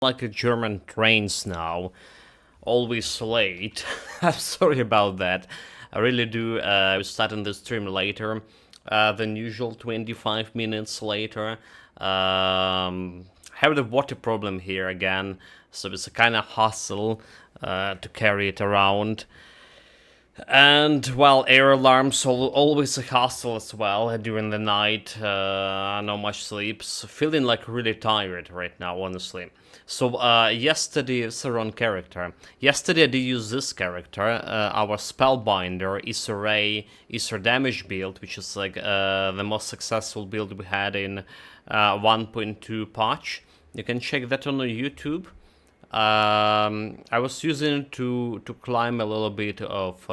like a German trains now, always late. I'm sorry about that. I really do. Starting the stream later than usual, 25 minutes later. Have the water problem here again, so it's a kind of hassle to carry it around. And, well, air alarms always a hassle as well during the night. Not much sleep. So feeling like really tired right now, honestly. So, yesterday, it's the wrong character. Yesterday I did use this character, our Spellbinder, Isra damage build, which is like the most successful build we had in 1.2 patch. You can check that on YouTube. I was using it to climb a little bit of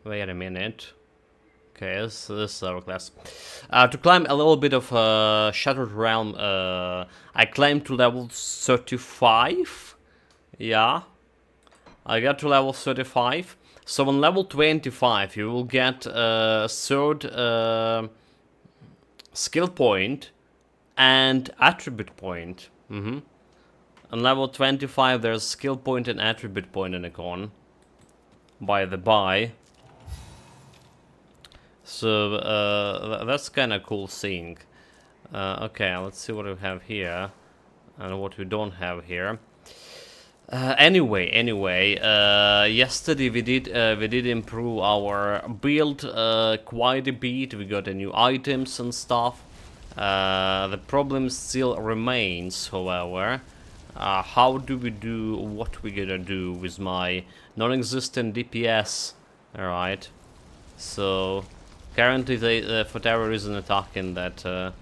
wait a minute. Okay, this is our class. To climb a little bit of Shattered Realm, I climbed to level 35. Yeah, I got to level 35. So on level 25 you will get a third skill point and attribute point. On level 25 there's skill point and attribute point in the icon. By the by. So that's kind of cool thing. Okay, let's see what we have here and what we don't have here. Anyway, yesterday we did improve our build quite a bit. We got new items and stuff. The problem still remains, however. How do we do what we gonna do with my non-existent DPS? Alright. So, currently they, for whatever reason, attacking that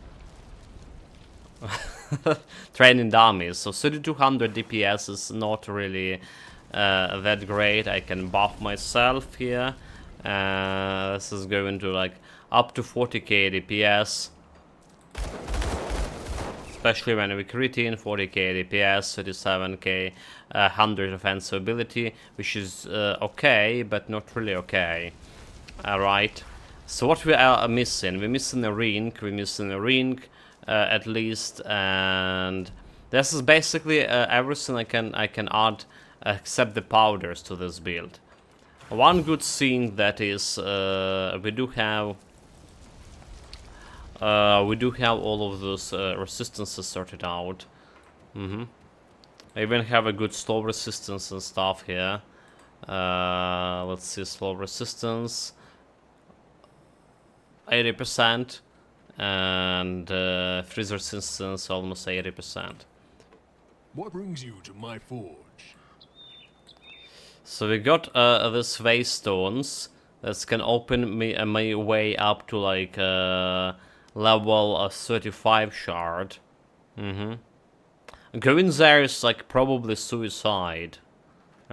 training dummies. So 3200 DPS is not really that great. I can buff myself here. This is going to like up to 40k DPS. Especially when we crit in 40k DPS, 37k, 100 offensive ability, which is okay, but not really okay. Alright. So what we are missing? We're missing a ring. We're missing a ring, at least, and this is basically everything I can add except the powders to this build. One good thing that is we do have all of those resistances sorted out. I even have a good slow resistance and stuff here. Let's see, slow resistance 80%, and freeze resistance almost 80%. What brings you to my forge? So we got these phase stones that can open me my way up to like level 35 shard. Going there is like probably suicide.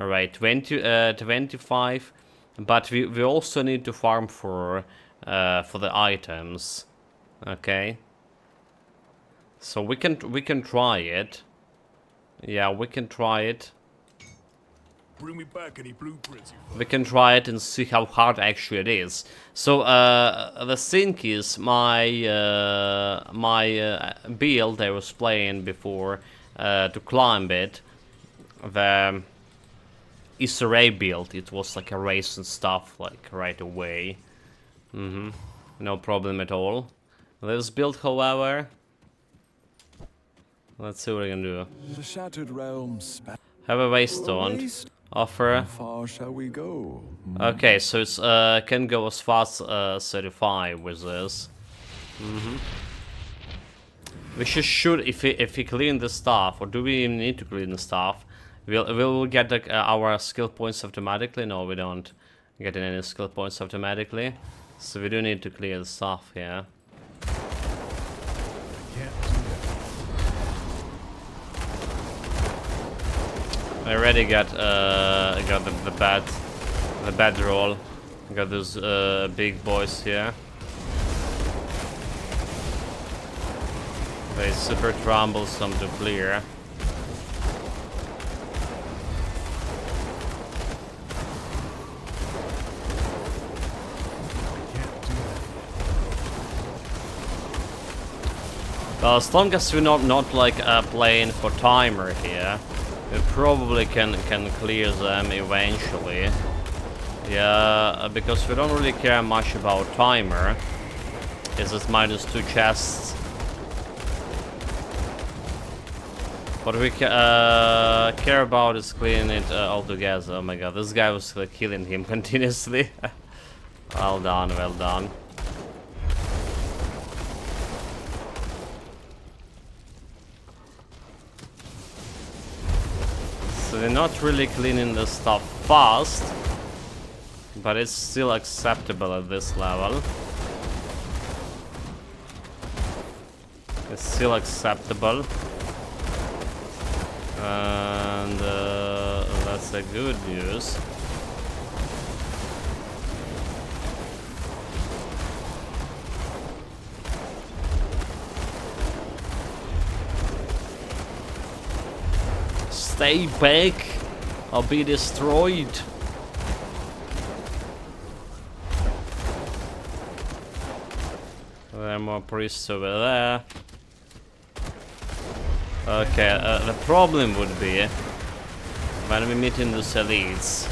Alright, 25, but we also need to farm for the items. Okay. So we can try it. Yeah, we can try it. Bring me back any blueprints you We can try it and see how hard actually it is. So the thing is, my build I was playing before to climb it, the Isra build, it was like a race and stuff like right away. No problem at all. This build, however, let's see what I can do. The Shattered Realm Have a waystone. Offer. How far shall we go? Okay, so it's can go as fast as 35 with this. We should if we clean the stuff, or do we even need to clean the stuff? We'll get like, our skill points automatically. No, we don't get any skill points automatically. So we do need to clear the stuff here. I already got the bad roll. Got those big boys here. They super troublesome to clear. Well, as long as we're not like playing for timer here, we probably can clear them eventually. Yeah, because we don't really care much about timer. It's just -2 chests. What we care about is cleaning it all together. Oh my god, this guy was killing him continuously. Well done, well done. So they're not really cleaning the stuff fast, but it's still acceptable at this level. It's still acceptable. And that's a good news. Stay back, I'll be destroyed. There are more priests over there. Okay, the problem would be when we meet in these elites.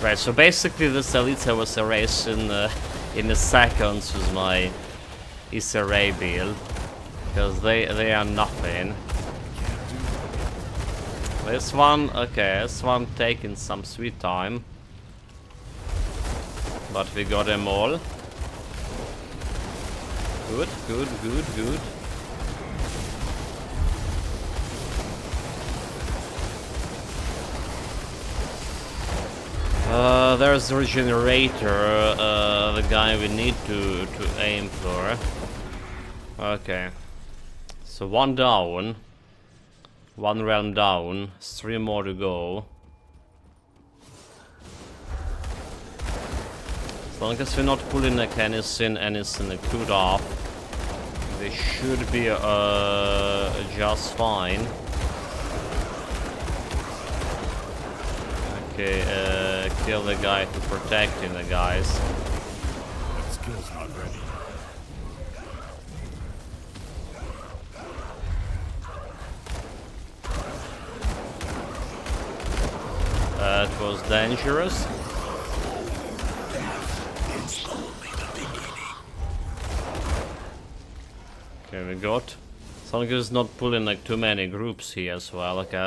Right, so basically this elites I was erasing in the seconds with my Issa build, because they are nothing. This one, okay, this one taking some sweet time, but we got them all. Good, good, good, good. There's the regenerator, the guy we need to aim for. Okay, so one down, one realm down, 3 more to go. As long as we're not pulling like anything good off, they should be just fine. Okay, kill the guy who's protecting the guys. That skill's not ready. It was dangerous. Okay, we got. As long as it's not pulling like too many groups here as well. Okay,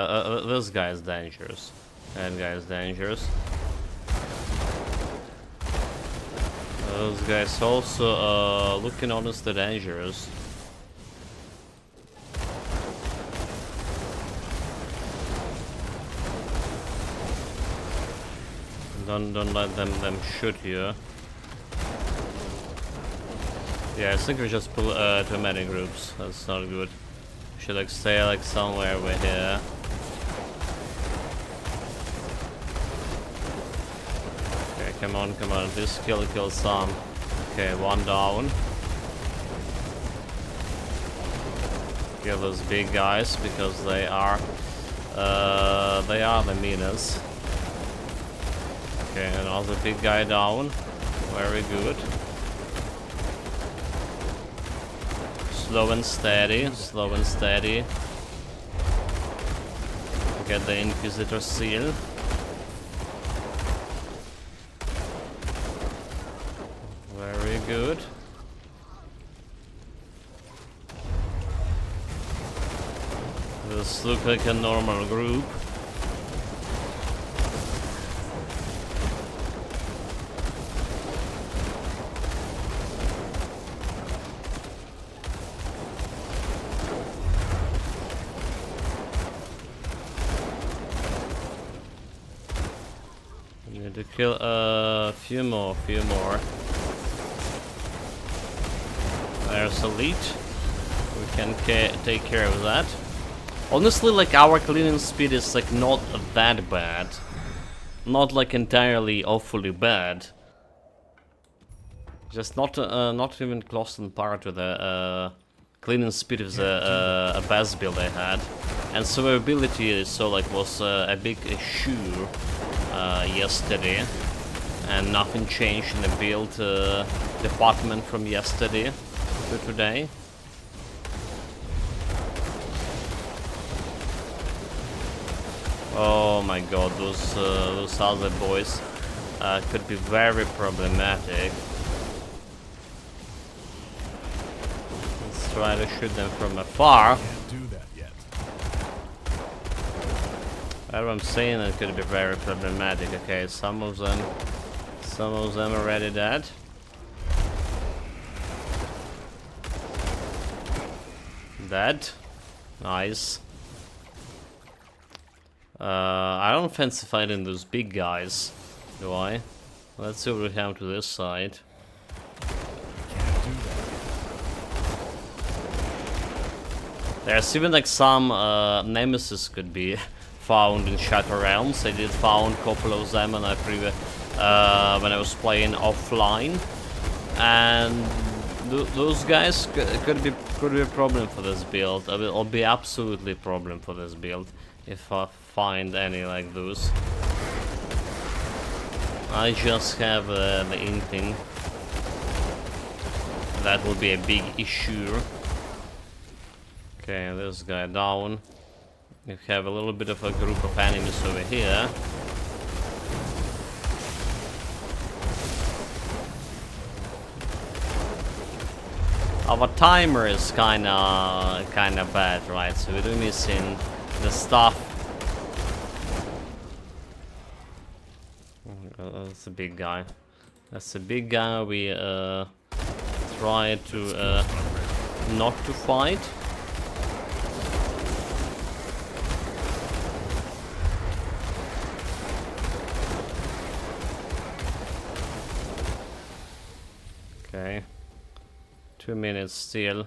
this guy is dangerous. That guy is dangerous. Those guys also looking honestly dangerous. Don't let them shoot you. Yeah, I think we just pull too many groups. That's not good. We should like stay like somewhere over here. Okay, come on, come on. This kill some. Okay, one down. Kill those big guys because they are the meanest. Okay, another big guy down. Very good. Slow and steady, slow and steady. Get the Inquisitor seal. Very good. This looks like a normal group. To kill a few more. There's elite. We can take care of that. Honestly, like our cleaning speed is like not that bad, not like entirely awfully bad. Just not even close in par to the cleaning speed of the best build I had, and survivability so like was a big issue yesterday, and nothing changed in the build department from yesterday to today. Oh my god, those other boys could be very problematic. Let's try to shoot them from afar. Can't do that yet. That's what I'm saying, it could be very problematic. Okay, some of them are already dead. Dead. Nice. I don't fancy fighting those big guys, do I? Let's see what we have to this side. Can't do that. There's even like some nemesis could be found in Shatter Realms. I did found a couple of them when I when I was playing offline, and those guys could be a problem for this build. It'll be absolutely a problem for this build if I find any like those. I just have the inkling that will be a big issue. Okay, this guy down. We have a little bit of a group of enemies over here. Our timer is kinda bad, right? So we're missing the stuff. That's a big guy. That's a big guy. We try to not to fight. Okay. 2 minutes still.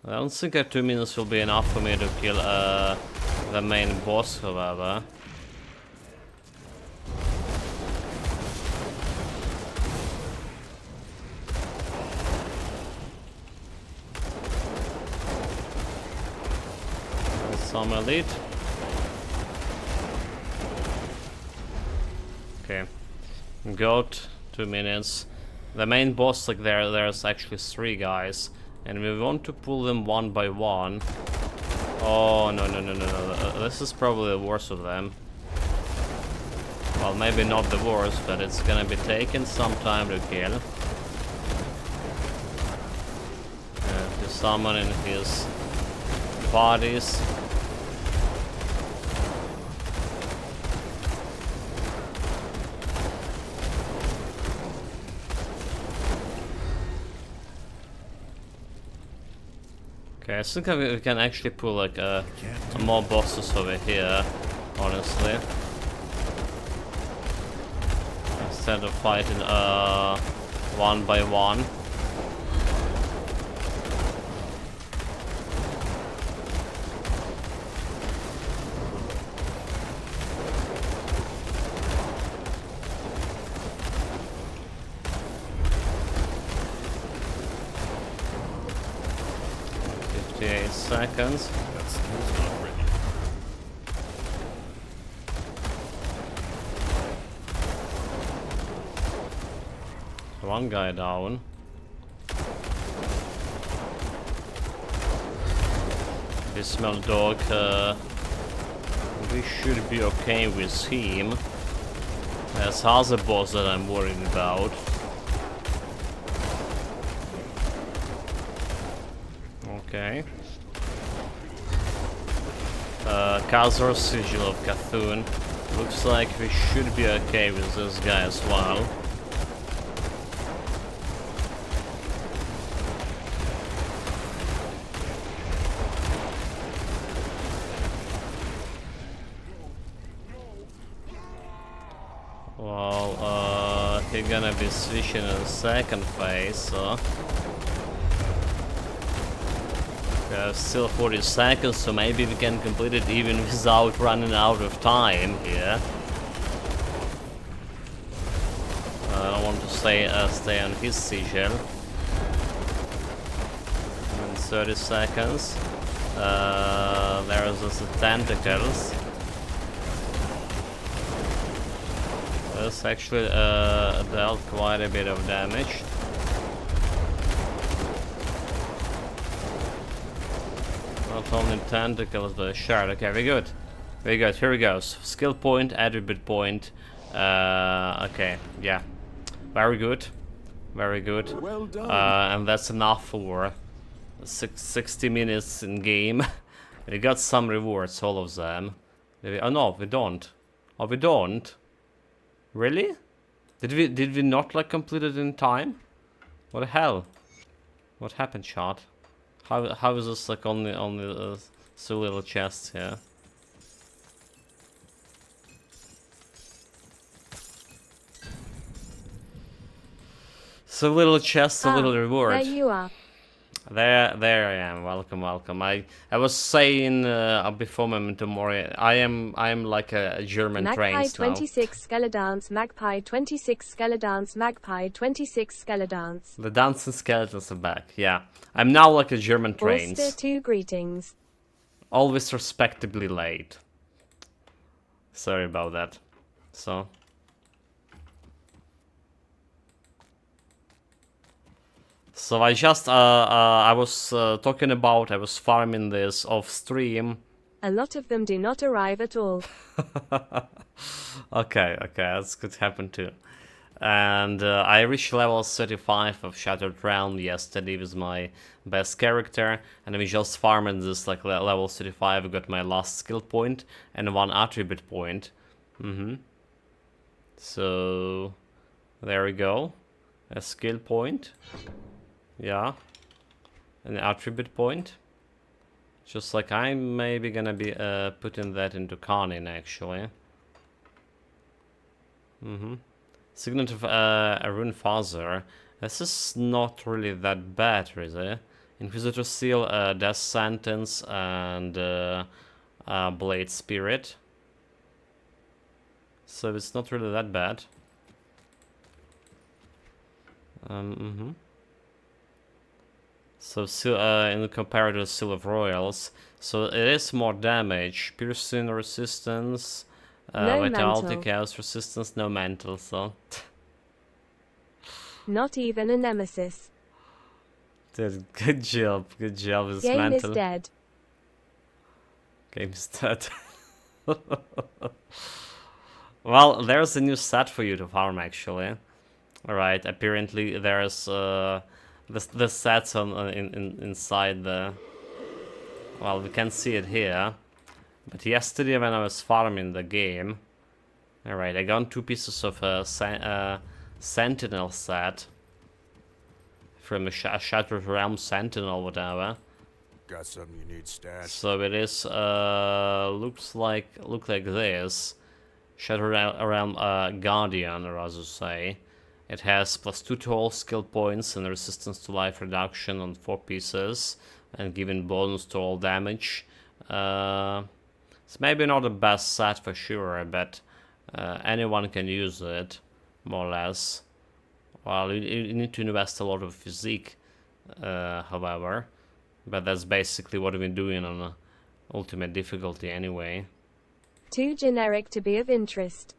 I don't think that 2 minutes will be enough for me to kill the main boss, however. Some elite. Okay. Goat, 2 minutes. The main boss, like there's actually 3 guys, and we want to pull them one by one. Oh no. This is probably the worst of them. Well, maybe not the worst, but it's gonna be taking some time to kill. To summon in his bodies. Okay, I think we can actually pull like more bosses over here, honestly. Instead of fighting one by one. Seconds. That skill's not ready. One guy down. Dismal dog. We should be okay with him. There's other boss that I'm worried about. Okay. Khazar's Sigil of Cthulhu. Looks like we should be okay with this guy as well. Well, he's gonna be switching in the second phase, so... We have still 40 seconds, so maybe we can complete it even without running out of time here. I don't want to stay on his sigil. In 30 seconds. There's also tentacles. This actually dealt quite a bit of damage. Not only tentacles, but a shard. Okay, very good. Very good. Here we go. Skill point, attribute point. Okay. Yeah. Very good. Very good. Well done. And that's enough for 60 minutes in game. We got some rewards, all of them. Oh no, we don't. Oh, we don't. Really? Did we not like complete it in time? What the hell? What happened, chat? How is this like on the so little chests here? So little chest, so little reward. There you are. There I am. Welcome, welcome. I was saying before Memento Mori, I am like a German Magpie trains 26 Skeledance, Magpie 26 Skeledance, Magpie 26 Skeledance. now. The dancing skeletons are back. Yeah, I'm now like a German trains. Ulster 2 greetings. Always respectably late. Sorry about that. So. So I just, I was talking about, I was farming this off stream. A lot of them do not arrive at all. Okay, that's could happen too. And I reached level 35 of Shattered Realm yesterday with my best character, and we just farming this like level 35. I got my last skill point and one attribute point. So there we go, a skill point. Yeah, an attribute point. Just like I'm maybe gonna be putting that into Conning actually. Signet of Arun Father. This is not really that bad, is it? Inquisitor Seal, Death Sentence, and Blade Spirit. So it's not really that bad. So in compared to Seal of Royals, so it is more damage, piercing resistance, No vitality, mental. chaos resistance, no mental. So Not even a nemesis. dude, good job with this Game mental. is dead. Game's dead. Well, there's a new set for you to farm actually. Alright, apparently there's the sets on inside the. Well, we can see it here. But yesterday when I was farming the game, alright, I got 2 pieces of Sentinel set from a Shattered Realm Sentinel, whatever. Got something you need stashed. So it is look like this. Shattered Realm Guardian, or as you say. It has +2 to all skill points and resistance to life reduction on 4 pieces, and giving bonus to all damage. It's maybe not the best set for sure, but anyone can use it, more or less. Well, you need to invest a lot of physique, however, but that's basically what we've been doing on ultimate difficulty anyway. Too generic to be of interest.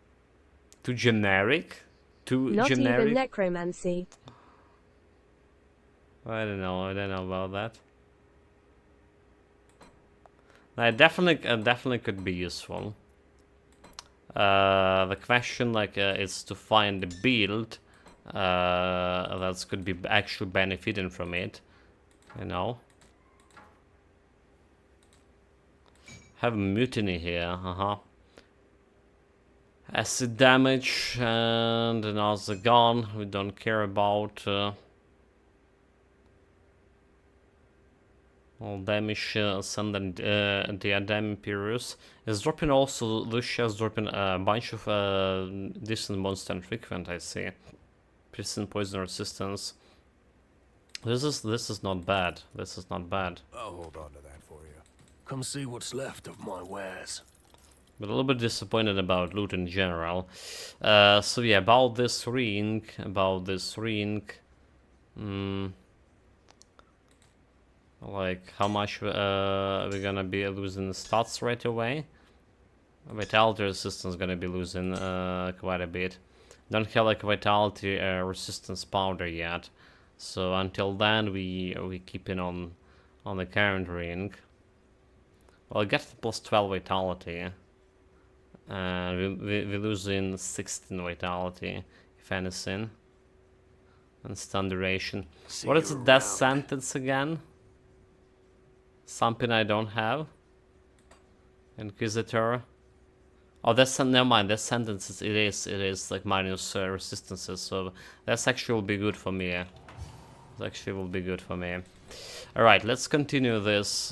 Too generic? Too Not generic? even necromancy. I don't know about that. It definitely could be useful. The question is to find the build that could be actually benefiting from it, you know. Have a mutiny here, acid damage and another gun we don't care about. All damage, send the Diadem Imperius is dropping also. Lucia is dropping a bunch of decent monster and frequent, I see. Prison poison resistance. This is not bad. This is not bad. I'll hold on to that for you. Come see what's left of my wares. But a little bit disappointed about loot in general. So yeah, about this ring. Like how much we're gonna be losing stats right away. Vitality resistance gonna be losing quite a bit. Don't have like vitality resistance powder yet, so until then we keeping on the current ring. Well, I get +12 vitality. And we're losing 16 vitality, if anything. And stun duration. What is the death sentence again? Something I don't have. Inquisitor. Oh, that's never mind. That sentences. It is like minus resistances. So that's actually will be good for me. That actually will be good for me. All right, let's continue this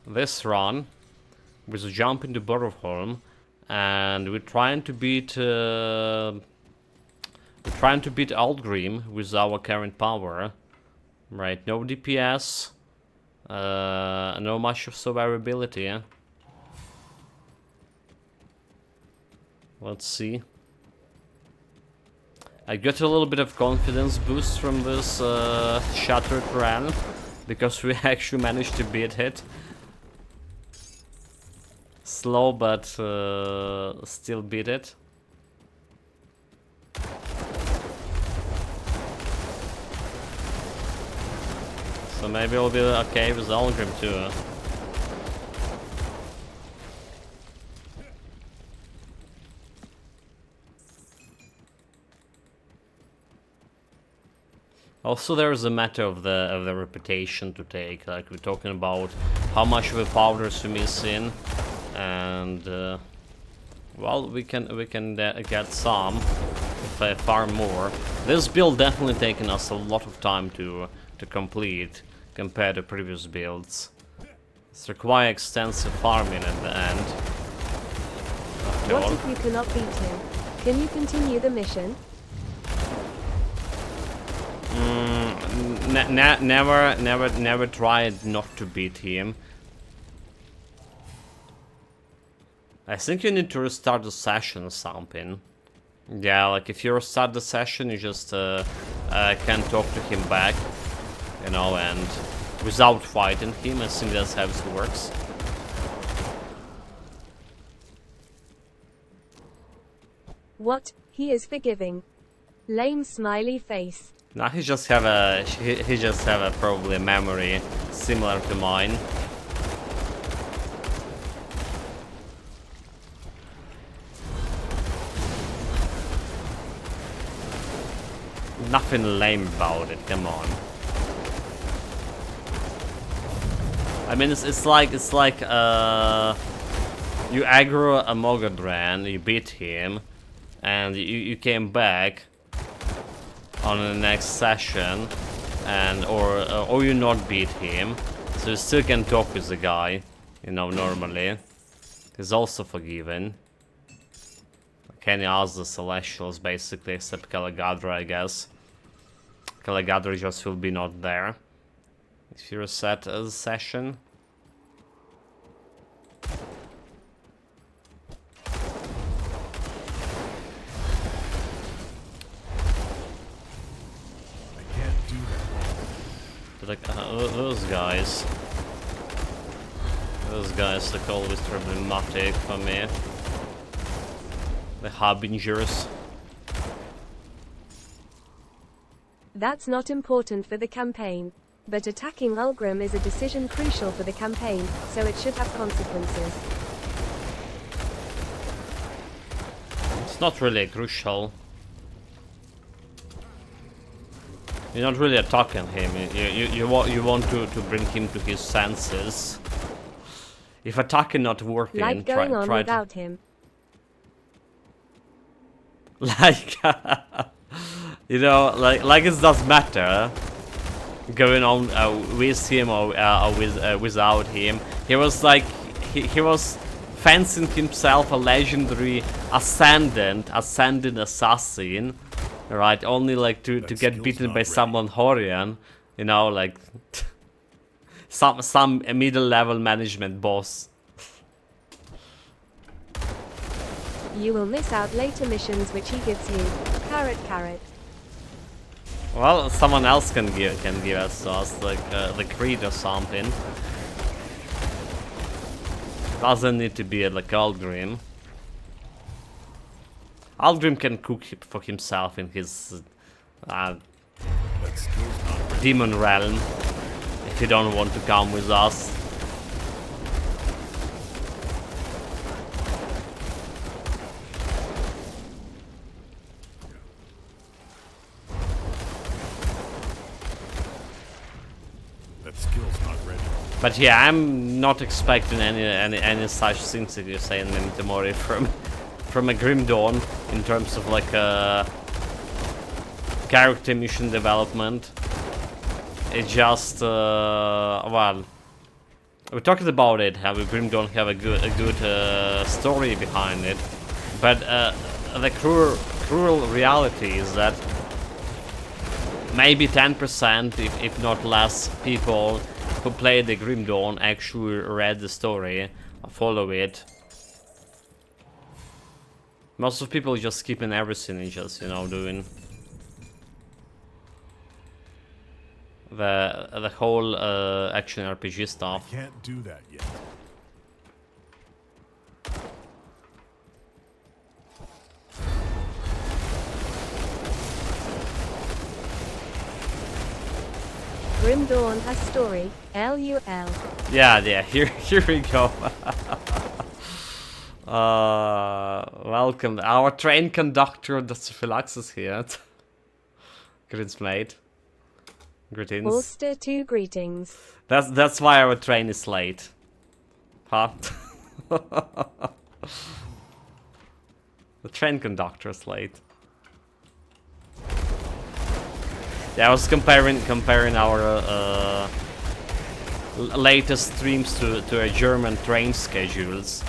this run with a jump into Borrowholm, and we're trying to beat Aldgrim with our current power. Right, no DPS, no much of survivability. Let's see. I got a little bit of confidence boost from this Shattered run, because we actually managed to beat it. Slow, but still beat it. So maybe we'll be okay with Algrim too. Also, there is a matter of the reputation to take. Like, we're talking about how much of the powders we miss in, and well, we can get some, far more. This build definitely taken us a lot of time to complete compared to previous builds. It's require extensive farming at the end. What if you cannot beat him? Can you continue the mission? Never tried not to beat him. I think you need to restart the session or something. Yeah, like if you restart the session, you just can talk to him back, you know, and without fighting him. I think that's how it works. What? He is forgiving. Lame smiley face. Now he just have a probably a memory similar to mine. Nothing lame about it. Come on. I mean, it's like you aggro a Mogadran, you beat him, and you came back on the next session, and or you not beat him, so you still can talk with the guy, you know, normally. He's also forgiven. Can you ask the Celestials basically, except Calagadra, I guess. Calagadra just will be not there if you reset a session. Like, those guys look always problematic for me. The Harbingers. That's not important for the campaign. But attacking Ulgrim is a decision crucial for the campaign, so it should have consequences. It's not really crucial. You're not really attacking him. You want to bring him to his senses. If attacking not working, like going on without him. Like you know, like it does matter going on with him or without him. He was like he was fancying himself a legendary ascendant assassin. Right, only like to get beaten by someone Horian, you know, like some middle level management boss. You will miss out later missions which he gives you. Carrot, carrot. Well, someone else can give us to us, like the Creed or something. Doesn't need to be like Aldgrim. Aldgrim can cook for himself in his demon realm if you don't want to come with us. That skill's not ready. But yeah, I'm not expecting any such things that you say in Memento from a Grim Dawn in terms of like character mission development. It just well, we talked about it. How Grim Dawn have a good story behind it, but the cruel reality is that maybe 10%, if not less, people who play the Grim Dawn actually read the story, follow it. Most of people just skipping everything and just, you know, doing the whole action RPG stuff. Can't do that yet. Grim Dawn has story. LUL. Yeah, here we go. Welcome, our train conductor, that's Philaxis here. Greetings, mate. Greetings. Ulster 2 greetings. That's why our train is late. Huh? The train conductor is late. Yeah, I was comparing our latest streams to a German train schedules,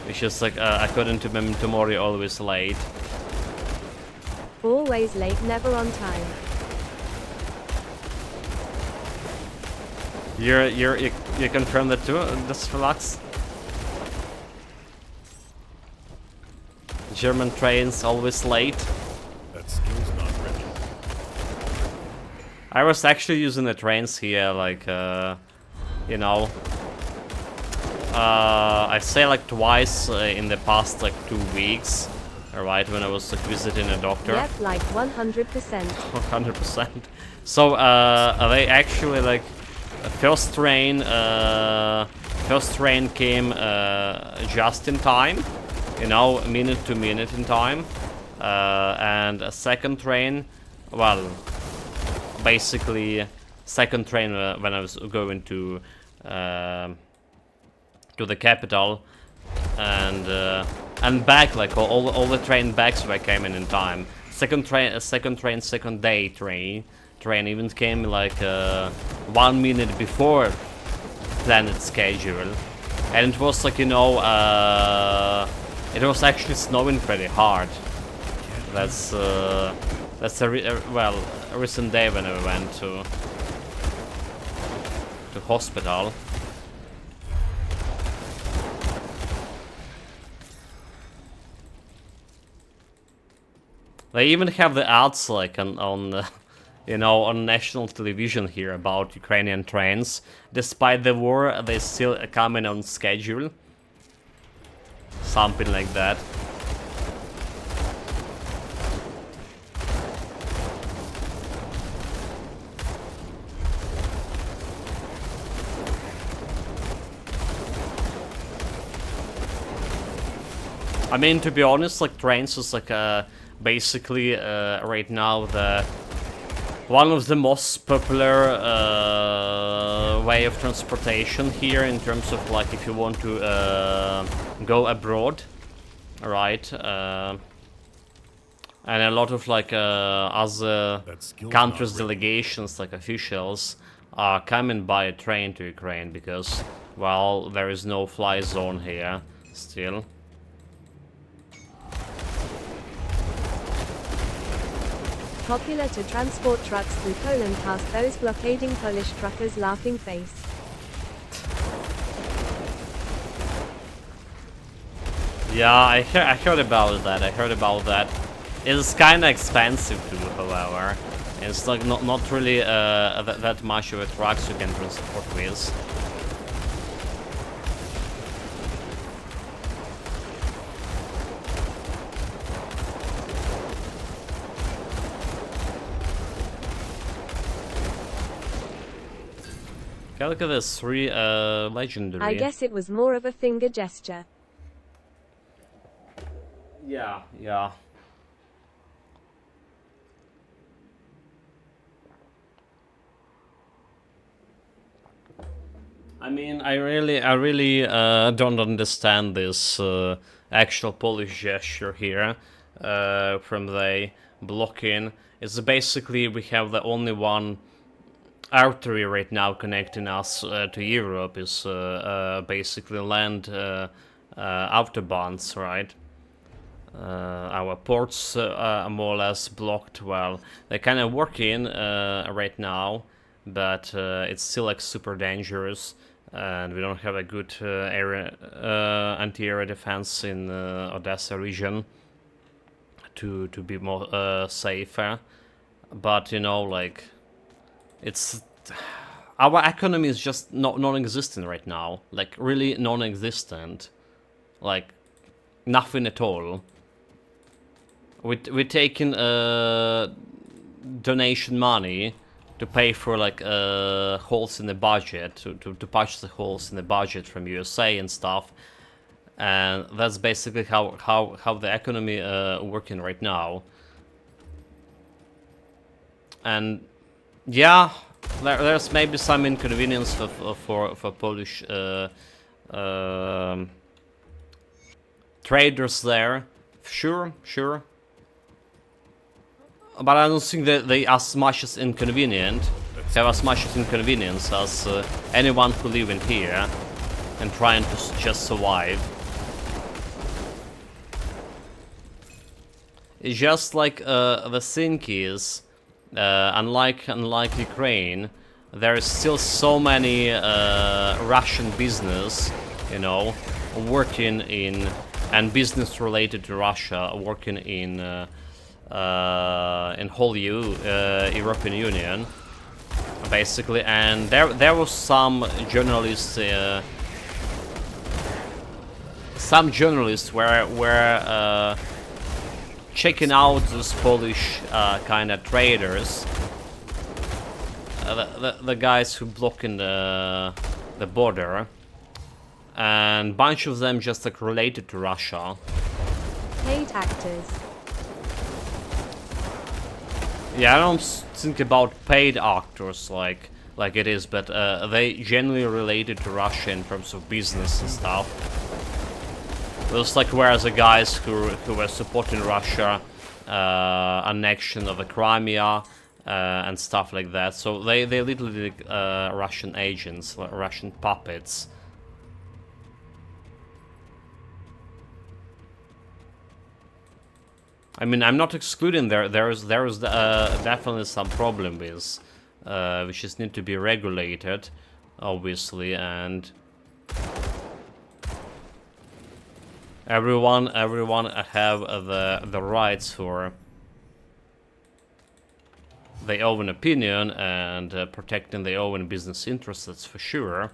which is like according to Memento Mori, always late. Always late, never on time. You confirm that too, this Relax? German trains always late. That skill's not ready. I was actually using the trains here, like, you know, I say like twice in the past like 2 weeks, alright, when I was like visiting a doctor. Yep, like 100%. 100%. So, they actually like, first train came just in time, you know, minute to minute in time, and a second train, well, basically second train when I was going to the capital, and back, like all the train backs were came in time. Second day train even came like 1 minute before planned schedule, and it was like, you know, it was actually snowing pretty hard. That's a recent day when I went to hospital. They even have the ads like on you know, on national television here about Ukrainian trains. Despite the war, they still coming on schedule. Something like that. I mean, to be honest, like trains is like basically right now the one of the most popular way of transportation here in terms of like if you want to go abroad, right? And a lot of like other countries' delegations, like officials, are coming by train to Ukraine because, well, there is no fly zone here still. Popular to transport trucks through Poland past those blockading Polish truckers' laughing face. Yeah, I heard about that. It's kind of expensive too, however. It's like not really that much of a trucks you can transport with. Okay, look at this, 3 legendary. I guess it was more of a finger gesture. Yeah. I mean, I really don't understand this actual Polish gesture here from the blocking. It's basically we have the only one artery right now connecting us to Europe is basically land autobahns, right? Our ports are more or less blocked. Well, they're kind of working right now, but it's still like super dangerous, and we don't have a good anti-air defense in Odessa region to be more safer. But you know, like, it's our economy is just non-existent right now, like really non-existent, like nothing at all. We're taking donation money to pay for like holes in the budget, to patch the holes in the budget from USA and stuff, and that's basically how the economy working right now. And yeah, there's maybe some inconvenience for Polish traders there, sure. But I don't think that they as much as inconvenient have as much as inconvenience as anyone who live in here and trying to just survive. It's just like the thing is, unlike Ukraine, there is still so many Russian business, you know, working in and business related to Russia working in whole European Union, basically, and there was some journalists were checking out those Polish kind of traders, the guys who blocking the border, and bunch of them just like related to Russia. Paid actors. Yeah, I don't think about paid actors like it is, but they generally related to Russia in terms of business and stuff. Just like whereas the guys who were supporting Russia annexion of the Crimea and stuff like that. So they literally Russian agents, Russian puppets. I mean, I'm not excluding there's definitely some problem with, which just need to be regulated, obviously, and everyone have the rights for their own opinion and protecting their own business interests. That's for sure.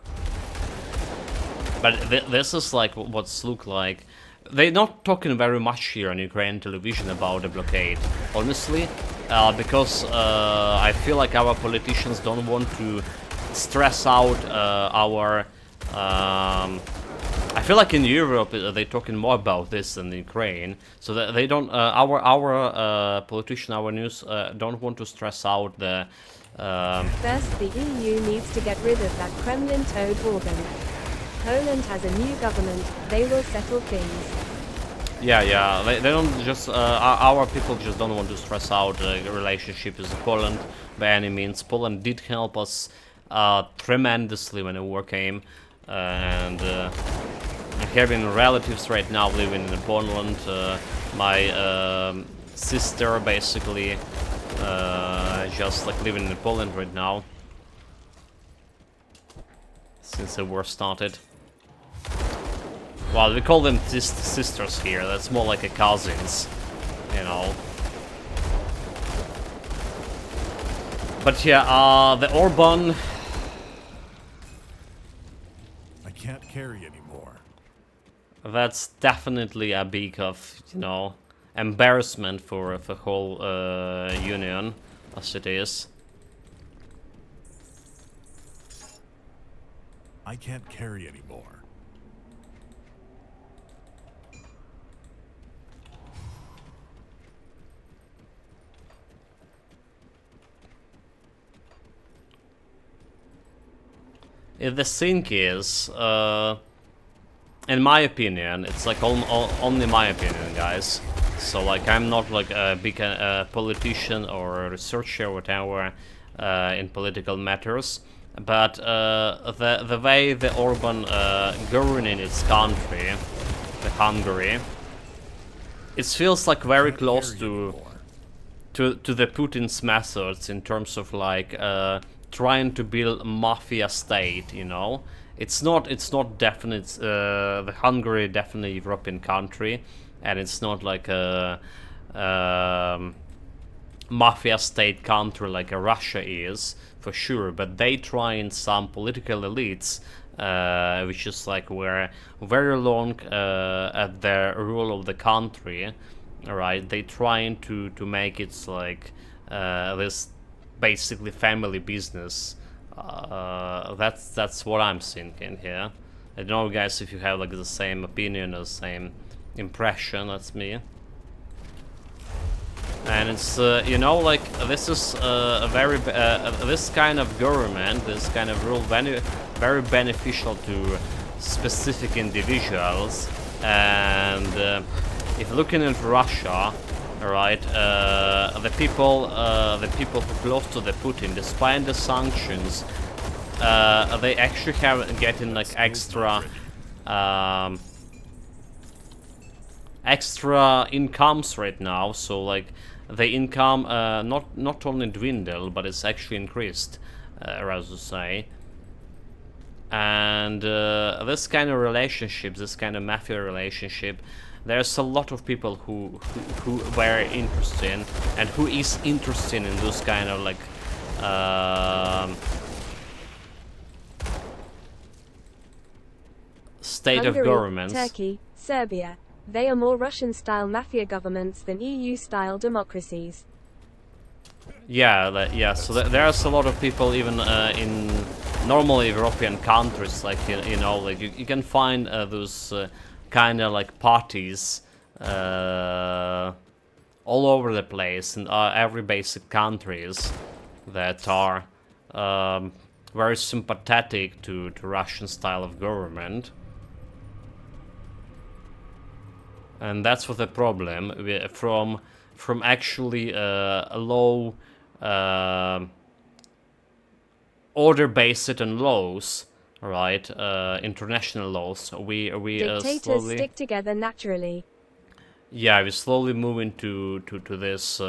But this is like what's look like. They're not talking very much here on Ukrainian television about the blockade, honestly, because I feel like our politicians don't want to stress out our... I feel like in Europe they're talking more about this than in Ukraine, so that they don't... our politician, our news don't want to stress out the... First, the EU needs to get rid of that Kremlin-toed organ. Poland has a new government, they will settle things. Yeah, they don't just, our people just don't want to stress out the relationship with Poland by any means. Poland did help us tremendously when the war came, and having relatives right now living in Poland, my sister basically just like living in Poland right now since the war started. Well, we call them sisters here, that's more like a cousins, you know. But yeah, the Orban... I can't carry anymore. That's definitely a big of, you know, embarrassment for the whole union, as it is. I can't carry anymore. the thing is, in my opinion, it's like only my opinion, guys. So like I'm not like a big politician or a researcher or whatever in political matters, but the way the Orban governing its country, the Hungary, it feels like very close to the Putin's methods in terms of like trying to build a mafia state, you know. It's not definite. The Hungary definitely European country, and it's not like a mafia state country like Russia is for sure. But they try in some political elites, which is like were very long at the rule of the country. Right, they trying to make it like this basically family business. That's what I'm thinking here. I don't know, guys, if you have like the same opinion or the same impression as me. And it's you know, like this is a very this kind of government, this kind of rule, very beneficial to specific individuals. And if looking at Russia, right, the people who close to the Putin, despite the sanctions, they actually have getting like extra incomes right now. So like the income not only dwindled, but it's actually increased, rather to say. And this kind of relationship, this kind of mafia relationship, there's a lot of people who were interested in, and who is interested in those kind of like state Hungary, of governments. Turkey, Serbia. They are more Russian-style mafia governments than EU-style democracies. Yeah, yeah. So there's a lot of people even in normal European countries, like you know, like you can find those kind of like parties all over the place in every basic countries that are very sympathetic to Russian style of government. And that's what the problem from actually a low order based on laws, right? International laws. We Dictators slowly stick together naturally. we slowly move into this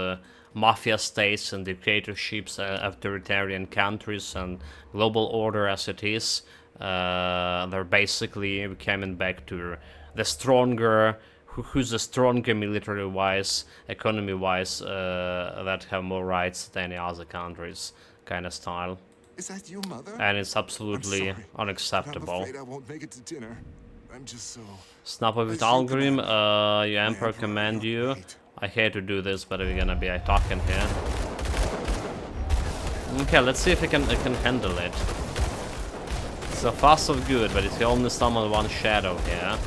mafia states and dictatorships, authoritarian countries, and global order as it is. They're basically coming back to the stronger. Who's the stronger military-wise, economy-wise, that have more rights than any other countries, kind of style. Is that you, Mother? And it's absolutely I'm sorry, unacceptable. I'm afraid I won't make it to dinner. I'm just so... Snapper with As you Algrim, command. your Emperor Emperor, command I you. wait. I hate to do this, but we're gonna be talking here. Okay, let's see if we can handle it. So far so good, but it's only summon one shadow here.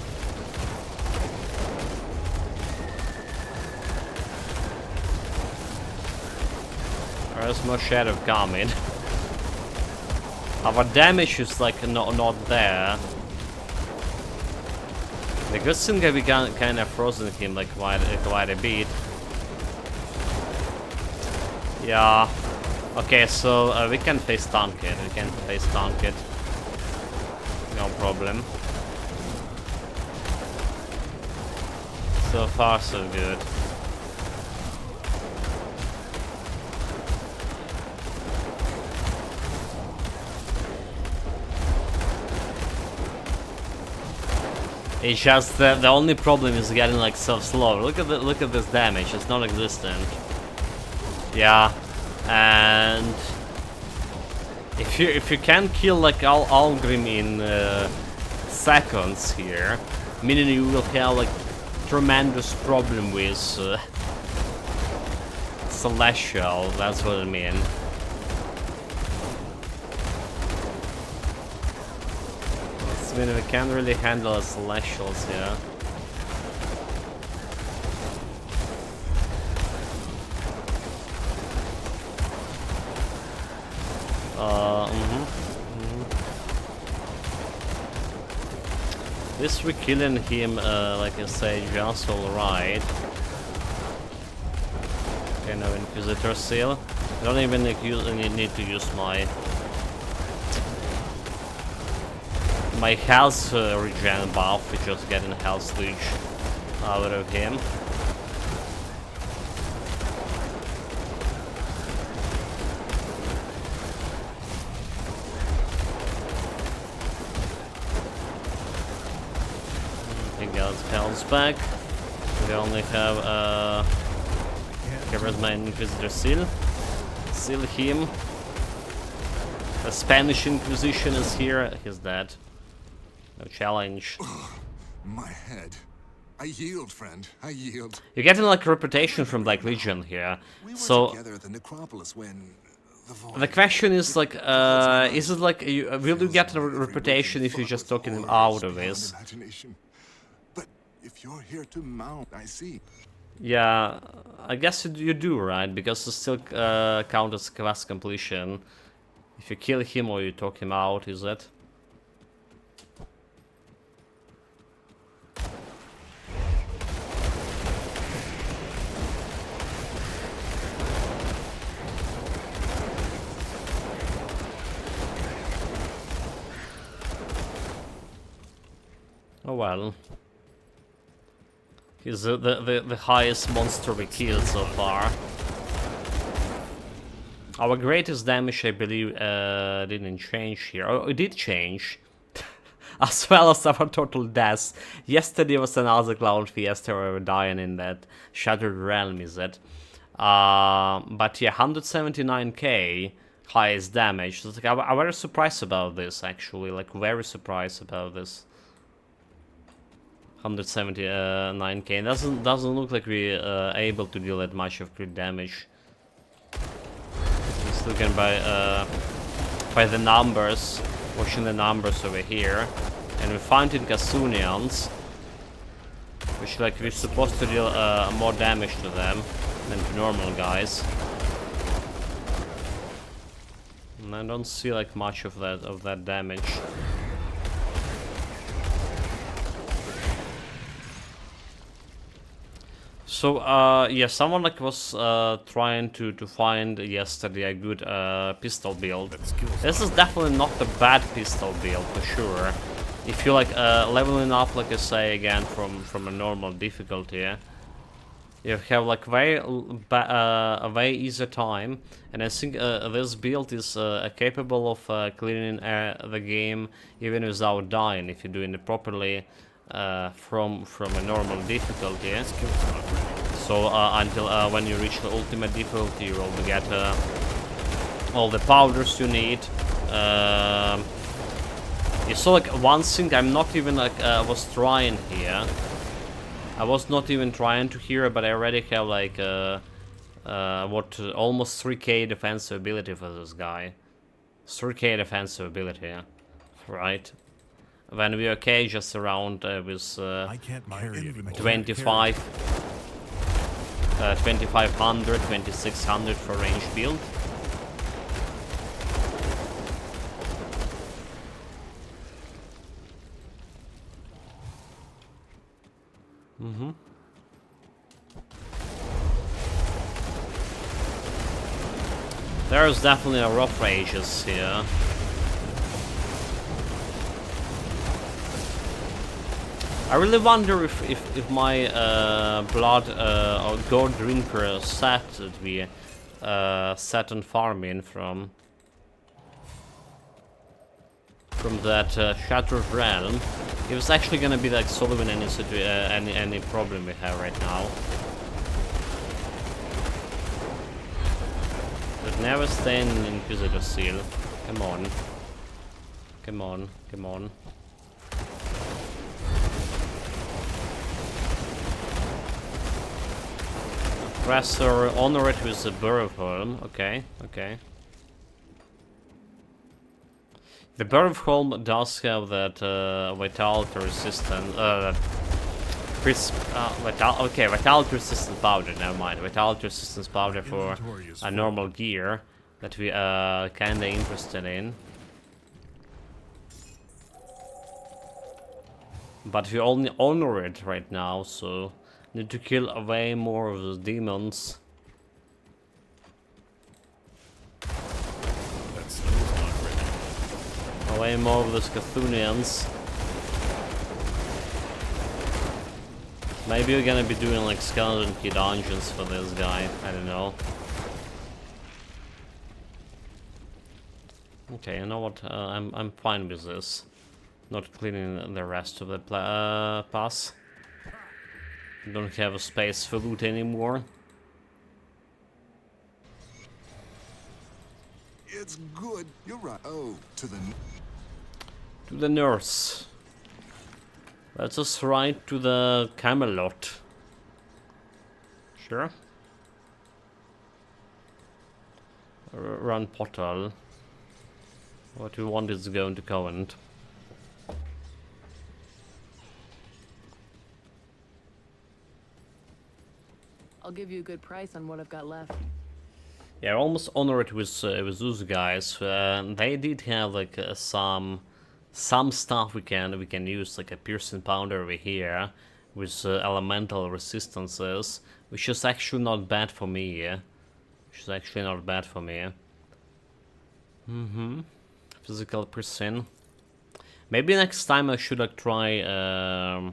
There's more shadow coming. Our damage is like not there. The good thing that we kind of frozen him like quite a bit. Yeah. Okay, so we can face tank it. We can face tank it. No problem. So far so good. It's just the only problem is getting like so slow. Look at this damage. It's non-existent. Yeah, and if you can kill like Algrim in seconds here, meaning you will have like tremendous problem with Celestial. That's what I mean. I mean, we can't really handle Celestials here. This we're killing him, like I say, just alright. Okay, no Inquisitor seal. I don't even need to use my health regen buff, which just getting health leech out of him. He got health back. We only have where's my Inquisitor seal? Seal him. The Spanish Inquisition is here. He's dead. No challenge. My head. I yield, friend. I yield. You're getting like a reputation from Black Legion here. We were So together at the necropolis when the question is like, is it like, will you get a reputation if you're just talking him out of this? But if you're here to mount, I see. Yeah, I guess you do, right? Because it still counts as quest completion. If you kill him or you talk him out, is it? Oh well. He's the highest monster we killed so far. Our greatest damage, I believe, didn't change here. Oh, it did change. As well as our total deaths. Yesterday was another Cloud Fiesta where we were dying in that Shattered Realm, is it? But yeah, 179k highest damage. So, like, I'm very surprised about this, actually. Like, very surprised about this. 179k. It doesn't look like we're able to deal that much of crit damage. Just looking by the numbers, watching the numbers over here, and we find in Kasunians, which like we're supposed to deal more damage to them than to normal guys. And I don't see like much of that damage. So yeah, someone like was trying to find yesterday a good pistol build. This is definitely not a bad pistol build for sure. If you like leveling up, like I say again, from a normal difficulty, you have like a very easy time, and I think this build is capable of clearing the game even without dying if you're doing it properly. From a normal difficulty. So until when you reach the ultimate difficulty, you will get all the powders you need. You saw like one thing I'm not even like was trying here. I was not even trying to here, but I already have like what almost 3k defensive ability for this guy. 3k defensive ability, right? When we're okay, just around with 25, 2500, 2600 for range build. There's definitely a rough rages here. I really wonder if my blood or gold drinker set that we set on farming from that Shattered Realm, it was actually gonna be like solving any problem we have right now. But never stay in Inquisitor seal. Come on. Come on, come on. Aggressor, honor it with the Burrowholm. Okay, okay. The Burrowholm does have that vitality resistant. Vitality resistant powder. Never mind. Vitality resistance powder for a normal gear that we kinda interested in. But we only honor it right now, so need to kill way more of the demons. That snow's not ready. Way more of the Scathunians. Maybe we're gonna be doing like skeleton key dungeons for this guy. I don't know. Okay, you know what? I'm fine with this. Not cleaning the rest of the pass. Don't have a space for loot anymore. It's good. You're right. Oh, to the nurse. Let's just ride to the Camelot. Sure. Run portal. What we want is going to Covent. I'll give you a good price on what I've got left. Yeah, I almost honor it with those guys. They did have like some stuff we can use, like a piercing pounder over here with elemental resistances, which is actually not bad for me. Which is actually not bad for me. Physical piercing. Maybe next time I should like try.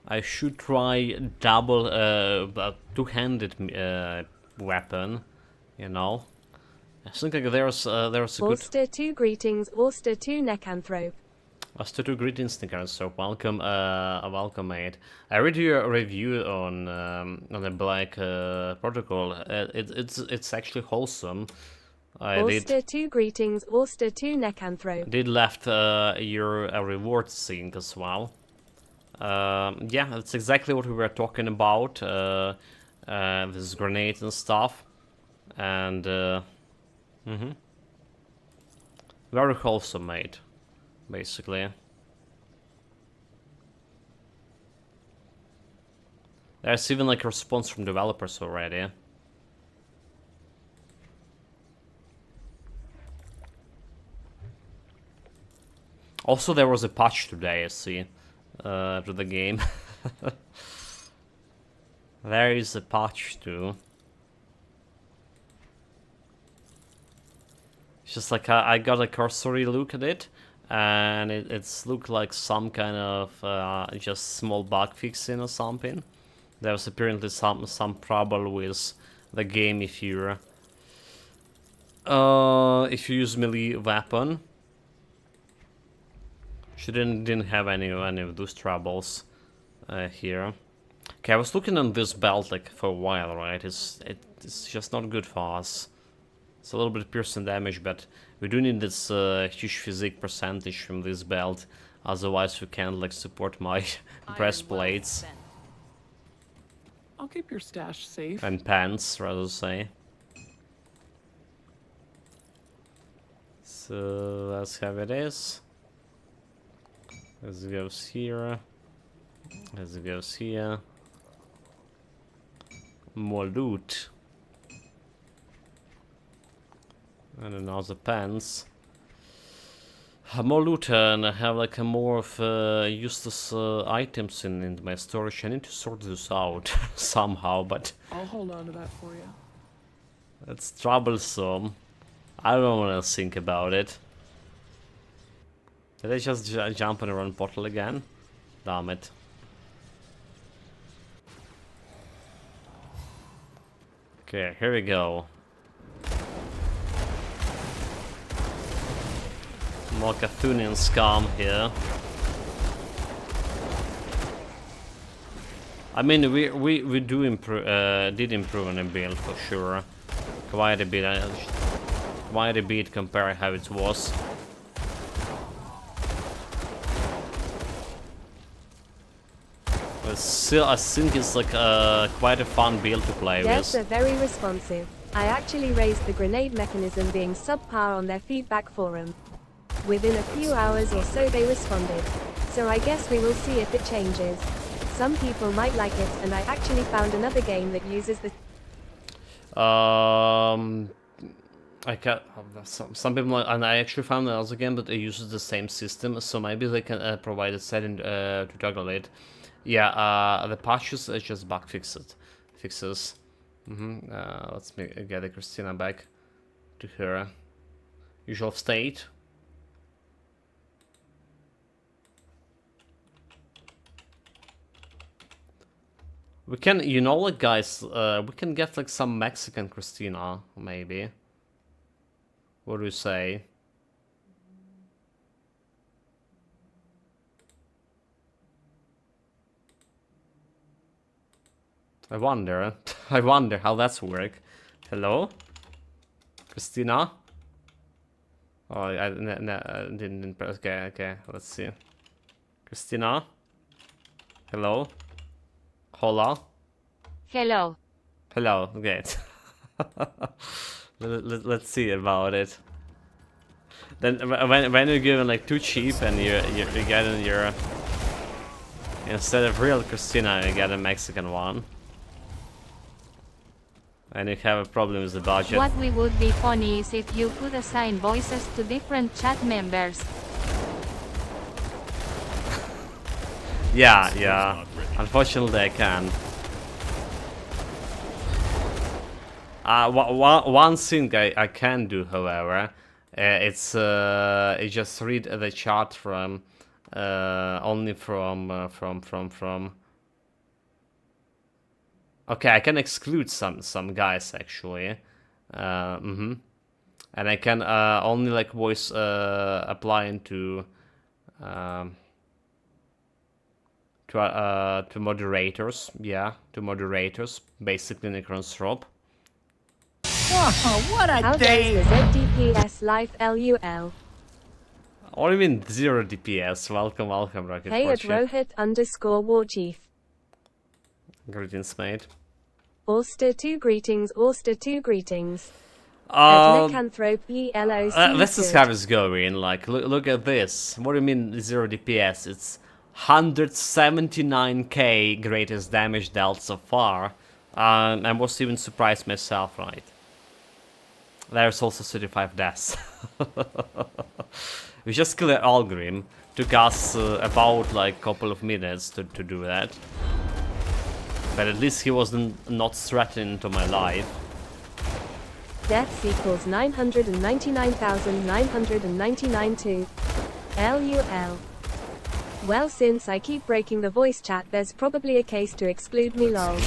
I should try double two-handed weapon, you know. I think like there's a good. Auster 2 greetings, Auster 2 Necanthrope. Auster 2 greetings, Necanthrope. Welcome, welcome, mate. I read your review on the Black Protocol. It's actually wholesome. Auster 2 greetings, Auster 2 Necanthrope. Did left your reward sync as well. Yeah, that's exactly what we were talking about. This grenades and stuff, and very wholesome, mate. Basically, there's even like a response from developers already. Also, there was a patch today, I see. To the game. There is a patch too. It's just like I got a cursory look at it, and it's looked like some kind of just small bug fixing or something. There was apparently some trouble with the game if you use melee weapon. She didn't have any of those troubles here. Okay, I was looking on this belt like for a while, right? It's just not good for us. It's a little bit piercing damage, but we do need this huge physique percentage from this belt. Otherwise, we can't like support my breastplates I'll keep your stash safe. and pants, rather say. So that's how it is. As it goes here, as it goes here. More loot. And another pants. More loot, and I have like a more of useless items in my storage. I need to sort this out somehow, but I'll hold on to that for you. it's troublesome. I don't want to think about it. Did I just jump in a run portal again? Damn it. Okay, here we go. More Cathunian scum here. I mean, we do did improve on the build for sure. Quite a bit compared how it was. Still, I think it's like quite a fun build to play Yes, with. they're very responsive. I actually raised the grenade mechanism being subpar on their feedback forum. Within a few hours or so they responded. So I guess we will see if it changes. Some people might like it, and I actually found another game that uses the... I can some people, and I actually found another game that uses the same system, so maybe they can provide a setting to toggle it. Yeah, the patches just bug fixes. Let's get Christina back to her usual state. We can, you know, like guys, we can get like some Mexican Christina, maybe. What do you say? I wonder how that's work. Hello? Christina? Oh, I didn't press. Okay, let's see. Christina? Hello? Hola? Hello. Hello, okay. Let's see about it. Then when you're given like too cheap and you're getting your, instead of real Christina, you get a Mexican one. And you have a problem with the budget. What would be funny is if you could assign voices to different chat members. Yeah. Unfortunately, I can. One thing I can do, however, it's just read the chat from only from. Okay, I can exclude some guys actually. And I can only like voice applying to moderators. Yeah, to moderators, basically Necron's Rob. Oh, what a How day! does the ZDPS Life LUL? What do you mean 0 DPS? Welcome, Rocket Hey at Fortune. Rohit_Warchief. Greetings, mate. Auster 2 greetings, Auster 2 greetings. At Necanthrope ELOC. This is how it's going. Like, look at this. What do you mean 0 DPS? It's 179k greatest damage dealt so far. I was even surprised myself, right? There's also 35 deaths. We just killed Algrim. Took us about like a couple of minutes to do that. But at least he wasn't not threatening to my life. Deaths equals 999,999 to LUL. Well, since I keep breaking the voice chat, there's probably a case to exclude me, lol.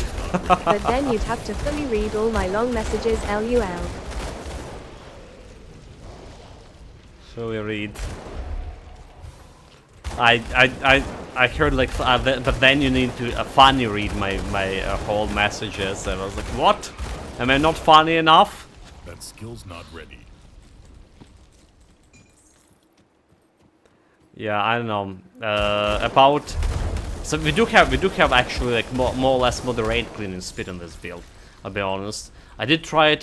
But then you'd have to fully read all my long messages, LUL. Shall we read? I heard like, but then you need to funny read my whole messages, and I was like, what? Am I not funny enough? That skill's not ready. Yeah, I don't know. About, so we do have actually like more or less moderate cleaning speed in this build. I'll be honest. I did try it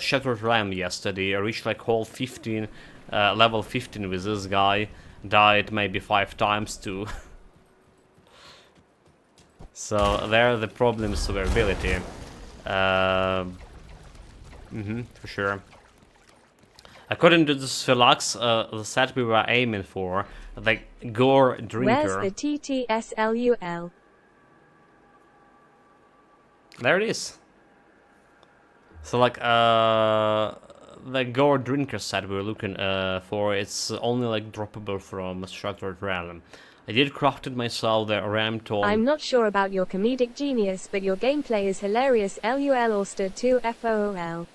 Shattered Ram yesterday. I reached like whole 15, level 15 with this guy. Died maybe 5 times too. So there are the problems with ability. For sure. According to this Philox, the set we were aiming for, the Gore Drinker. Where's the TTSLUL? There it is. So like, the Gore Drinker set we were looking for, it's only like droppable from Shattered Realm. I did craft it myself, the Ram tool. I'm not sure about your comedic genius, but your gameplay is hilarious. LUL Auster 2 FOOL.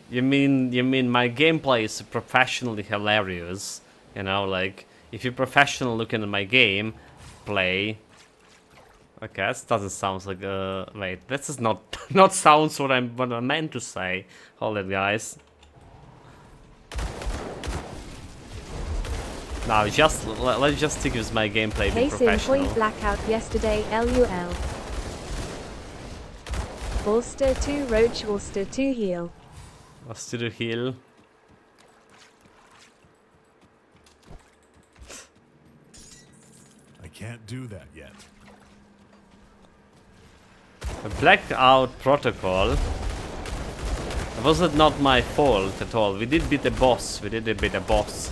You mean my gameplay is professionally hilarious? You know, like, if you're professional looking at my game play. Okay, that doesn't sound like wait, this is not sounds what I meant to say. Hold it, guys. Now let's just stick with my gameplay being Case in professional. point blackout yesterday LUL. Auster 2 Roach, Auster 2 heal. Let's do the heal. I can't do that yet. A blackout protocol. was it not my fault at all. We did beat the boss. We did beat the boss.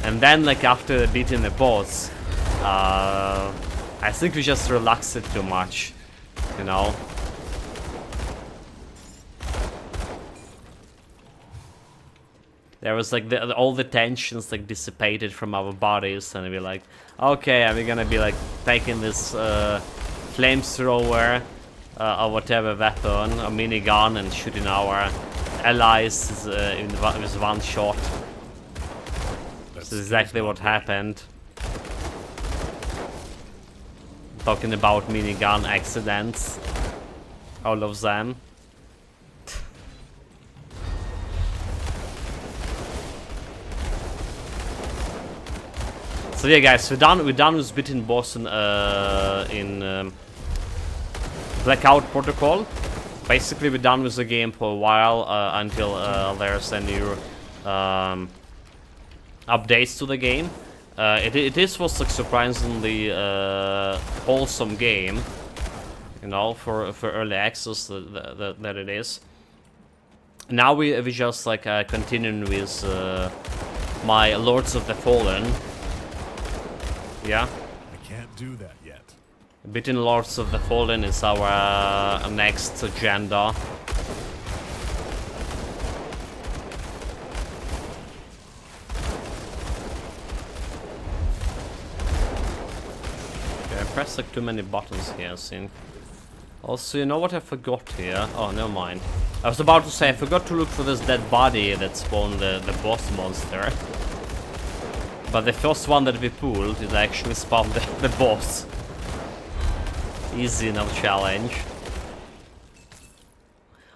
And then, like, after beating the boss, I think we just relaxed it too much, you know. There was like all the tensions like dissipated from our bodies, and we're like, okay, we're gonna be like taking this flamethrower or whatever weapon, a minigun, and shooting our allies with one shot. This is exactly what happened. Talking about minigun accidents, all of them. So yeah, guys, we're done with beating boss in Blackout Protocol. Basically, we're done with the game for a while until there's a new updates to the game. It was like surprisingly wholesome game, you know, for early access that it is. Now we just like continuing with my Lords of the Fallen. Yeah. I can't do that yet. Beating Lords of the Fallen is our next agenda. Okay, I pressed like too many buttons here, I think. Also, you know what I forgot here? Oh, never mind. I was about to say I forgot to look for this dead body that spawned the boss monster. But the first one that we pulled is actually spawned the boss. Easy, no challenge.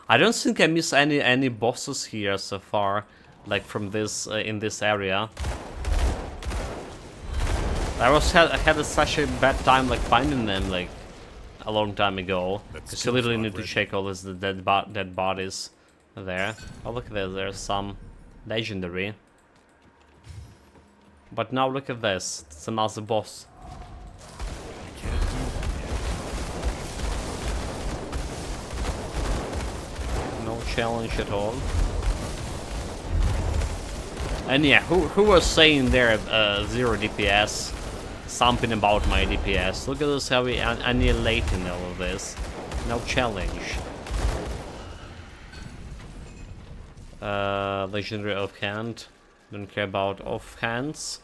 I don't think I miss any bosses here so far, like from this in this area. I had such a bad time like finding them like a long time ago. Because you literally need to check all these dead bodies there. Oh look, there's some legendary. But now look at this, it's another boss. No challenge at all. And yeah, who was saying there 0 DPS? Something about my DPS. Look at this, how we annihilating all of this. No challenge. Legendary offhand. Don't care about offhands.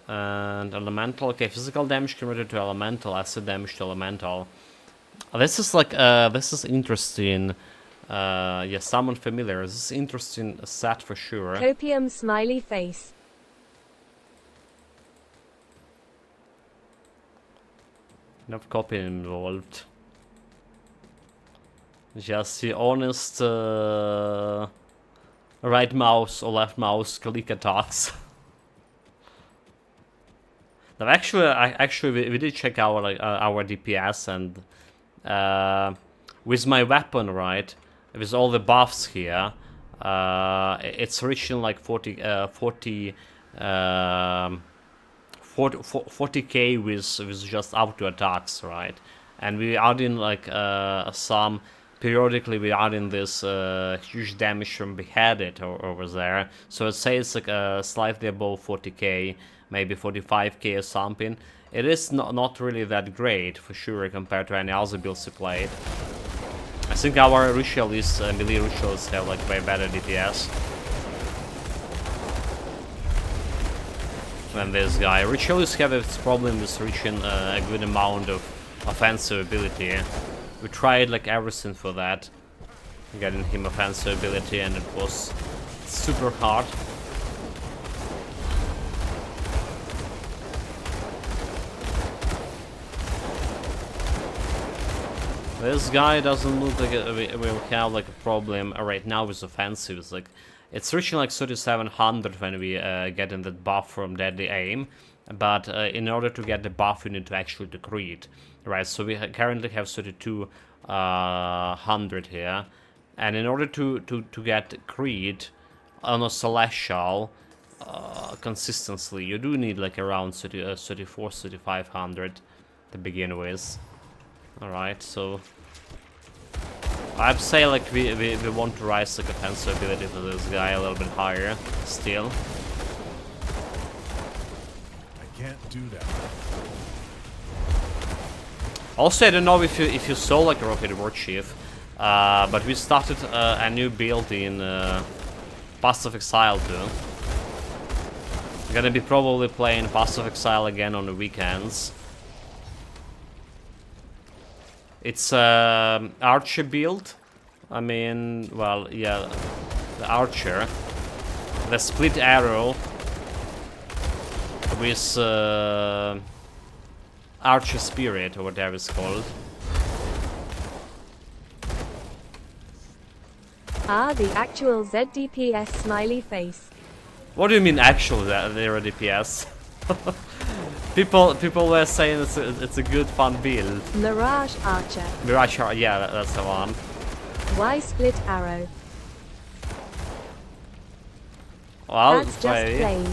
And elemental. Okay, physical damage converted to elemental, acid damage to elemental. This is like this is interesting. Yeah, summon familiar. This is interesting set for sure. Copium smiley face. Enough copying involved. Just the honest right mouse or left mouse click attacks. Now actually we did check our our DPS, and with my weapon, right, with all the buffs here, it's reaching like 40k with just auto attacks, right? And we add in like some periodically we add in this huge damage from beheaded over there, so it says like slightly above 40k, maybe 45k or something. It is not really that great for sure compared to any other builds we played. I think our ritualists, melee ritualists, have like way better DPS than this guy. Ritualists have its problem with reaching a good amount of offensive ability. We tried like everything for that, getting him offensive ability, and it was super hard. This guy doesn't look like we'll have like a problem right now with offensives. Like it's reaching like 3700 when we get in the buff from Deadly Aim, but in order to get the buff, you need to actually decree it, right? So we currently have 3200 here, and in order to get Creed on a Celestial consistently, you do need like around 3500 to begin with. Alright, so I'd say like we want to rise the offensive ability for this guy a little bit higher still. I can't do that. Also, I don't know if you saw like Rocket War Chief, but we started a new build in Path of Exile too. Gonna be probably playing Path of Exile again on the weekends. It's Archer build. I mean, well, yeah, the Archer, the split arrow with Archer Spirit or whatever it's called. Ah, the actual ZDPS smiley face. What do you mean actual zero DPS? people were saying it's a good fun build. Mirage Archer. Mirage, yeah, that's the one. Why split arrow? Well, That's just plain.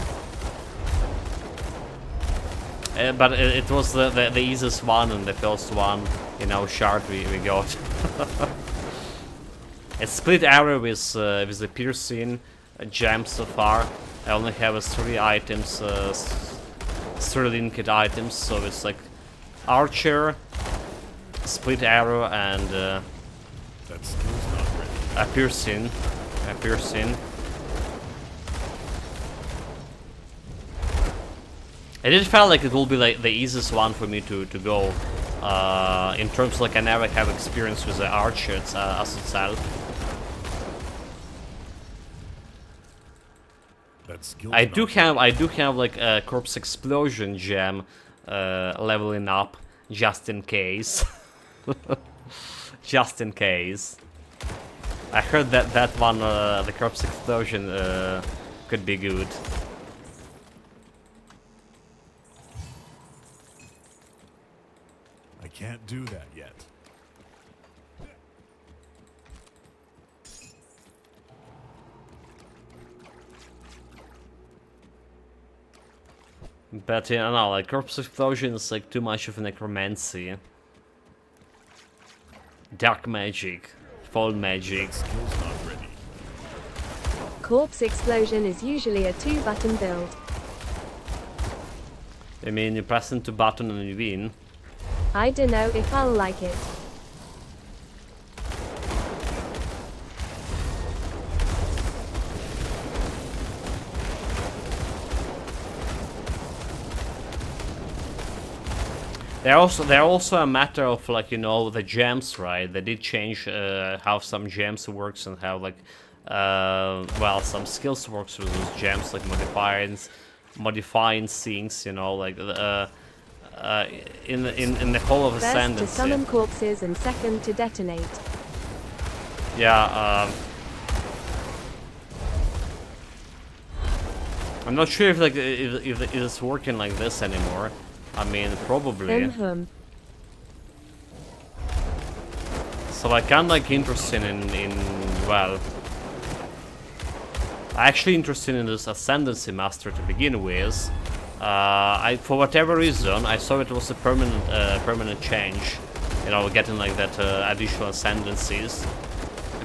But it was the easiest one and the first one, you know, shard we got. It's split arrow with the piercing gem so far. I only have 3 items, 3 linked items, so it's like Archer, split arrow, and That skill's not ready. a piercing. It did feel like it will be like the easiest one for me to go. In terms like I never have experience with the Archer as itself. That skill's I not do have like a corpse explosion gem leveling up just in case. Just in case. I heard that one the corpse explosion could be good. I can't do that yet. But yeah, no, like corpse explosion is like too much of necromancy. Dark magic, fall magic. That skill's not ready. Corpse Explosion is usually a 2-button build. I mean, you press into button and you win. I dunno if I'll like it. They're also a matter of like, you know, the gems, right? They did change how some gems works and how like well, some skills works with those gems, like modifying things, you know, like in the whole of First to Ascendancy. summon corpses and second to detonate. Yeah, I'm not sure if like if it's working like this anymore. I mean, probably. So I kind of like interested in well, actually interested in this Ascendancy Master to begin with. For whatever reason, I saw it was a permanent change. You know, getting like that additional Ascendancies,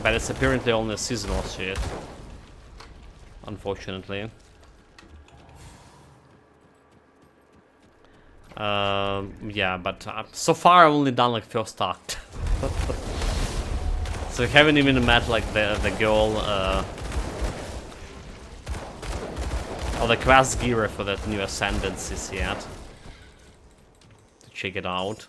but it's apparently only a seasonal shit. Unfortunately. Yeah, but so far I've only done like first act. So we haven't even met like the goal or the quest gear for that new Ascendancies yet. To check it out.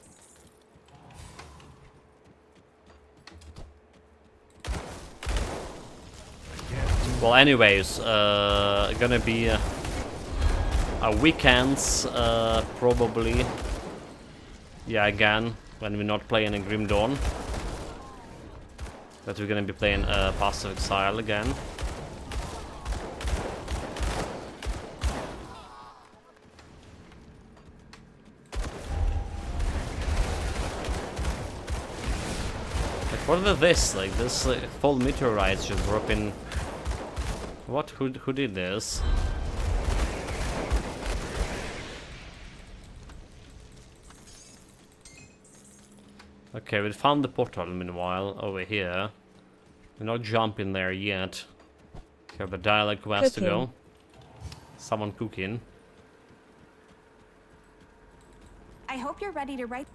Well, anyways, gonna be a weekends, probably. Yeah, again, when we're not playing in Grim Dawn. That we're gonna be playing Path of Exile again. Like, what are this? Like, this fall meteorites just dropping. What? Who did this? Okay, we found the portal meanwhile over here. We're not jumping there yet. We have a dialogue quest to go. Someone cooking. I hope you're ready to write.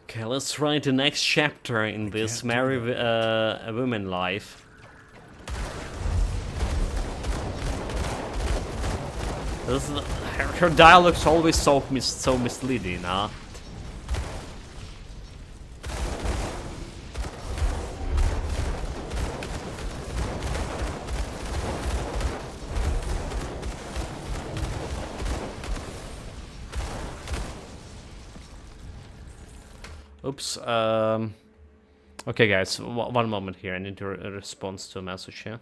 Okay, let's write the next chapter in this merry woman life. This is, her dialogue's always so misleading, huh? Oops. Okay, guys, one moment here. I need to respond to a message here.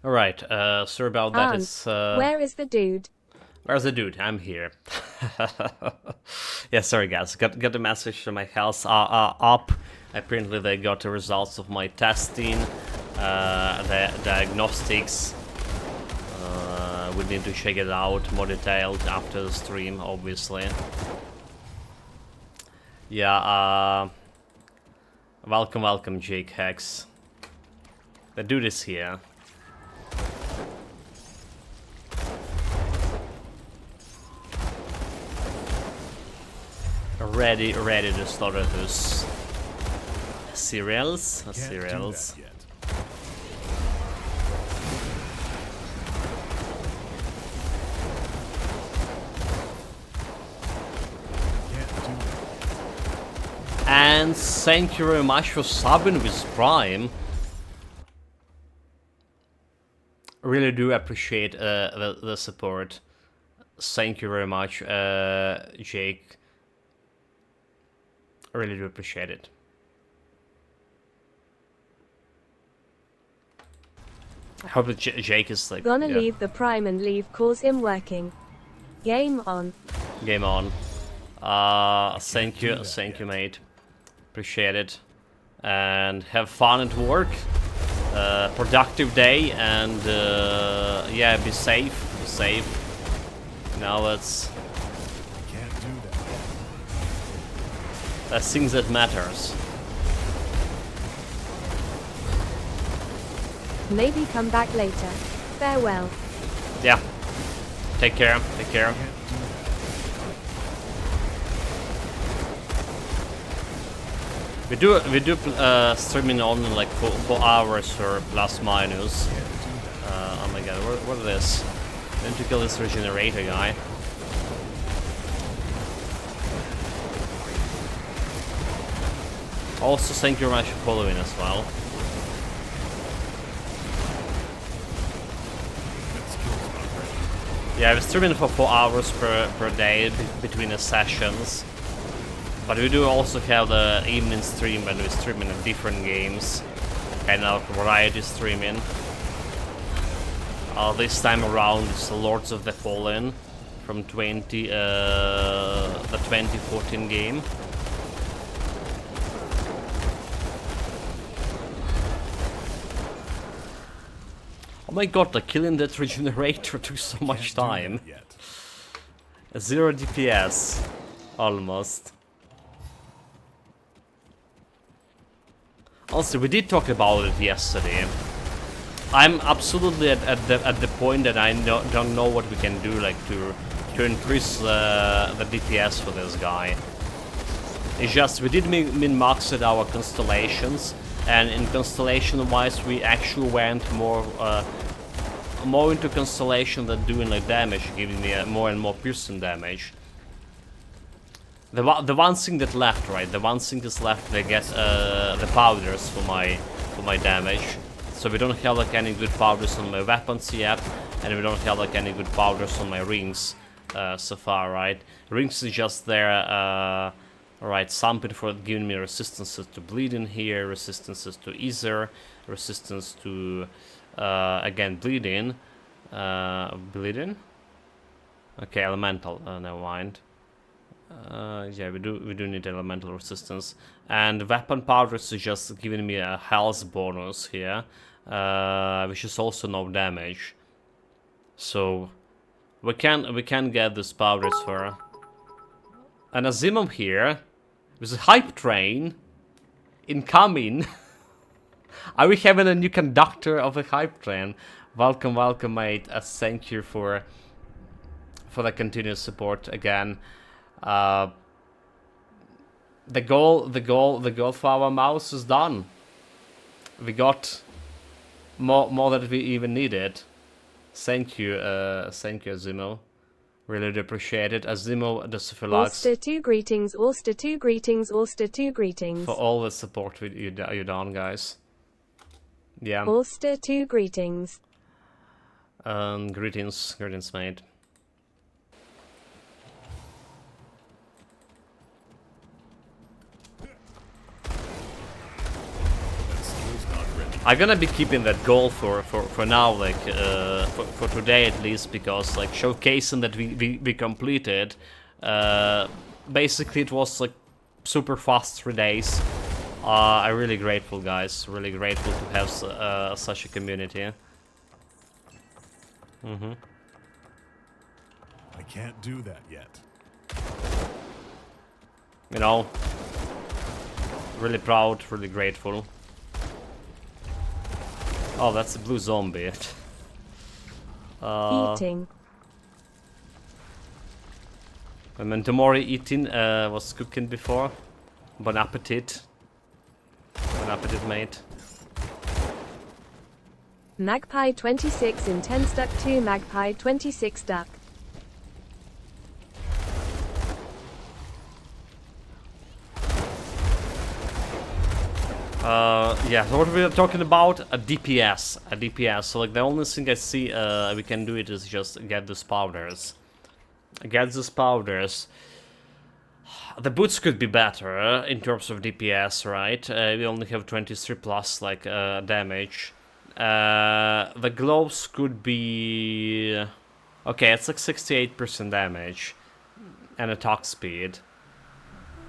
Alright, sorry about that. It's, where is the dude? Where's the dude? I'm here. Yeah, sorry guys, got the message that my health are up. Apparently they got the results of my testing, the diagnostics. We need to check it out more detailed after the stream, obviously. Yeah, welcome Jake Hex. The dude is here. Ready to slaughter those cereals. Cereals. And thank you very much for subbing with Prime. Really do appreciate the support. Thank you very much, Jake. I really do appreciate it. I hope that Jake is like... Gonna leave the Prime and leave calls him working. Game on. Game on. Thank you, mate. Appreciate it. And have fun at work. Productive day, and yeah, be safe. Be safe. Now let's... That's things that matters. Maybe come back later. Farewell. Yeah. Take care. Take care. We do streaming on like 4 hours or plus minus. Oh my god, what is this? I need to kill this regenerator guy. Also, thank you very much for following as well. Yeah, we're streaming for 4 hours per day between the sessions. But we do also have the evening stream when we're streaming different games. Kind of variety streaming. This time around it's Lords of the Fallen from the 2014 game. Oh my god, like killing that regenerator took so much time. 0 DPS. Almost. Also, we did talk about it yesterday. I'm absolutely at the point that I don't know what we can do, like to increase the DPS for this guy. It's just we did min-max at our constellations, and in constellation-wise we actually went more into constellation than doing like damage, giving me more and more piercing damage. The one thing that left, right? The one thing that's left, I guess, the powders for my damage. So we don't have like any good powders on my weapons yet, and we don't have like any good powders on my rings so far, right? Rings is just there, right, something for giving me resistances to bleeding here, resistances to ether, resistance to, again, bleeding. Bleeding? Okay, elemental, never mind. Yeah, we do need elemental resistance, and weapon powders is just giving me a health bonus here, which is also no damage. So we can get this powders for an Azimum here with a hype train incoming. Are we having a new conductor of a hype train? Welcome, welcome, mate. Thank you for the continuous support again. The goal for our mouse is done. We got more than we even needed. Thank you, Azimo. Really do appreciate it. Azimo, the Sophilax. Ulster 2 greetings, Ulster 2 greetings, Ulster 2 greetings. For all the support you done, guys. Yeah. Ulster 2 greetings. Greetings, mate. I'm gonna be keeping that goal for now, like for today at least, because like showcasing that we completed. Basically, it was like super fast 3 days. I'm really grateful, guys. Really grateful to have such a community. I can't do that yet. You know, really proud, really grateful. Oh, that's a blue zombie. Eating. When Tomori eating was cooking before. Bon appetit. Bon appetit, mate. Magpie 26 in 10 stuck 2 Magpie 26 duck. Yeah, so what we are talking about, a DPS. So like the only thing I see we can do it is just get these powders. Get these powders. The boots could be better in terms of DPS, right? We only have 23 plus like damage. The gloves could be okay. It's like 68% damage and attack speed.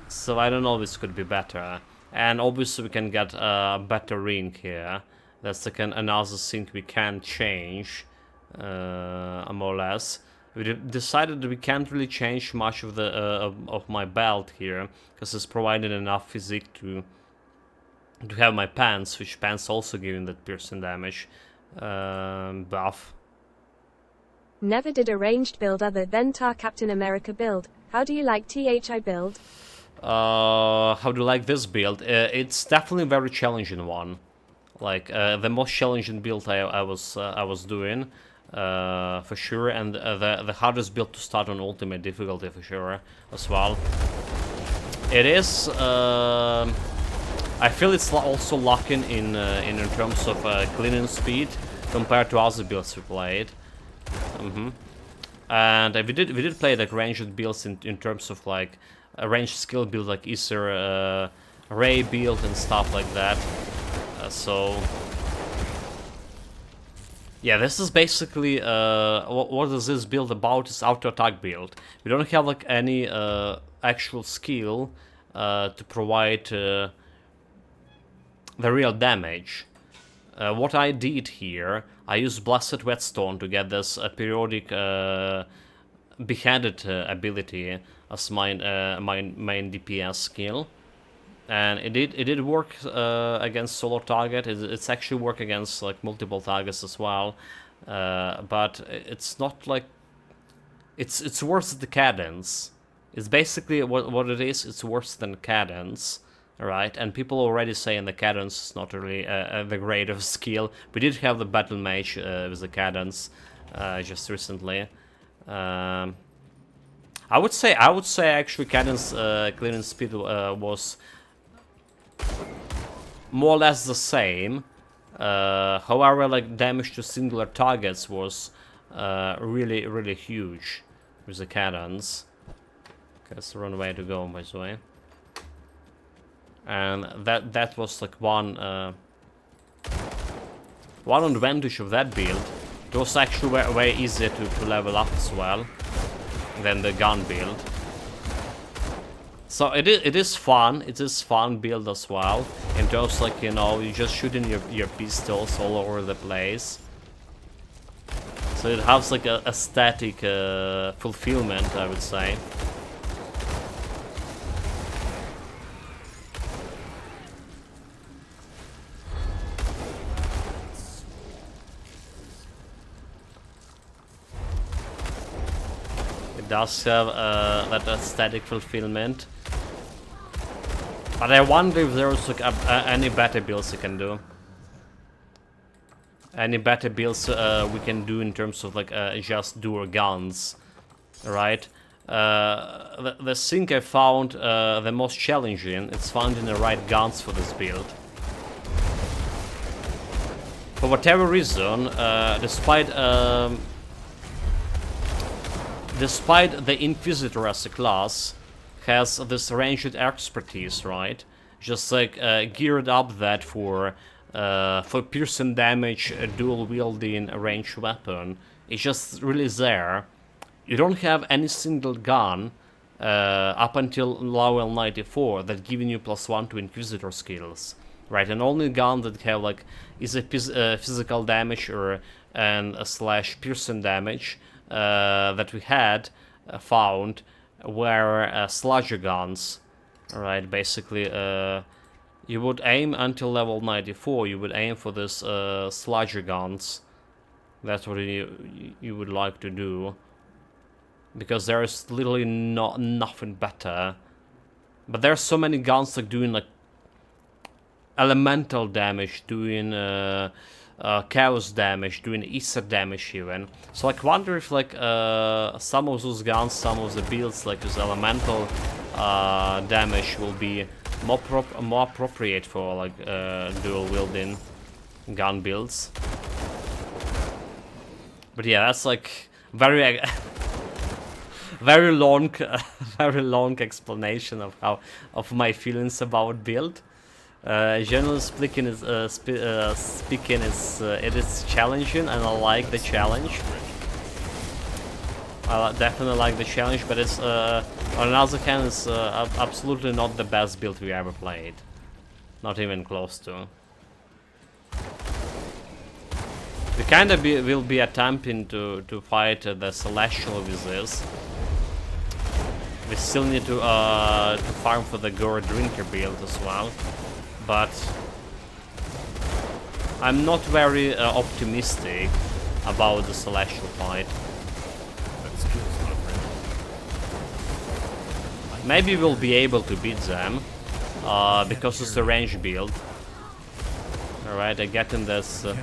So I don't know, this could be better. And obviously we can get a better ring here. That's like another thing we can change, more or less. We decided that we can't really change much of the of my belt here, because it's providing enough physique to have my pants, which pants also giving that piercing damage buff. Never did a ranged build other than Tar Captain America build. How do you like THI build? How do you like this build? It's definitely a very challenging one. Like the most challenging build I was doing, for sure, and the hardest build to start on ultimate difficulty for sure as well. It is. I feel it's also lacking in terms of cleaning speed compared to other builds we played. And we did play like ranged builds in terms of like a ranged skill build, like Ether Ray build and stuff like that. So yeah, this is basically what is this build about? Is auto attack build. We don't have like any actual skill to provide the real damage. What I did here, I used Blessed Whetstone to get this periodic beheaded ability as my main DPS skill, and it did work against solo target. It's actually work against like multiple targets as well, but it's not like it's worse than the cadence. It's basically what it is. It's worse than cadence, right? And people already saying the cadence is not really the greatest skill. We did have the battle mage with the cadence just recently. I would say actually cadence clearing speed was more or less the same, However, like damage to singular targets was really huge with the cannons. Okay, that's the wrong way to go, by the way. And that was like one advantage of that build. It was actually way easier to level up as well than the gun build. So it is fun. It is fun build as well. In terms like, you know, you just shooting your pistols all over the place. So it has like a aesthetic fulfillment, I would say. It does have that aesthetic fulfillment. But I wonder if there's like any better builds you can do. Any better builds we can do in terms of like just dual guns, right? The thing I found the most challenging, it's finding the right guns for this build. For whatever reason, despite the Inquisitor as a class has this ranged expertise, right? Just like geared up that for piercing damage, dual wielding ranged weapon. It's just really there. You don't have any single gun up until level 94 that giving you +1 to Inquisitor skills, right? And only gun that have like is a physical damage or / piercing damage that we had found were sludger guns. Alright, basically you would aim until level 94, you would aim for this sludger guns. That's what you would like to do, because there's literally nothing better. But there's so many guns like doing like elemental damage, doing chaos damage, doing ether damage even. So like wonder if like some of those guns, some of the builds like with elemental damage will be more appropriate for like dual wielding gun builds. But yeah, that's like very very long very long explanation of my feelings about build. Generally speaking, it is challenging, and I like the challenge. I definitely like the challenge, but it's on another hand, it's absolutely not the best build we ever played. Not even close to. We kind of will be attempting to fight the Celestial with this. We still need to farm for the Gore Drinker build as well, but I'm not very optimistic about the Celestial fight. Maybe we'll be able to beat them because it's a range build. Alright, I get in this. I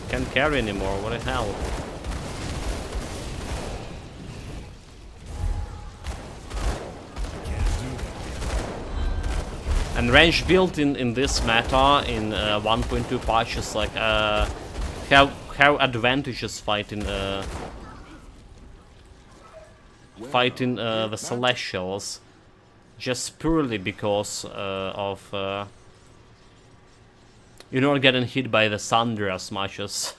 can't carry anymore. What the hell? And range build in this meta in 1.2 patch is like have advantages fighting the Celestials, just purely because of you're not getting hit by the Thunder as much as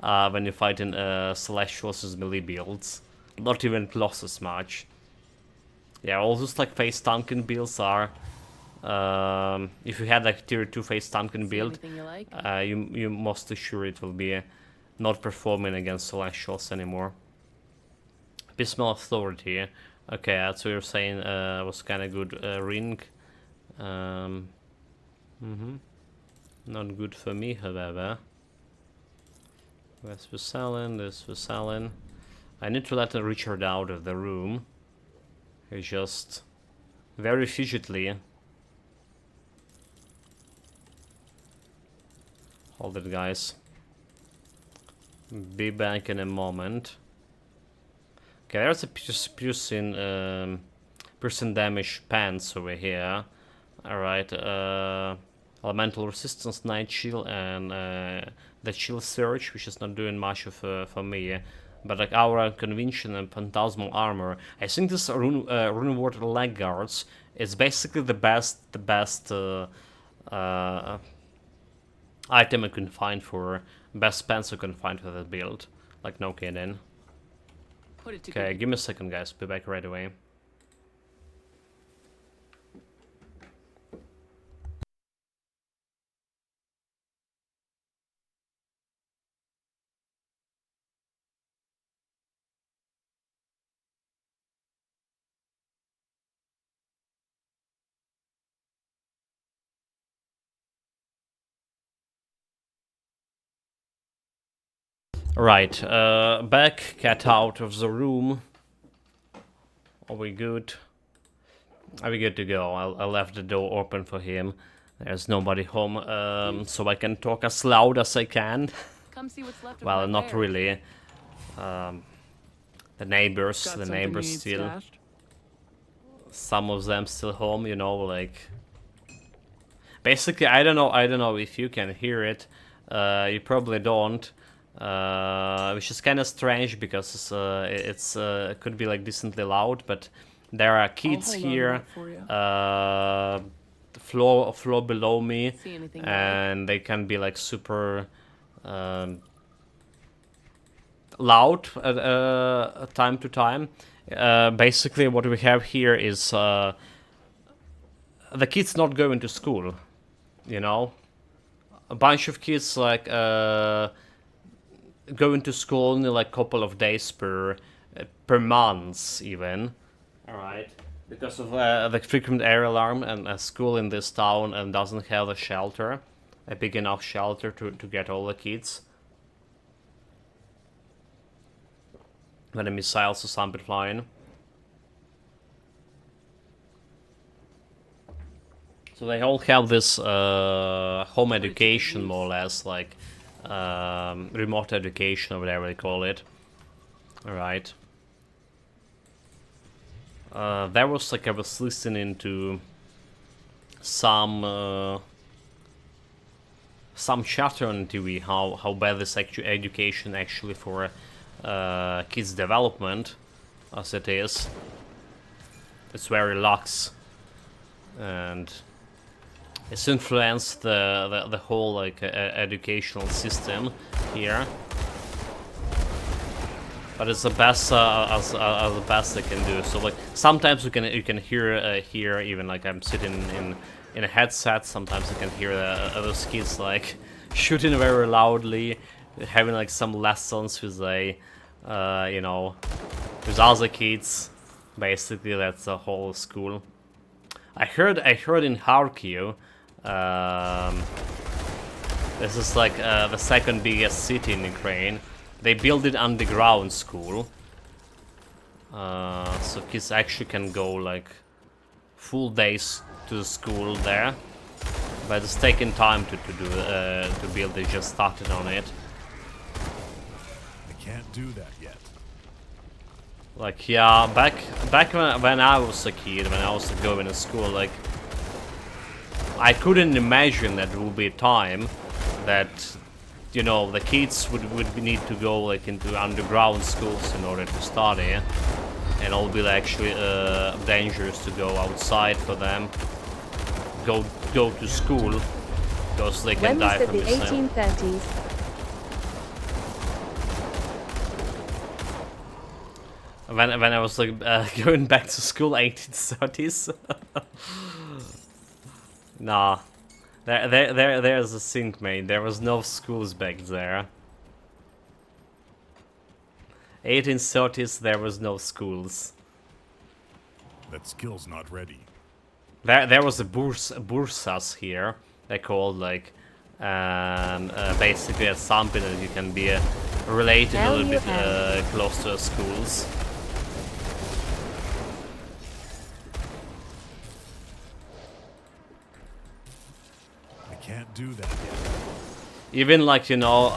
when you're fighting Celestials as melee builds. Not even close as much. Yeah, all those like face tanking builds are. If you had like tier 2 face tanking build, you're mostly sure it will be not performing against Celestials anymore. Abysmal Authority. Okay, that's what you're saying. Was kind of good. Ring. Not good for me, however. This was selling. This was selling. I need to let Richard out of the room. He's just very fidgetly. Hold it, guys. Be back in a moment. Okay, there's a piercing damage pants over here. Alright, elemental resistance, night chill, and the chill surge, which is not doing much for me. But like aura, convention, and phantasmal armor, I think this rune ward leg guards is basically the best item I can find for best spends I can find for that build. Like no kidding. Put it Okay, give me a second, guys. Be back right away. Right, back, cat out of the room. Are we good? Are we good to go? I left the door open for him. There's nobody home, so I can talk as loud as I can. Come see what's left of Well, my not bear. really. The neighbors, Got the something neighbors you need still. stashed? Some of them still home, you know, like. Basically, I don't know if you can hear it. You probably don't. Which is kind of strange because it could be like decently loud, but there are kids hold on to here, that for you. floor below me, See anything you like? and they can be like super loud time to time. Basically, what we have here is the kids not going to school, you know. A bunch of kids like going to school only like couple of days per month even. All right, because of the frequent air alarm, and a school in this town and doesn't have a shelter, a big enough shelter to get all the kids. When the missiles or something flying. So they all have this home education, more or less, like remote education or whatever they call it. Alright. There was like, I was listening to some chatter on TV how bad this education actually for kids development as it is. It's very lax, and it's influenced the whole like educational system here. But it's the best as the best they can do. So like sometimes you can hear even like I'm sitting in a headset. Sometimes you can hear those kids like shooting very loudly, having like some lessons with you know, with other kids. Basically, that's the whole school. I heard in Kharkiv. This is like the second biggest city in Ukraine. They built it underground school, so kids actually can go like full days to the school there. But it's taking time to build. They just started on it. I can't do that yet. Like yeah, back when I was a kid, when I was going to school, like I couldn't imagine that there would be a time that, you know, the kids would need to go like into underground schools in order to study, and it will be actually dangerous to go outside for them. Go to school because they can When die was it from the the same. 1830s? When I was like going back to school, 1830s. Nah, there's a thing, mate. There was no schools back there. 1830s, there was no schools. That skill's not ready. There was a bursas here. They called like, basically it's something that you can be related a little bit close to the schools. I can't do that yet. Even like, you know,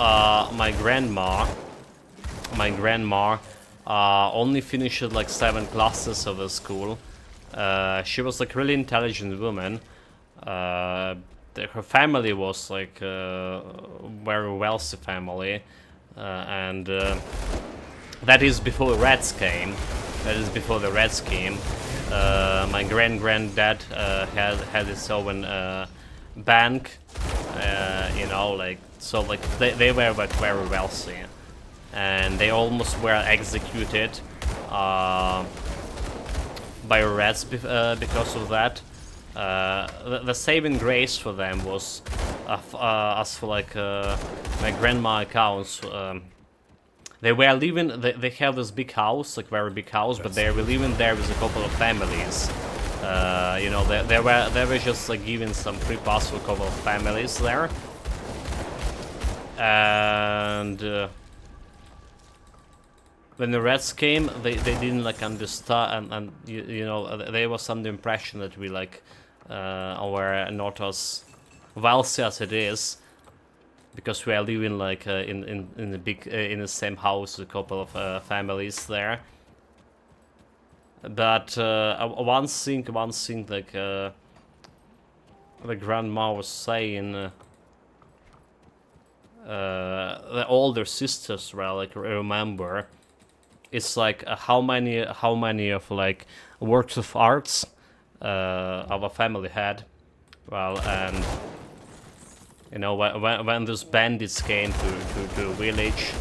my grandma only finished like 7 classes of the school. She was like really intelligent woman. her family was like very wealthy family, and that is before the Reds came. That is before the Reds came. My granddad had his own bank, you know, like so like they were like very wealthy, and they almost were executed by Reds because of that. The saving grace for them was, as for like my grandma accounts, they were living. They have this big house, like very big house, but they were living there with a couple of families. You know, they were just like giving some free pass for a couple of families there, and when the Reds came, they didn't like understand, and you know, there was some impression that we like were not as wealthy as it is, because we are living like in the big in the same house with a couple of families there. But one thing like the grandma was saying, the older sisters were like remember, it's like how many of like works of arts our family had. Well, and you know, when those bandits came to the village,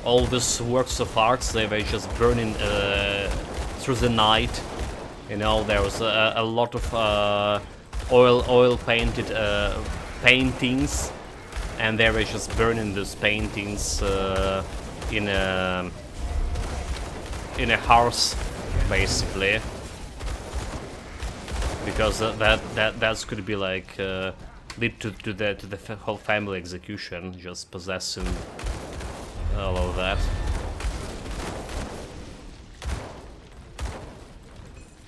all these works of arts, they were just burning through the night. You know, there was a lot of oil painted paintings, and they were just burning those paintings in a house, basically, because that could be like lead to the whole family execution, just possessing all of that.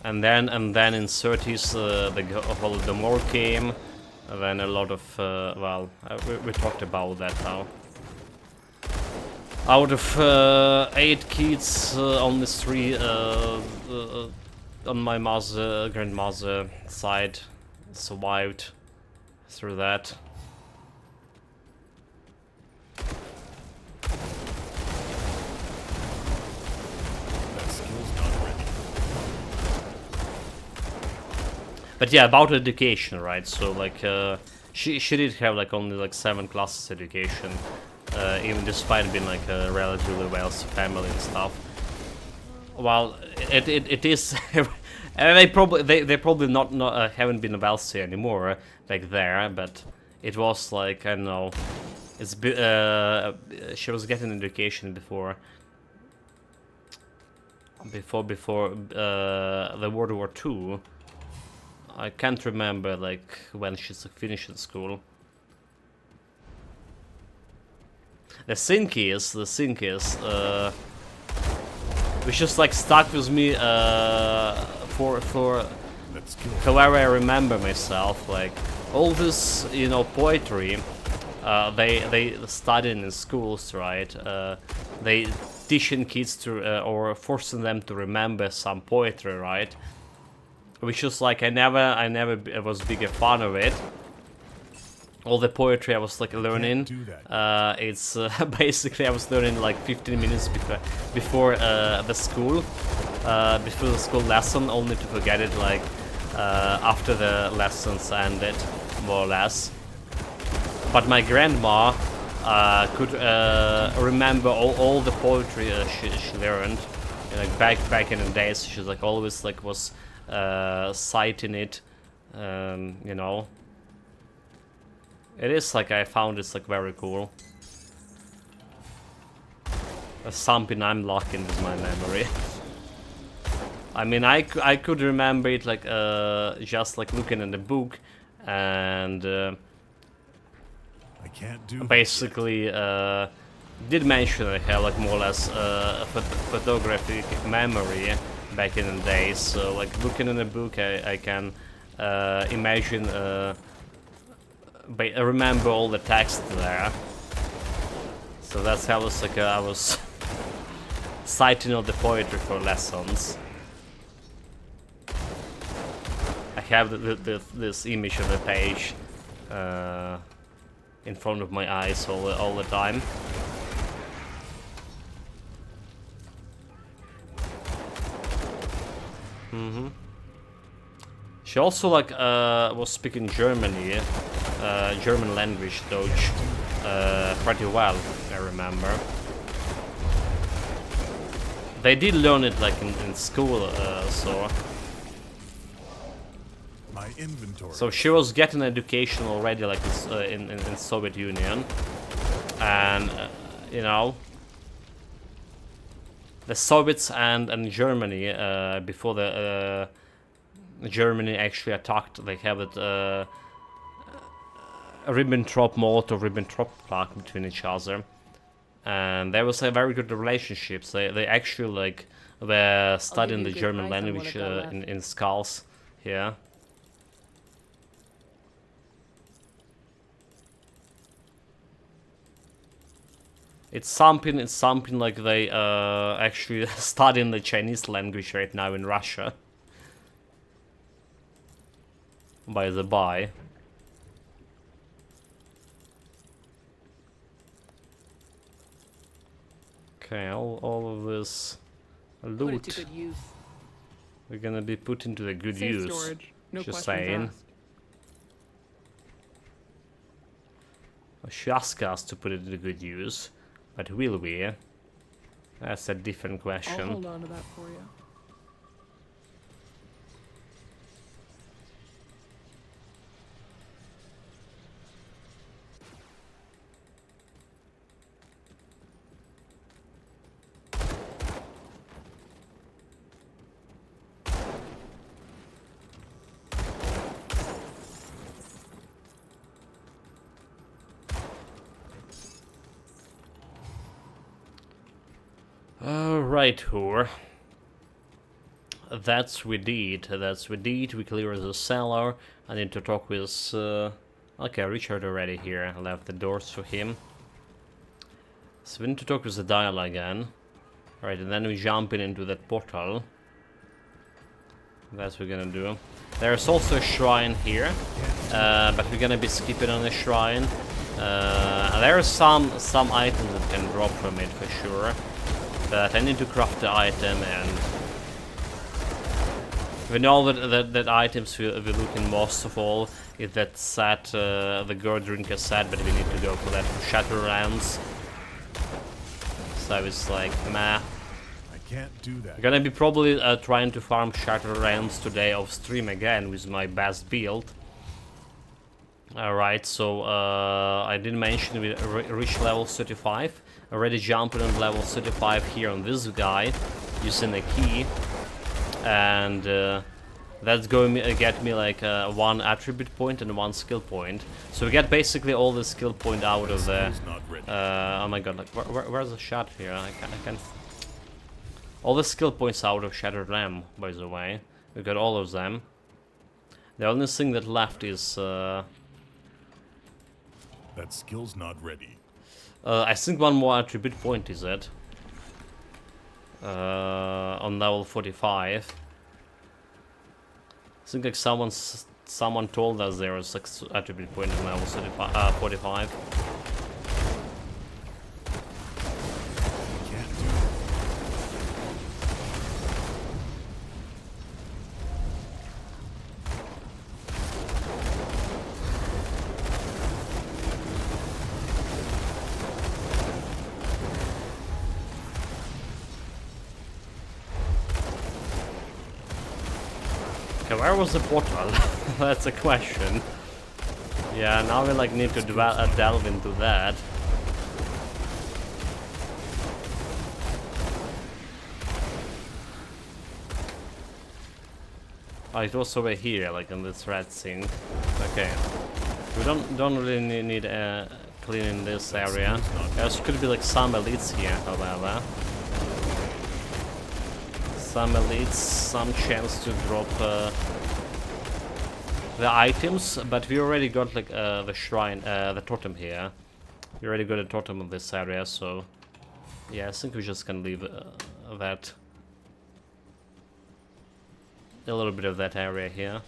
And then in 30s the war came, and then a lot of well, we talked about that now. Out of 8 kids, only 3 on my grandmother side survived through that. But yeah, about education, right? So like she did have like only like 7 classes education, even despite being like a relatively wealthy family and stuff. Well, it is. And they probably not haven't been wealthy anymore back there, but it was like, I don't know, it's she was getting education before the World War II. I can't remember like when she's finished school. The thing is, which just like stuck with me for however I remember myself, like all this, you know, poetry, they study in schools, right? They teaching kids to or forcing them to remember some poetry, right? Which is like I never was big a fan of it. All the poetry I was like learning, it's basically I was learning like 15 minutes before the school lesson, only to forget it like after the lessons ended, more or less. But my grandma could remember all the poetry she learned, like back in the days. She like always like was citing it, you know. It is like I found it's like very cool. That's something I'm locking with my memory. I mean, I could remember it like just like looking in the book, and I can't do basically did mention I have like more or less photographic memory back in the days. So like looking in the book, I can imagine. But I remember all the text there, so that's how I was citing all the poetry for lessons. I have this image of the page in front of my eyes all the time. She also like was speaking German language, Deutsch, pretty well, I remember. They did learn it like in school, My inventory. so she was getting education already, like in Soviet Union, and you know, the Soviets and Germany before the Germany actually attacked. They have it Ribbentrop-Molotov pact between each other, and there was a very good relationships. They actually like were studying the German language in schools here. It's something like they actually studying the Chinese language right now in Russia. By the by. Okay, all of this Put it loot to good use. we're gonna be put into the good Safe use. storage. No Just questions saying. asked. She asked us to put it into good use, but will we? That's a different I'll question. hold on to that for you. Alright, whore. That's we did. We cleared the cellar. I need to talk with... okay, Richard already here. I left the doors for him. So we need to talk with the dial again. Alright, and then we jump into that portal. That's what we're gonna do. There's also a shrine here, but we're gonna be skipping on the shrine. There are some items that can drop from it for sure. But I need to craft the item, and we know that items we're looking most of all is that set, the girl drinker set, but we need to go for that shatter rounds. So it's like, meh. I can't do that. I'm gonna be probably trying to farm shatter rounds today off stream again with my best build. Alright, so I did mention we reached level 35. Already jumping on level 35 here on this guy using a key, and that's going to get me like one attribute point and one skill point. So we get basically all the skill point out of the. Oh my god! Like where's the shot here? I can't. All the skill points out of Shattered Lamb, by the way. We got all of them. The only thing that left is. That skill's not ready. I think one more attribute point is it. On level 45. I think like someone told us there was 6 attribute point on level 45. Can't do it. Okay, where was the portal? That's a question. Yeah, now we like need to delve into that. Oh, it was over here, like in this red thing. Okay, we don't really need cleaning this area. There could be like some elites here, however. Some elites, some chance to drop the items, but we already got like the shrine, the totem here. We already got a totem in this area, so yeah, I think we just can leave that. A little bit of that area here.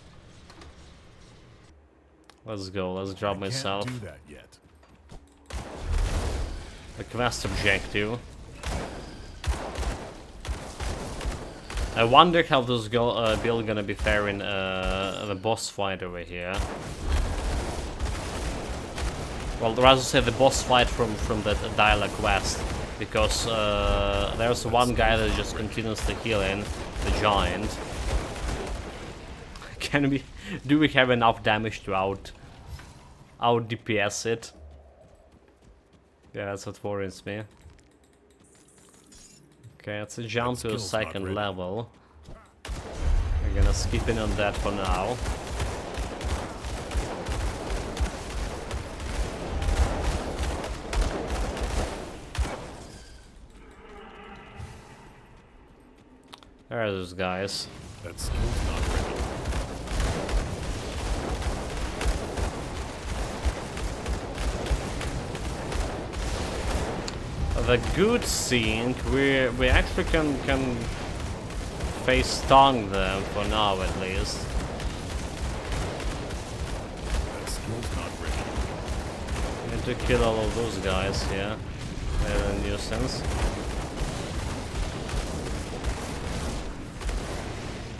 Let's go, let's drop myself. Can't do that yet. The quest objective. I wonder how this build gonna be faring the boss fight over here. Well, rather say the boss fight from the dialogue quest, because there's one guy that just continuously healing the giant. Do we have enough damage to out DPS it? Yeah, that's what worries me. Okay, let's jump to a second level. We're gonna skip in on that for now. There are those guys. That skill's not ready. The good thing, we actually can face stun them for now at least. That skill's not ready. Need to kill all of those guys, yeah. They're a nuisance.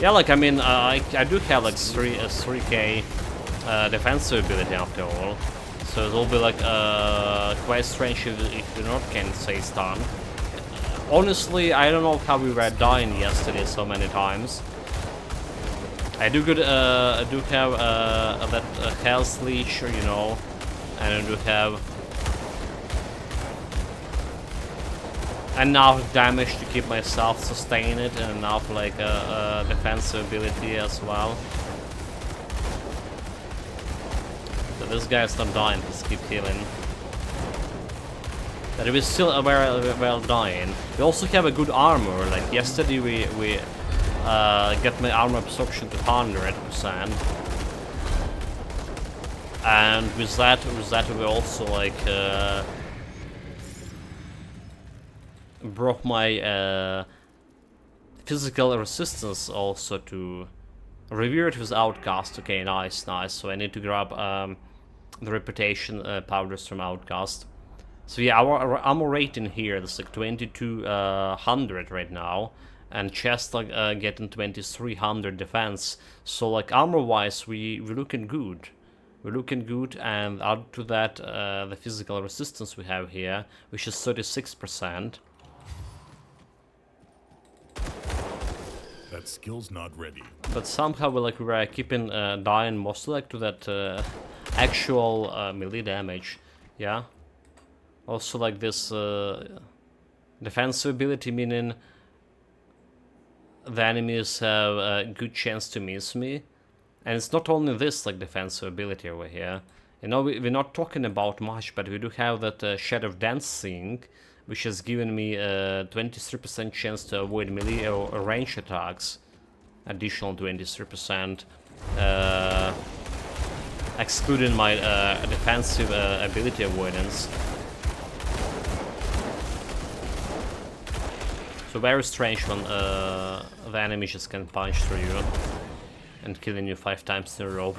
Yeah, like I mean, I do have like 3k defensive ability after all. So it will be like quite strange if you not can say stun. Honestly, I don't know how we were dying yesterday so many times. I do have that health leech, you know, and I do have enough damage to keep myself sustain it, and enough like defensive ability as well. This guy's not dying, he's keep healing. But he is still very well dying. We also have a good armor, like yesterday we got my armor absorption to 100%. And with that we also like broke my physical resistance also to revered with Outcast. Okay, nice. So I need to grab the reputation powders from Outcast. So yeah, our armor rating here is like 2200 right now, and chest like getting 2300 defense. So like armor wise, we're looking good. We're looking good, and add to that the physical resistance we have here, which is 36%. That skill's not ready. But somehow we were keeping dying mostly like to that actual melee damage, yeah. Also like this defensive ability, meaning the enemies have a good chance to miss me. And it's not only this like defensive ability over here. You know, we're not talking about much, but we do have that Shadow Dancing, which has given me a 23% chance to avoid melee or range attacks. Additional 23%. Excluding my defensive ability avoidance. So very strange when the enemy just can punch through you and killing you 5 times in a row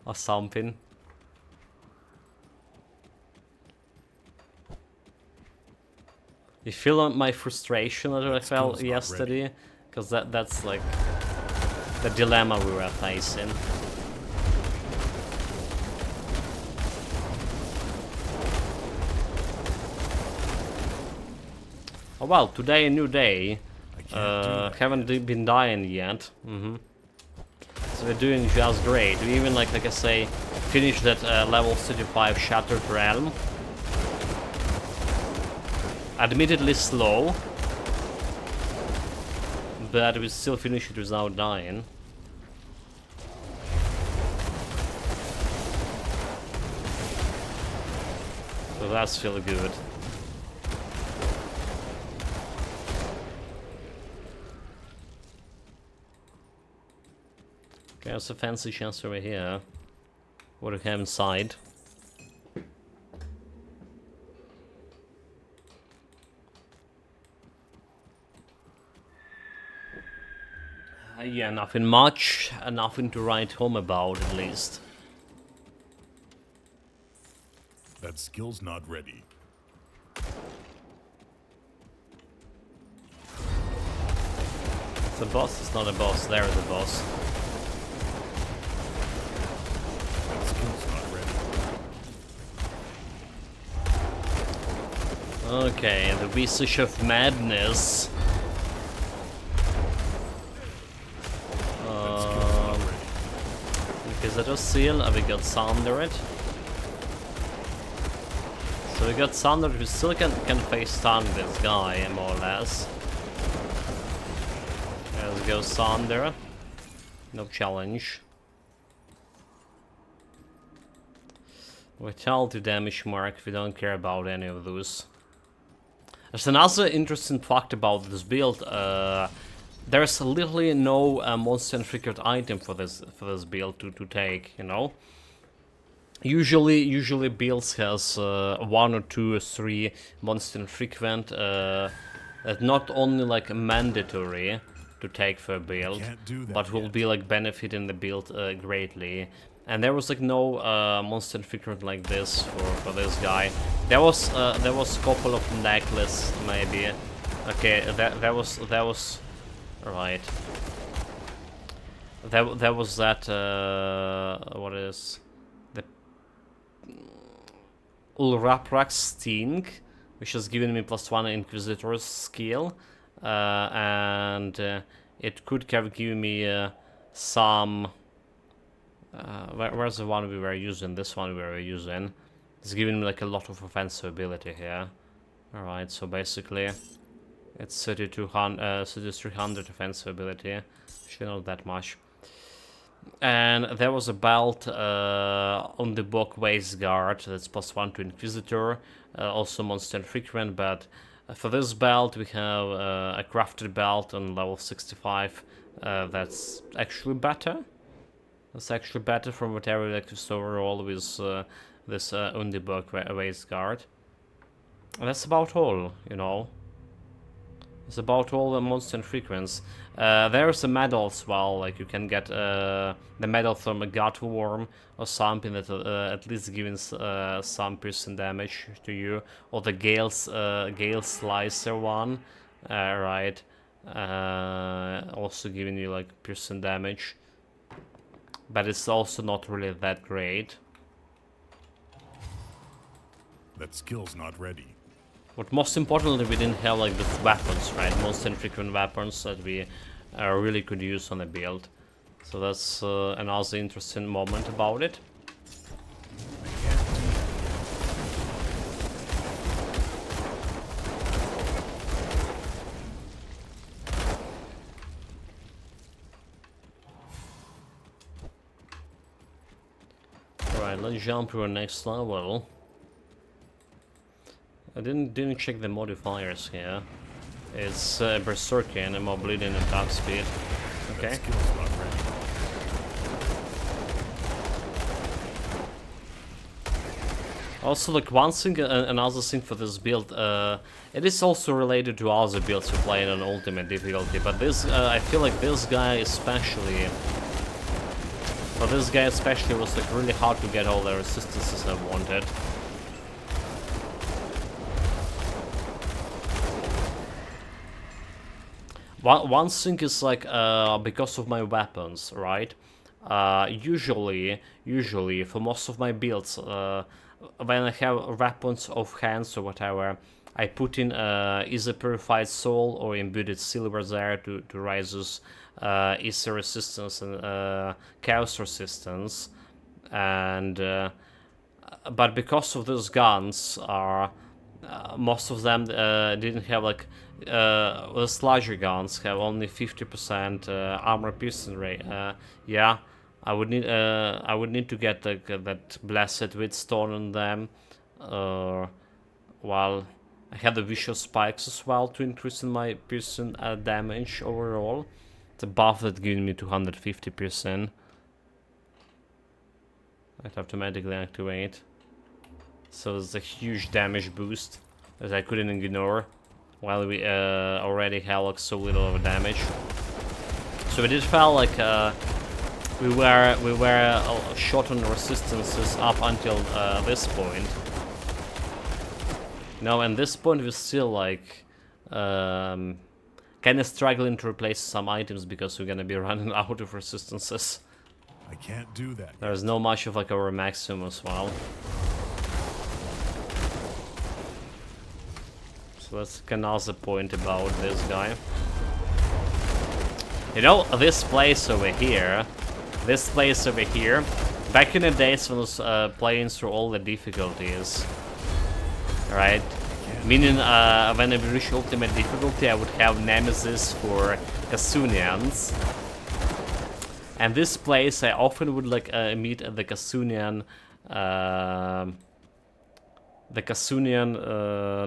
or something. You feel my frustration that I felt yesterday? Because that's like the dilemma we were facing. Oh well, today a new day. Haven't been dying yet. So we're doing just great. We even like I say, finished that level 35 Shattered Realm. Admittedly slow, but we still finish it without dying. So that's feel good. Okay, there's a fancy chest over here. What do we have inside? Yeah, nothing much, nothing to write home about at least. That skill's not ready. It's a boss, it's not a boss, there is a boss. That skill's not ready. Okay, the Visage of Madness. That skill's not ready. Inquisitor Seal, and we got Sundered. So we got Sundered, who still can face stun this guy, more or less. Let's go Sunder. No challenge. Vitality damage mark, we don't care about any of those. There's another interesting fact about this build. There's literally no monster inflicted item for this build to take, you know. Usually builds has 1 or 2 or 3 monster infrequent that not only like mandatory to take for a build, but will be like benefiting the build greatly. And there was like no monster infrequent like this for this guy. There was a couple of necklace maybe. Okay, that was right. There was that what is the Ulraprax Sting, which has given me +1 Inquisitor's skill, and it could have given me some. Where's the one we were using? This one we were using. It's giving me like a lot of offensive ability here. Alright, so basically it's 3300 offensive ability. Actually not that much. And there was a belt on the book Waist Guard that's +1 to Inquisitor, also monster infrequent, but for this belt we have a crafted belt on level 65 that's actually better. That's actually better from whatever like just overall with this Undibok Waist Guard. And that's about all, you know. It's about all the monster infrequents. There's a medal as well, like you can get the medal from a gut worm or something that at least gives some piercing damage to you, or the Gale Slicer one, right? Also giving you like piercing damage, but it's also not really that great. That skill's not ready. But most importantly, we didn't have like the weapons, right? Most infrequent weapons that we really could use on the build. So that's another interesting moment about it. Alright, let's jump to our next level. I didn't check the modifiers here. It's Berserkian, Mobility and Attack Speed. Okay. Also, like one thing, another thing for this build, it is also related to other builds you play on ultimate difficulty, but this, I feel like this guy especially, for this guy especially, was like really hard to get all the resistances I wanted. One thing is like because of my weapons, right? Usually for most of my builds, when I have weapons of hands or whatever, I put in either Purified Soul or Imbued Silver there to raise this Ether resistance and Chaos resistance, and but because of those guns, most of them didn't have like. The larger guns have only 50% armor piercing rate. Yeah, I would need to get that blessed Withstone on them. While I have the vicious spikes as well to increase in my piercing damage overall. It's a buff that gives me 250 piercing. I'd automatically activate. So it's a huge damage boost that I couldn't ignore. While we already have like so little of damage, so it did feel like we were short on resistances up until this point, No, and this point we're still like kind of struggling to replace some items because we're gonna be running out of resistances. I can't do that. There's no much of like our maximum as well. So that's another point about this guy. You know, this place over here, back in the days when I was playing through all the difficulties, right? Meaning, when I reach ultimate difficulty, I would have Nemesis for Kasunians. And this place, I often would like meet the Kasunian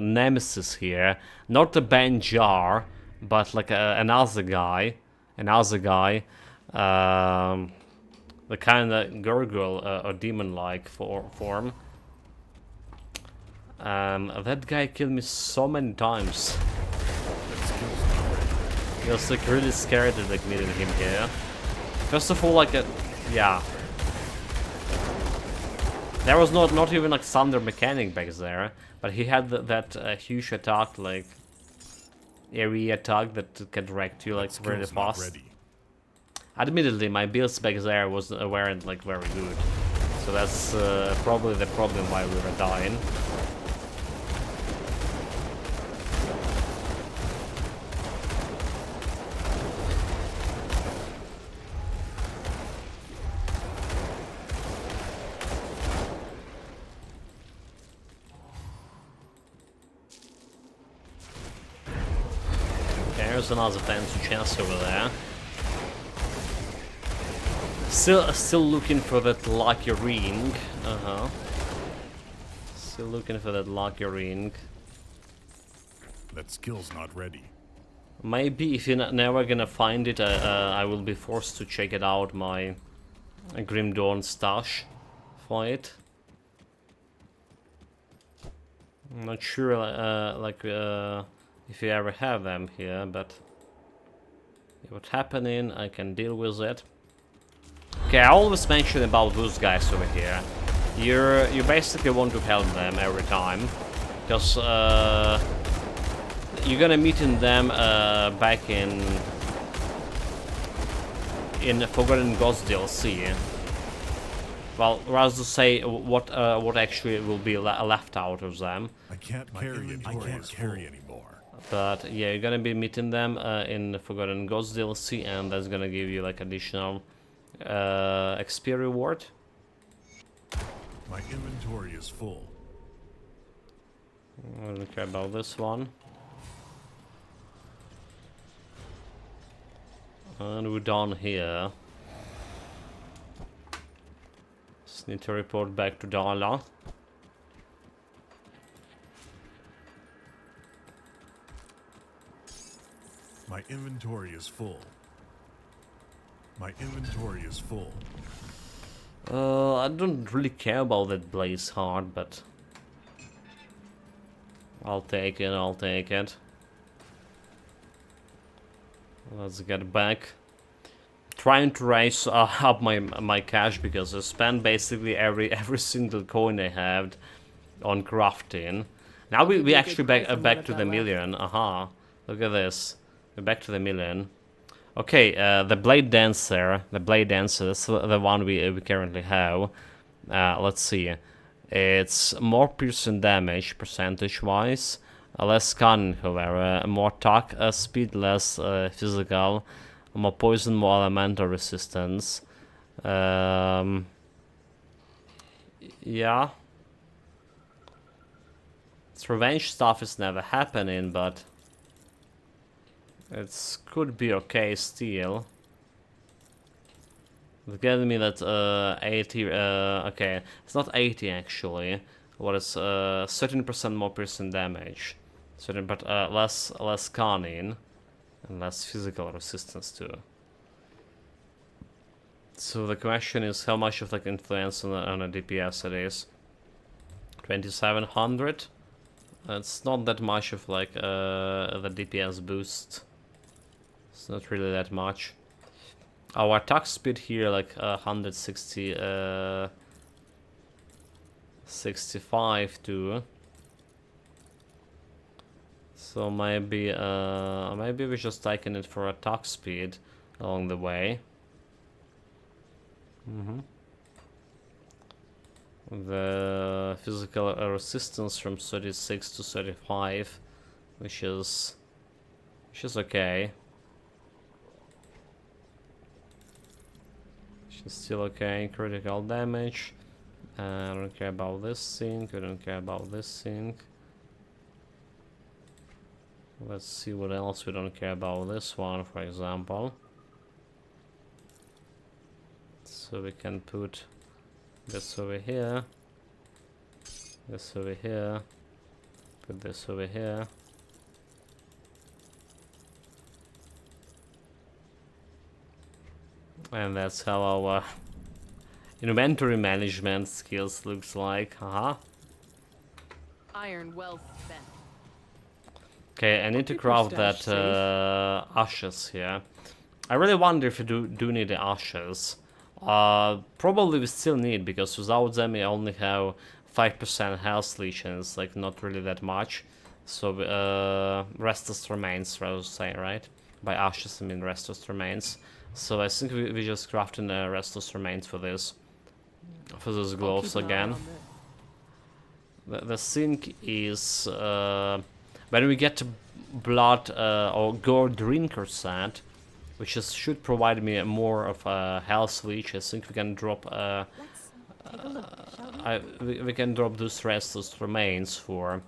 Nemesis here. Not the Banjar, but like another guy. The kind of gargoyle or demon-like form. That guy killed me so many times. I was like really scared of like meeting him here. First of all, like yeah, there was not even like thunder mechanic back there, but he had that huge attack, like area attack that can wreck you like really fast. Admittedly, my builds back there weren't like very good, so that's probably the problem why we were dying. There's another fancy chest over there. Still looking for that lucky ring. Still looking for that lucky ring. That skill's not ready. Maybe if you're never gonna find it, I will be forced to check it out, my Grim Dawn stash for it. I'm not sure, if you ever have them here, but what's happening, I can deal with it. Okay, I always mention about those guys over here. You basically want to help them every time, because you're gonna meet in them back in Forgotten Gods DLC. Well, rather to say what actually will be left out of them. I can't carry anymore. But yeah, you're gonna be meeting them in the Forgotten Gods DLC, and that's gonna give you like additional XP reward. My inventory is full. I don't care about this one. And we're done here. Just need to report back to Dala. My inventory is full. My inventory is full. I don't really care about that Blaze Heart, but I'll take it, Let's get back. Trying to raise up my cash because I spent basically every single coin I had on crafting. Now we actually back to the million. Look at this. We're back to the million. Okay, the Blade Dancer, that's the one we currently have. Let's see. It's more piercing damage, percentage-wise. Less cunning, however. More attack speed, less physical. More poison, more elemental resistance. Yeah. Its revenge stuff is never happening, but it could be okay still. It's getting me that 80, okay, it's not 80 actually. What is 13% more piercing damage, but less cunning and less physical resistance too. So the question is how much of like influence on a DPS it is. 2700. It's not that much of like the DPS boost. It's not really that much. Our attack speed here like 160 65 too. So maybe we're just taking it for attack speed along the way. The physical resistance from 36 to 35, which is okay. Which is still okay. Critical damage. I don't care about this thing. I don't care about this thing. Let's see what else we don't care about. This one, for example. So we can put this over here. This over here. Put this over here. And that's how our inventory management skills looks like. Iron well spent. Okay, I need to craft that ashes here. I really wonder if you do need the ashes. Probably we still need, because without them we only have 5% health leech, and it's like not really that much. So restless remains, I would say, right? By ashes I mean restless remains. So I think we just crafting restless remains for this. For those gloves again. The thing is, when we get blood or gore drinker set, which should provide me more of a health leech, I think we can drop we can drop those restless remains for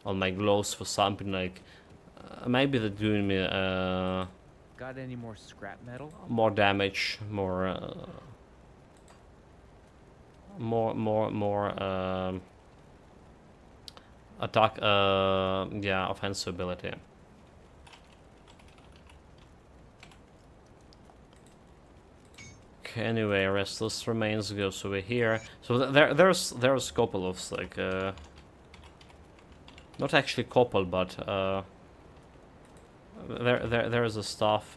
on my gloves for something like maybe they're doing me got any more scrap metal? More damage, more attack, yeah, offensive ability. Okay, anyway, restless remains goes over here. So there's a couple of like not actually couple, but there's a stuff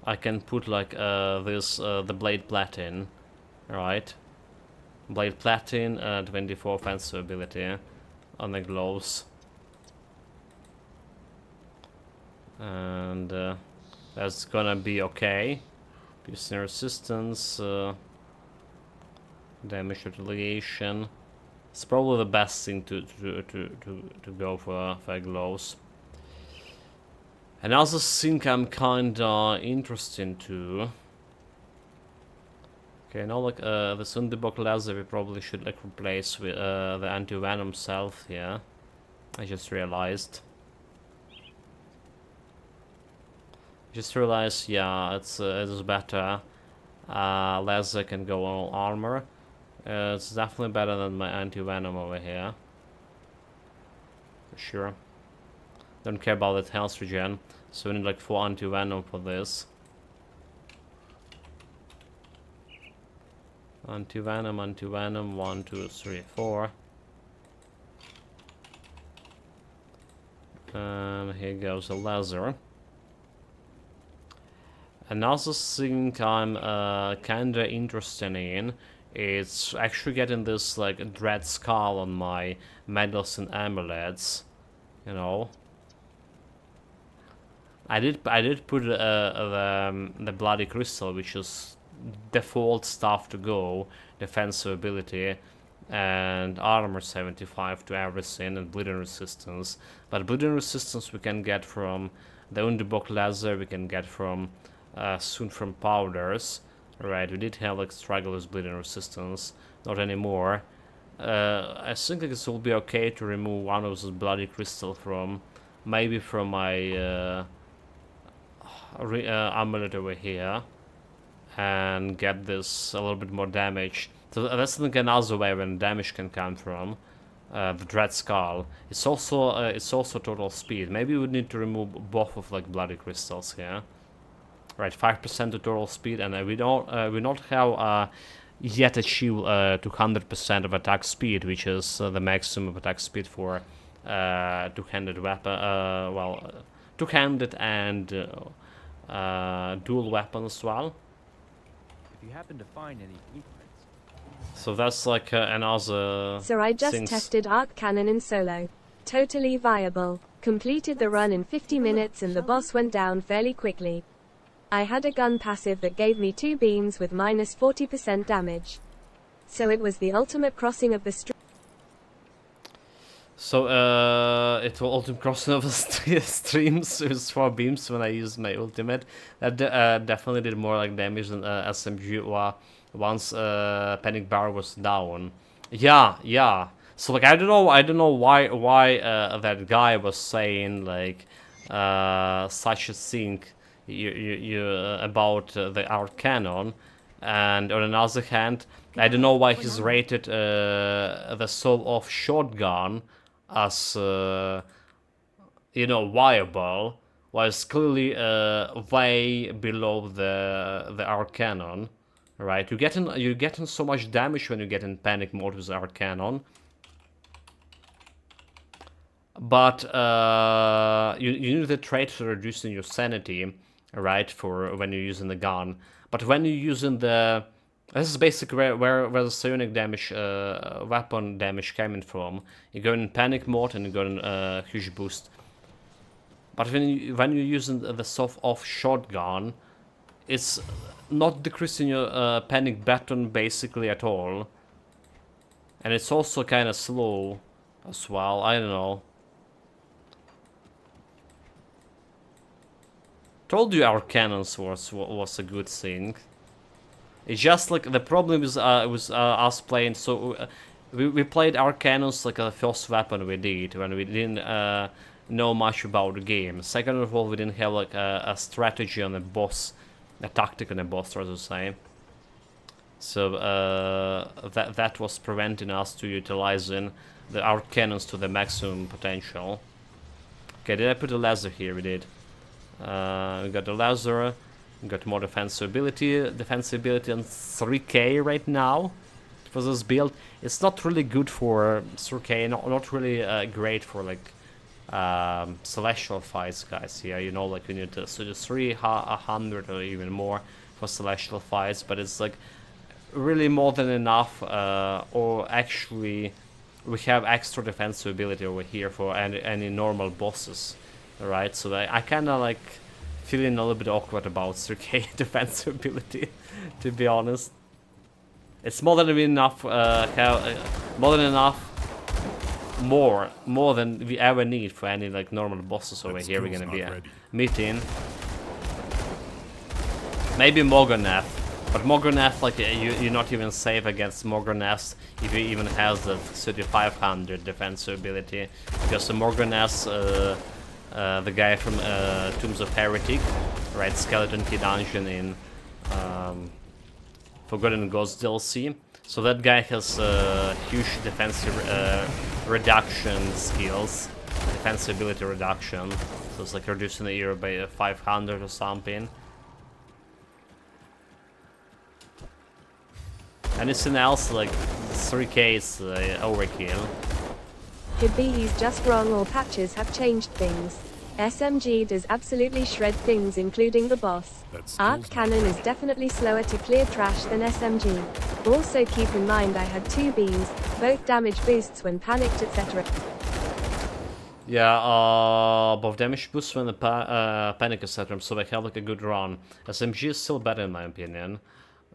I can put like this the blade platin, right? Blade platin, 24 offensive ability on the gloves, and that's gonna be okay. Piercing resistance, damage retaliation. It's probably the best thing to go for gloves. Another thing I'm kinda interested into. Okay, now like the Sundibok laser we probably should like replace with the anti-venom self here. I just realized. Yeah, it's better. Laser can go on armor. It's definitely better than my anti-venom over here. For sure. Don't care about that health regen. So we need like 4 anti-venom for this. Anti-venom, 1, 2, 3, 4. And here goes a laser. Another thing I'm kinda interested in is actually getting this like dread skull on my medals and amulets, you know. I did put the bloody crystal, which is default stuff to go, defensive ability and armor 75 to everything, and bleeding resistance. But bleeding resistance we can get from the Underbok laser, we can get from soon from powders. Right, we did have like stragglers bleeding resistance, not anymore. I think this will be okay to remove one of those bloody crystal from, maybe from my amulet over here, and get this a little bit more damage. So that's like another way when damage can come from. The Dread Skull. It's also total speed. Maybe we would need to remove both of like bloody crystals here. Right, 5% to total speed, and we don't have yet achieved 200% of attack speed, which is the maximum of attack speed for two-handed weapon. Well, two-handed and dual weapon as well. If you happen to find any footprints. So that's like another. So I just tested Arc Cannon in solo. Totally viable. Completed the run in 50 minutes and the boss went down fairly quickly. I had a gun passive that gave me 2 beams with minus 40% damage. So it was the ultimate crossing of the stream. So, it will ultimate crossing of the streams with 4 beams when I used my ultimate. That definitely did more like damage than SMG once Panic Bar was down. Yeah. So like I don't know why that guy was saying like such a thing about the Arc Cannon, and on the other hand, I don't know why he's rated the Soul-Off shotgun as you know, viable, while it's clearly way below the Arc Cannon, right? You're getting so much damage when you get in panic mode with Arc Cannon, but you need the trait for reducing your sanity, right? For when you're using the gun, but when you're using this is basically where the psionic damage, weapon damage coming from. You go in panic mode and you go in huge boost. But when you're using the soft-off shotgun, it's not decreasing your panic button basically at all, and it's also kind of slow as well. I don't know. Told you our cannons was a good thing. It's just like the problem is us playing. So we played our cannons like the first weapon we did when we didn't know much about the game. Second of all, we didn't have like a strategy on the boss, a tactic on the boss, rather to say. So that was preventing us to utilizing our cannons to the maximum potential. Okay, did I put a laser here? We did. We got the laser. We got more defensibility on 3k right now for this build. It's not really good for 3k, not really great for like celestial fights, guys. Yeah, you know, like you need to 300 or even more for celestial fights, but it's like really more than enough. Or actually, we have extra defensibility over here for any normal bosses, right? So I kind of like feeling a little bit awkward about 3k defensibility, to be honest. It's more than enough. More than we ever need for any like normal bosses over here. We're gonna be meeting. Maybe Morgonath, but Morgonath, like you're not even safe against Morgonath if you even has the 3500 defensibility, because the Morgonath, the guy from Tombs of Heretic, right? Skeleton Key Dungeon in Forgotten Gods DLC. So that guy has huge defensive reduction skills, defensibility reduction. So it's like reducing the hero by 500 or something. Anything else like 3k is overkill. Could be he's just wrong or patches have changed things. SMG does absolutely shred things, including the boss. Arc Cannon is definitely slower to clear trash than SMG. Also keep in mind I had 2 beams, both damage boosts when panicked, etc. Yeah, both damage boosts when the panic, etc. So they have like a good run. SMG is still better in my opinion.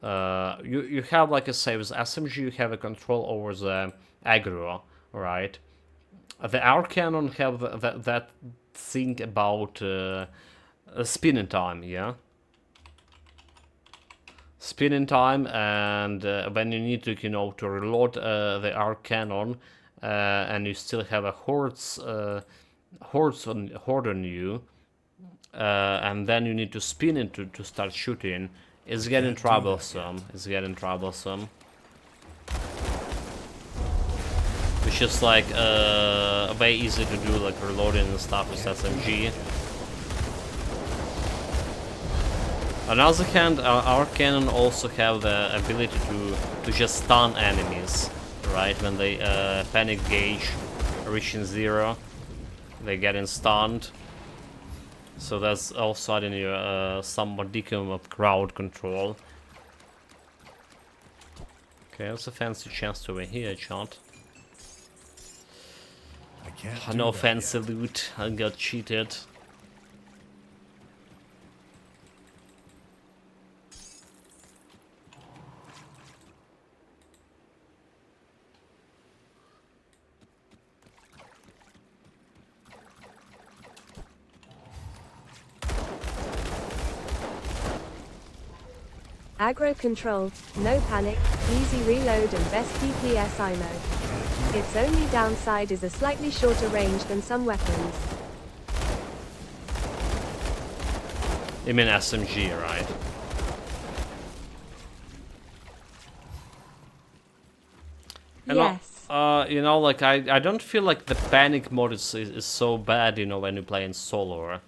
You have, like I say, with SMG you have a control over the aggro, right? The Arc Cannon have that thing about spinning time, yeah? Spinning time, and when you need to, you know, to reload the Arc Cannon, and you still have a horde on you, and then you need to spin it to start shooting. It's getting troublesome. It's getting troublesome. It's just like way easy to do, like reloading and stuff with SMG. On the other hand, our cannon also have the ability to just stun enemies, right? When they panic gauge reaching 0, they getting stunned. So that's also adding you some modicum of crowd control. Okay, that's a fancy chest over here, chat. can't do No that fancy yet. loot. I got cheated. Aggro control, no panic, easy reload and best DPS IMO. Its only downside is a slightly shorter range than some weapons. You mean SMG, right? And Yes. you know, like I don't feel like the panic mode is so bad, you know, when you play in solo.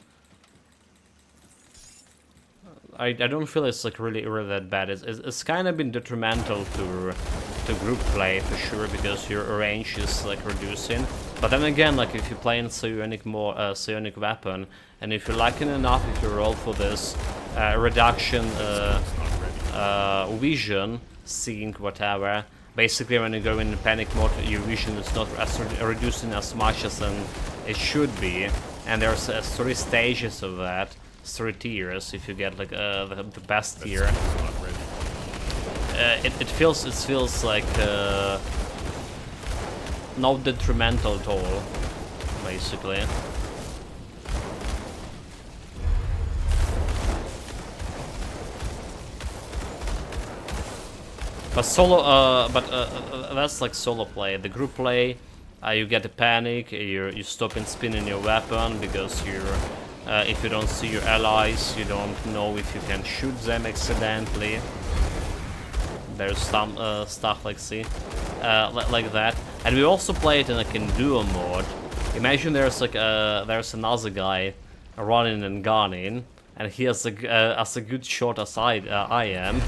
I don't feel it's like really that bad. It's kind of been detrimental to group play for sure because your range is like reducing. But then again, like if you play in psionic weapon, and if you're lucky enough, if you roll for this reduction vision, sync, whatever. Basically, when you go in panic mode, your vision is not reducing as much as it should be, and there's 3 stages of that. 3 tiers if you get like the best tier. It feels like not detrimental at all, basically. But solo, that's like solo play. The group play, you get a panic, you stop and spinning your weapon because you're. If you don't see your allies, you don't know if you can shoot them accidentally. There's some stuff like like that, and we also play it in like in duo mode. Imagine there's like there's another guy running and gunning, and he has as a good shot as I am.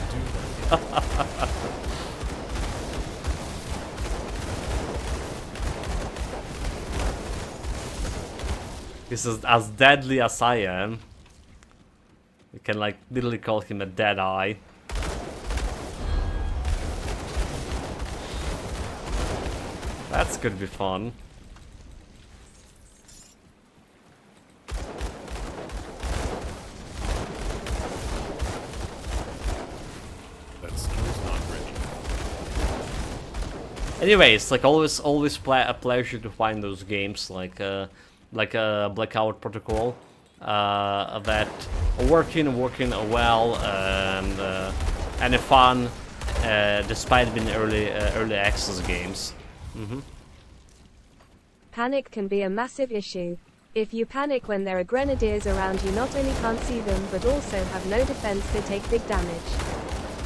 This is as deadly as I am. You can like literally call him a dead eye. That's gonna be fun. That skill's not ready. Anyways, like always a pleasure to find those games like Blackout Protocol that are working well and fun despite being early access games. Panic can be a massive issue. If you panic when there are grenadiers around, you not only can't see them but also have no defense to take big damage.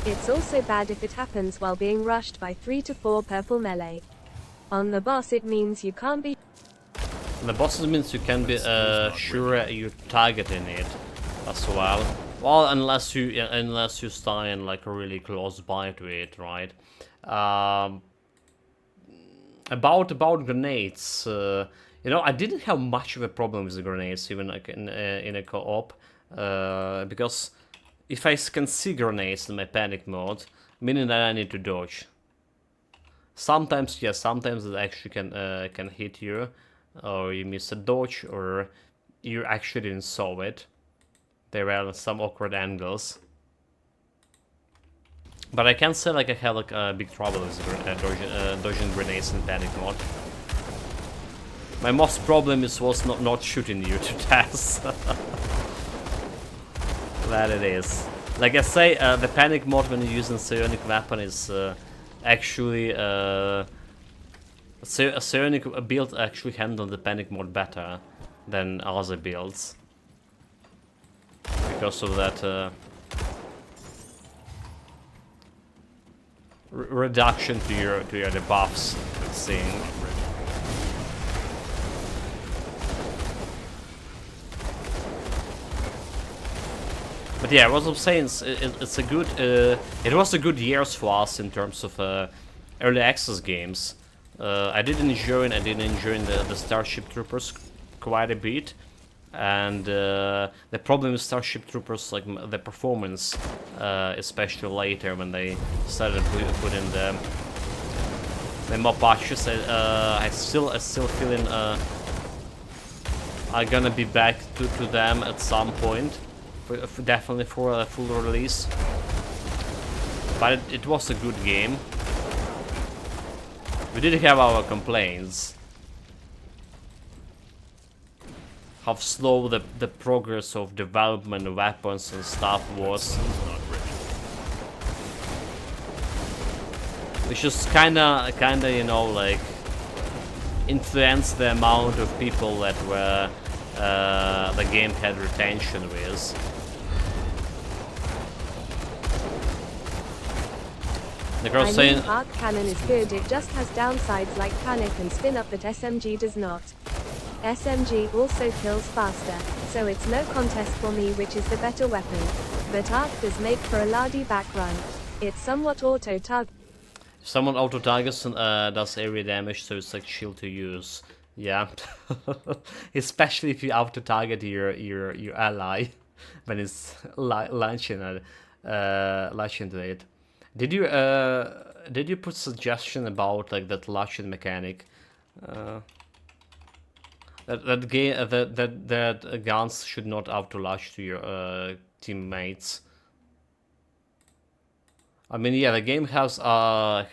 It's also bad if it happens while being rushed by 3 to 4 purple melee. On the boss it means you can't be. The bosses means you can be sure you're targeting it as well. Well, unless you stand like really close by to it, right? About grenades, you know, I didn't have much of a problem with the grenades even like in a co-op, because if I can see grenades in my panic mode, meaning that I need to dodge. Sometimes, yes, sometimes it actually can hit you, or you miss a dodge, or you actually didn't saw it. There were some awkward angles. But I can't say like I had like big trouble with dodging grenades in panic mode. My most problem was not shooting you to death. That it is. Like I say, the panic mode when you're using psionic weapon is actually a psionic build actually handles the panic mode better than other builds because of that reduction to your debuffs thing. But yeah, what I'm saying is it's a good. It was a good years for us in terms of early access games. I did enjoy the Starship Troopers quite a bit, and the problem with Starship Troopers, like the performance, especially later when they started putting the more patches. I still feeling I'm gonna be back to them at some point, definitely for a full release. But it was a good game. We did have our complaints. How slow the progress of development of weapons and stuff was. Which just kinda, you know, like influenced the amount of people that were the game had retention with. The girl saying arc cannon is good, it just has downsides like panic and spin up that SMG does not. SMG also kills faster, so it's no contest for me which is the better weapon. But arc does make for a lardy back run. It's somewhat auto-target. Someone auto-targets and does area damage, so it's like chill to use. Yeah. Especially if you auto-target your ally when it's launching into it. Did you put suggestion about like that launching mechanic? That guns should not auto-launch to your teammates. I mean, yeah, the game has a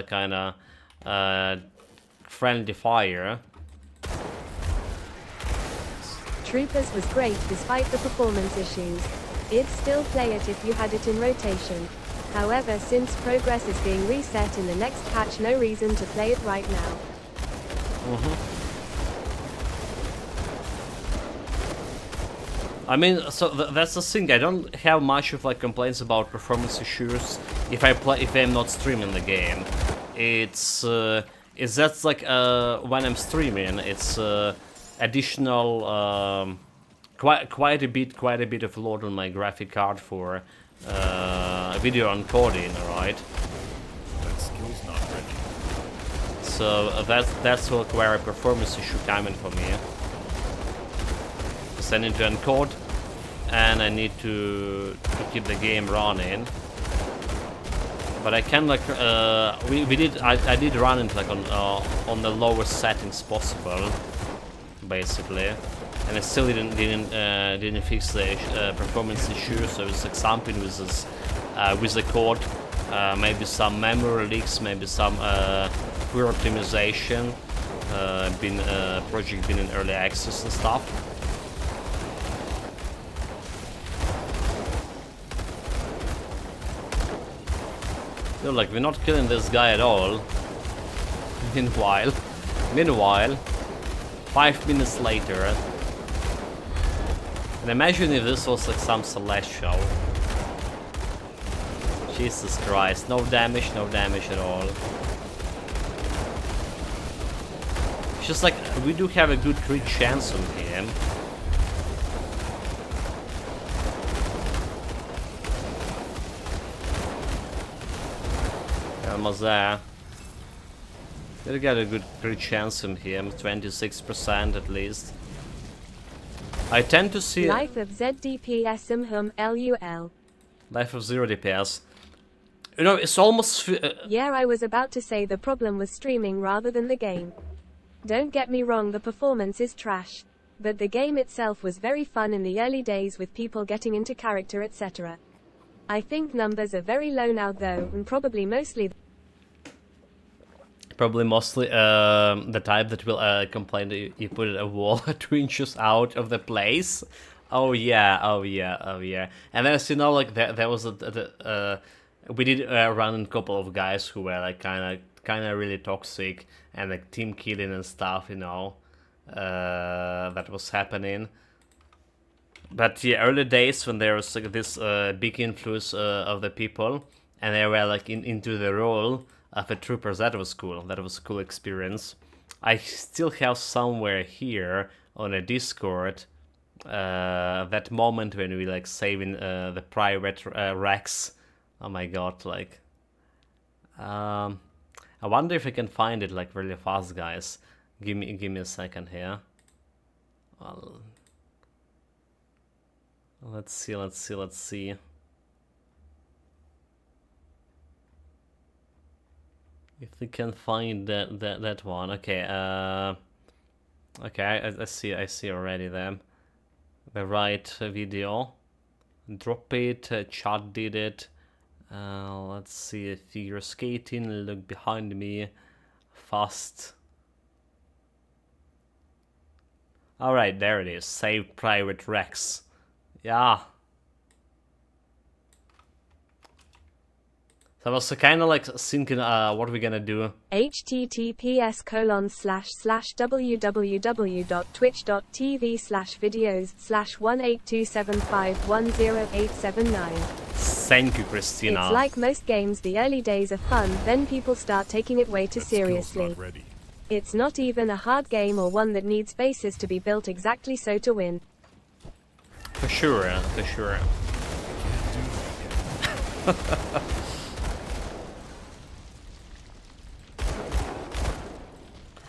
kind of friendly fire. Troopers was great despite the performance issues. It'd still play it if you had it in rotation. However, since progress is being reset in the next patch, no reason to play it right now. I mean, so that's the thing. I don't have much of like complaints about performance issues if I'm not streaming the game. It's that's like when I'm streaming, it's additional quite a bit of load on my graphic card for video encoding, right? That skill's not ready. So that's like where a performance issue coming for me. I need to encode, and I need to keep the game running. But I can like I did run it like on the lowest settings possible, basically, and I still didn't fix the performance issue. So it's like something with this with the code, maybe some memory leaks, maybe some poor optimization. Project been in early access and stuff. Like, we're not killing this guy at all. Meanwhile, 5 minutes later, and imagine if this was like some celestial. Jesus Christ, no damage at all. It's just like, we do have a good crit chance on him. Almost there. Did get a good chance from him, 26% at least. I tend to see Life of ZDPS LUL. Life of 0 DPS. You know, it's almost yeah, I was about to say the problem was streaming rather than the game. Don't get me wrong, the performance is trash, but the game itself was very fun in the early days with people getting into character, etc. I think numbers are very low now though, and probably mostly the type that will complain that you put a wall 2 inches out of the place. Oh yeah. And then, as you know, like there was we did run a couple of guys who were like kind of really toxic and like team killing and stuff, you know, that was happening. But yeah, early days when there was like this big influence of the people, and they were like into the role of the troopers. That was cool. That was a cool experience. I still have somewhere here on a Discord that moment when we like saving the private Rex. Oh my god! Like, I wonder if I can find it like really fast, guys. Give me a second here. Well, let's see. If we can find that one, okay. Okay, I see already them. The right video. Drop it. Chad did it. Let's see. Figure skating. Look behind me. Fast. All right, there it is. Save Private Rex. Yeah. So I was kind of like thinking, what are we gonna do? https://www.twitch.tv/videos/182751089. Thank you, Christina. It's like most games, the early days are fun, then people start taking it way too seriously. Not ready. It's not even a hard game or one that needs bases to be built exactly so to win. For sure, for sure.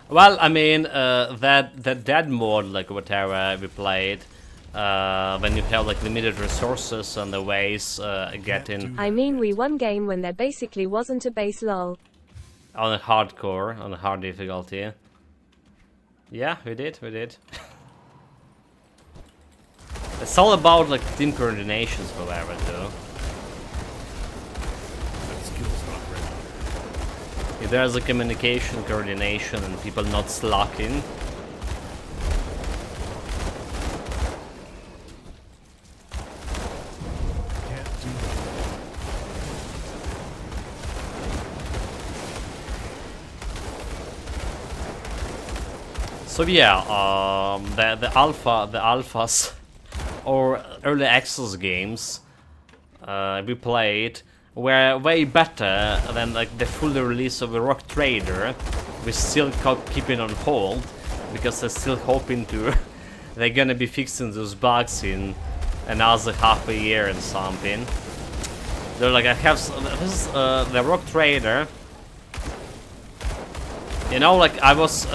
Well, I mean, that dead mode, like whatever we played, when you have like limited resources and the ways getting I mean, we won game when there basically wasn't a base, lol. on a hardcore, on a hard difficulty. Yeah, we did. It's all about like team coordinations, however, though. That skill's not ready. If there's a communication, coordination, and people not slacking. Can't do that. So yeah, the alphas or early access games we played were way better than like the full release of the Rock Trader. We still keeping on hold because they're still hoping to they're gonna be fixing those bugs in another half a year and something. They're like, I have this is the Rock Trader. You know, like I was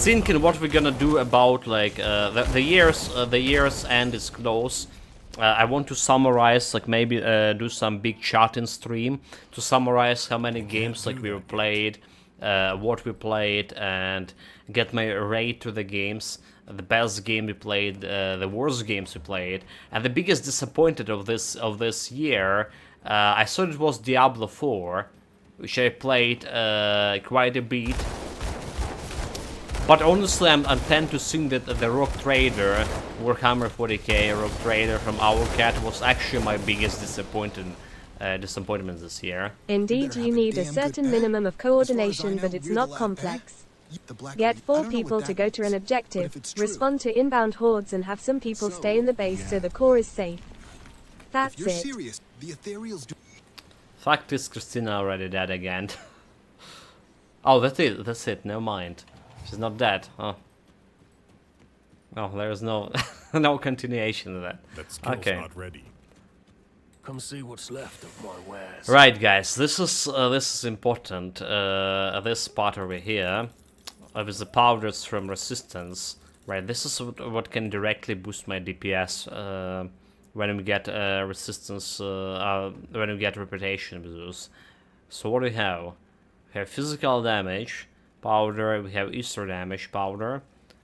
thinking what we're gonna do about like the year's end is close. I want to summarize, like maybe do some big chat in stream to summarize how many games like we played, what we played, and get my rate to the games. The best game we played, the worst games we played, and the biggest disappointed of this year, I thought it was Diablo 4, which I played quite a bit. But honestly, I tend to think that the Rock Trader, Warhammer 40k Rock Trader from Owlcat was actually my biggest disappointment this year. Indeed, you need a certain minimum of coordination, but it's not complex. Get 4 people to go to an objective, respond to inbound hordes, and have some people stay in the base so the core is safe. That's it. Fact is, Christina already dead again. Oh, that's it, never mind. She's not dead, huh? Oh, there's no no continuation of that. That skill's Okay. not ready. Come see what's left of my wares. Right, guys, this is important. This part over here, with the powders from resistance. Right, this is what can directly boost my DPS when we get resistance, when we get reputation boost. So what do we have? We have physical damage powder. We have Easter damage powder.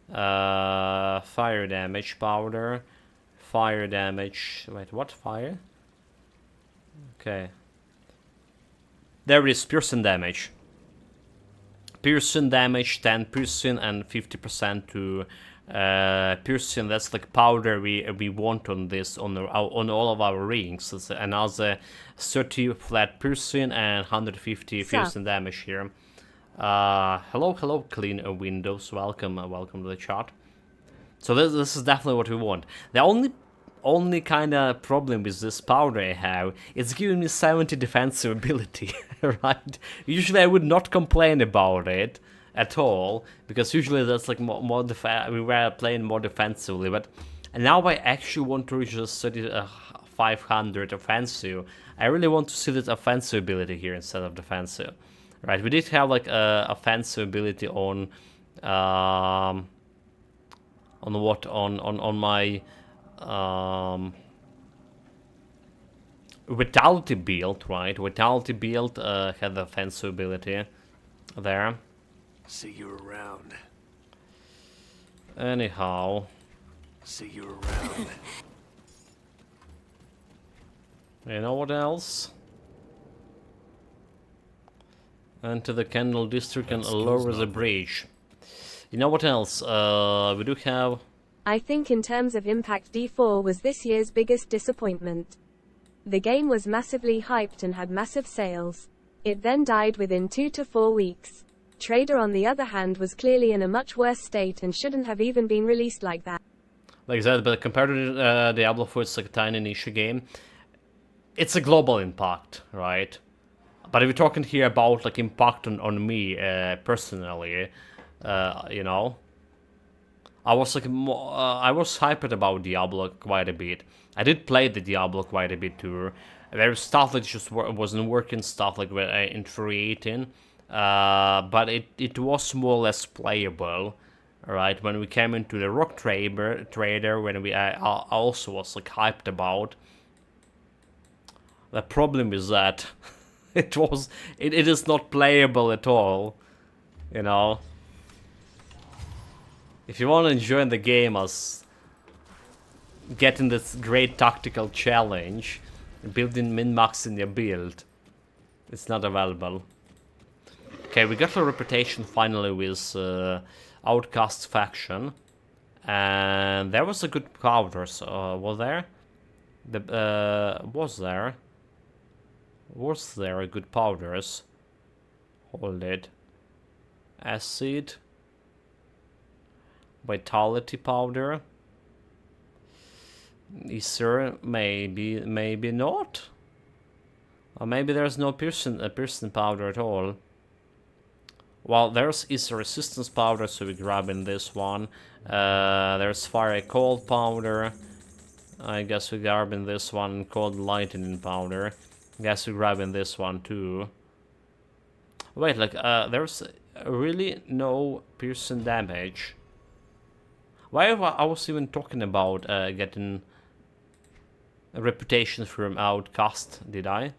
Fire damage powder. Fire damage. Wait, what fire? Okay. There is piercing damage. Piercing damage, 10 piercing and 50% to piercing. That's like powder we want on this on all of our rings. It's another 30 flat piercing and 150 piercing damage here. Hello, clean windows. Welcome to the chat. So this is definitely what we want. The only kind of problem with this powder I have, it's giving me 70 defensive ability, right? Usually I would not complain about it at all, because usually that's like more we were playing more defensively, but now I actually want to reach this 500 offensive. I really want to see that offensive ability here instead of defensive. Right, we did have like offensive ability on what on my Vitality build, right? Vitality build had the offensive ability there. See you around. Anyhow. See you around. You know what else? Enter the Candle District and lower the bridge. You know what else? We do have... I think in terms of impact, D4 was this year's biggest disappointment. The game was massively hyped and had massive sales. It then died within 2 to 4 weeks. Trader, on the other hand, was clearly in a much worse state and shouldn't have even been released like that. Like that, but compared to Diablo 4, it's like a tiny niche game. It's a global impact, right? But if we're talking here about like impact on me personally, you know, I was like I was hyped about Diablo quite a bit. I did play the Diablo quite a bit too. There was stuff that just wasn't working, stuff like infuriating, but it was more or less playable. Right, when we came into the Rock Trader, when I also was like hyped about. The problem is that it is not playable at all, you know. If you want to enjoy the game as getting this great tactical challenge, building min-maxing your build, it's not available. Okay, we got a reputation finally with Outcast faction, and there was a good powders. Was there? Was there a good powders? Hold it. Acid. Vitality powder. Is there? Maybe not. Or maybe there's no piercing powder at all. Well, is a resistance powder, so we're grabbing this one. There's fire cold powder. I guess we're grabbing this one. Cold lightning powder. Guess we're grabbing this one too. Wait, like there's really no piercing damage. Why I was even talking about getting a reputation from Outcast? Did I?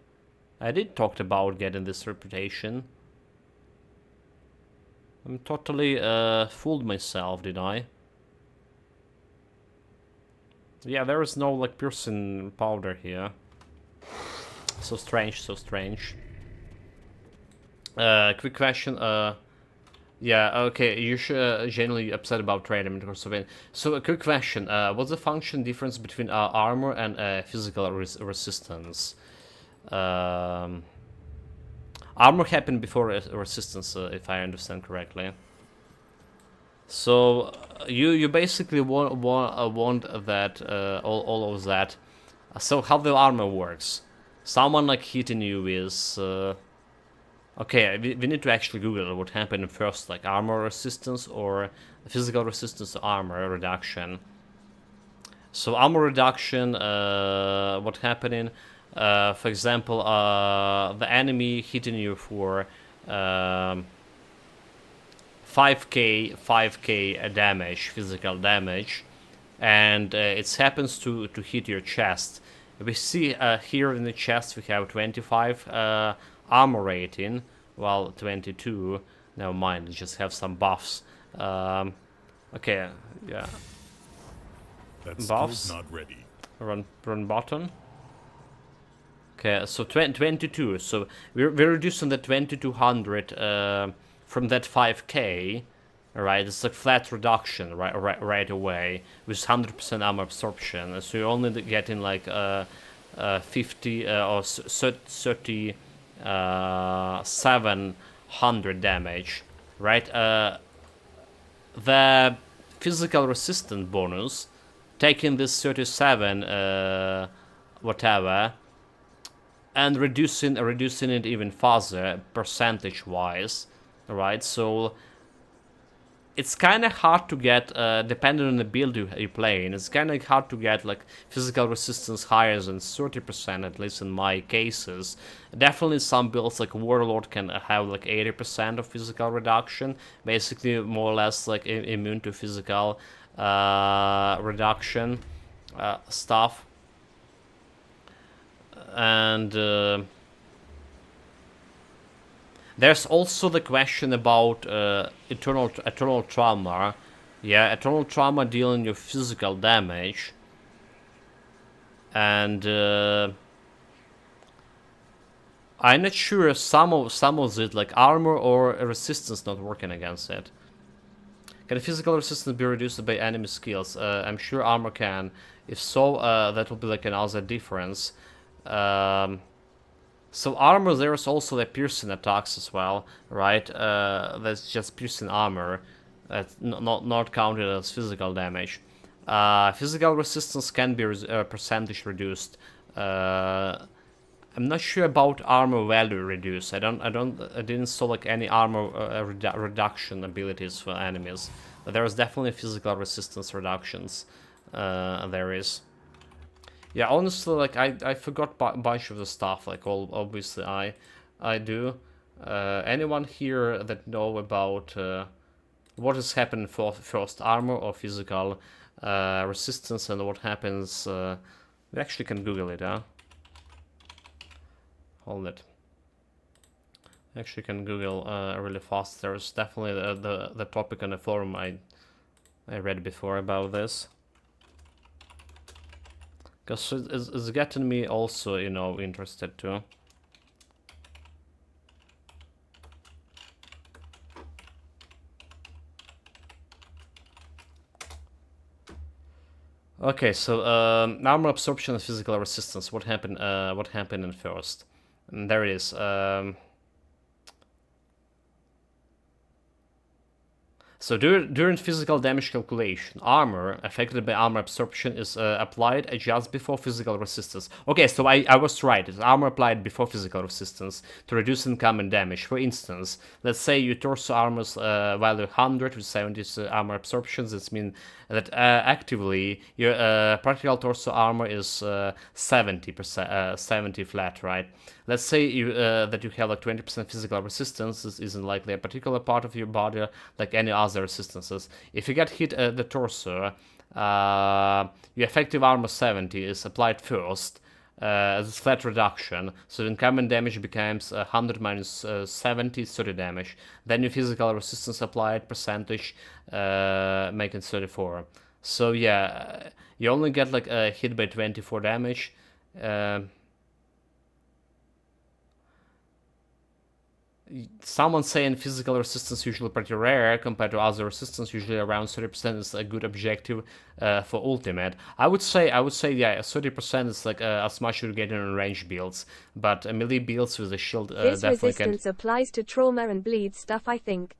I did talk about getting this reputation. I'm totally fooled myself, did I? Yeah, there is no like piercing powder here. So strange, so strange. Quick question. Yeah, okay, you're genuinely upset about trading because of it. So a quick question. What's the function difference between armor and physical resistance? Armor happened before resistance, if I understand correctly. So you basically want that all of that. So how the armor works? Someone like hitting you is okay. We need to actually Google what happened first, like armor resistance or physical resistance to armor reduction. So armor reduction, what happening? For example, the enemy hitting you for 5k damage, physical damage, and it happens to hit your chest. We see here in the chest we have 25 armor rating, well 22. Never mind, just have some buffs. Okay, yeah. That Buffs. skill's not ready. Run button. Okay, so 22. So we're reducing the 2200 from that 5k. Right, it's a flat reduction right away with 100% armor absorption. So you're only getting like 50 or 3700 damage, right? The physical resistance bonus, taking this 37 whatever, and reducing it even further percentage wise, right? So it's kind of hard to get, depending on the build you're playing, it's kind of hard to get like physical resistance higher than 30%, at least in my cases. Definitely some builds like Warlord can have like 80% of physical reduction, basically more or less like immune to physical reduction stuff. And there's also the question about eternal trauma. Yeah, eternal trauma dealing with physical damage. And I'm not sure if some of it, like armor or resistance, not working against it. Can physical resistance be reduced by enemy skills? I'm sure armor can. If so, that will be like another difference. So armor, there is also the piercing attacks as well, right? That's just piercing armor. That's not counted as physical damage. Physical resistance can be percentage reduced. I'm not sure about armor value reduced. I didn't saw like any armor reduction abilities for enemies. But there is definitely physical resistance reductions. There is. Yeah, honestly, like I forgot a bunch of the stuff. Like obviously I do. Anyone here that know about what is happening for first, armor or physical resistance, and what happens? We actually can Google it, huh? Hold it. Actually can Google really fast. There's definitely the topic on the forum I read before about this. Because it's getting me also, you know, interested too. Okay, so armor absorption and physical resistance. What happened? What happened in first? And there it is. So during physical damage calculation, armor affected by armor absorption is applied just before physical resistance. Okay, so I was right. It's armor applied before physical resistance to reduce incoming damage. For instance, let's say your torso armor's value 100 with 70 armor absorptions. This means that actively your practical torso armor is 70%, 70 flat, right? Let's say you that you have like 20% physical resistance. This isn't likely a particular part of your body like any other resistances. If you get hit the torso, your effective armor 70 is applied first as a flat reduction, so the incoming damage becomes 100 minus 70, 30 damage. Then your physical resistance applied percentage, making 34. So yeah, you only get like hit by 24 damage. Someone saying physical resistance usually pretty rare compared to other resistance, usually around 30% is a good objective for ultimate. I would say yeah, 30% is like as much you get in range builds, but melee builds with a shield this definitely resistance applies to trauma and bleed stuff, I think.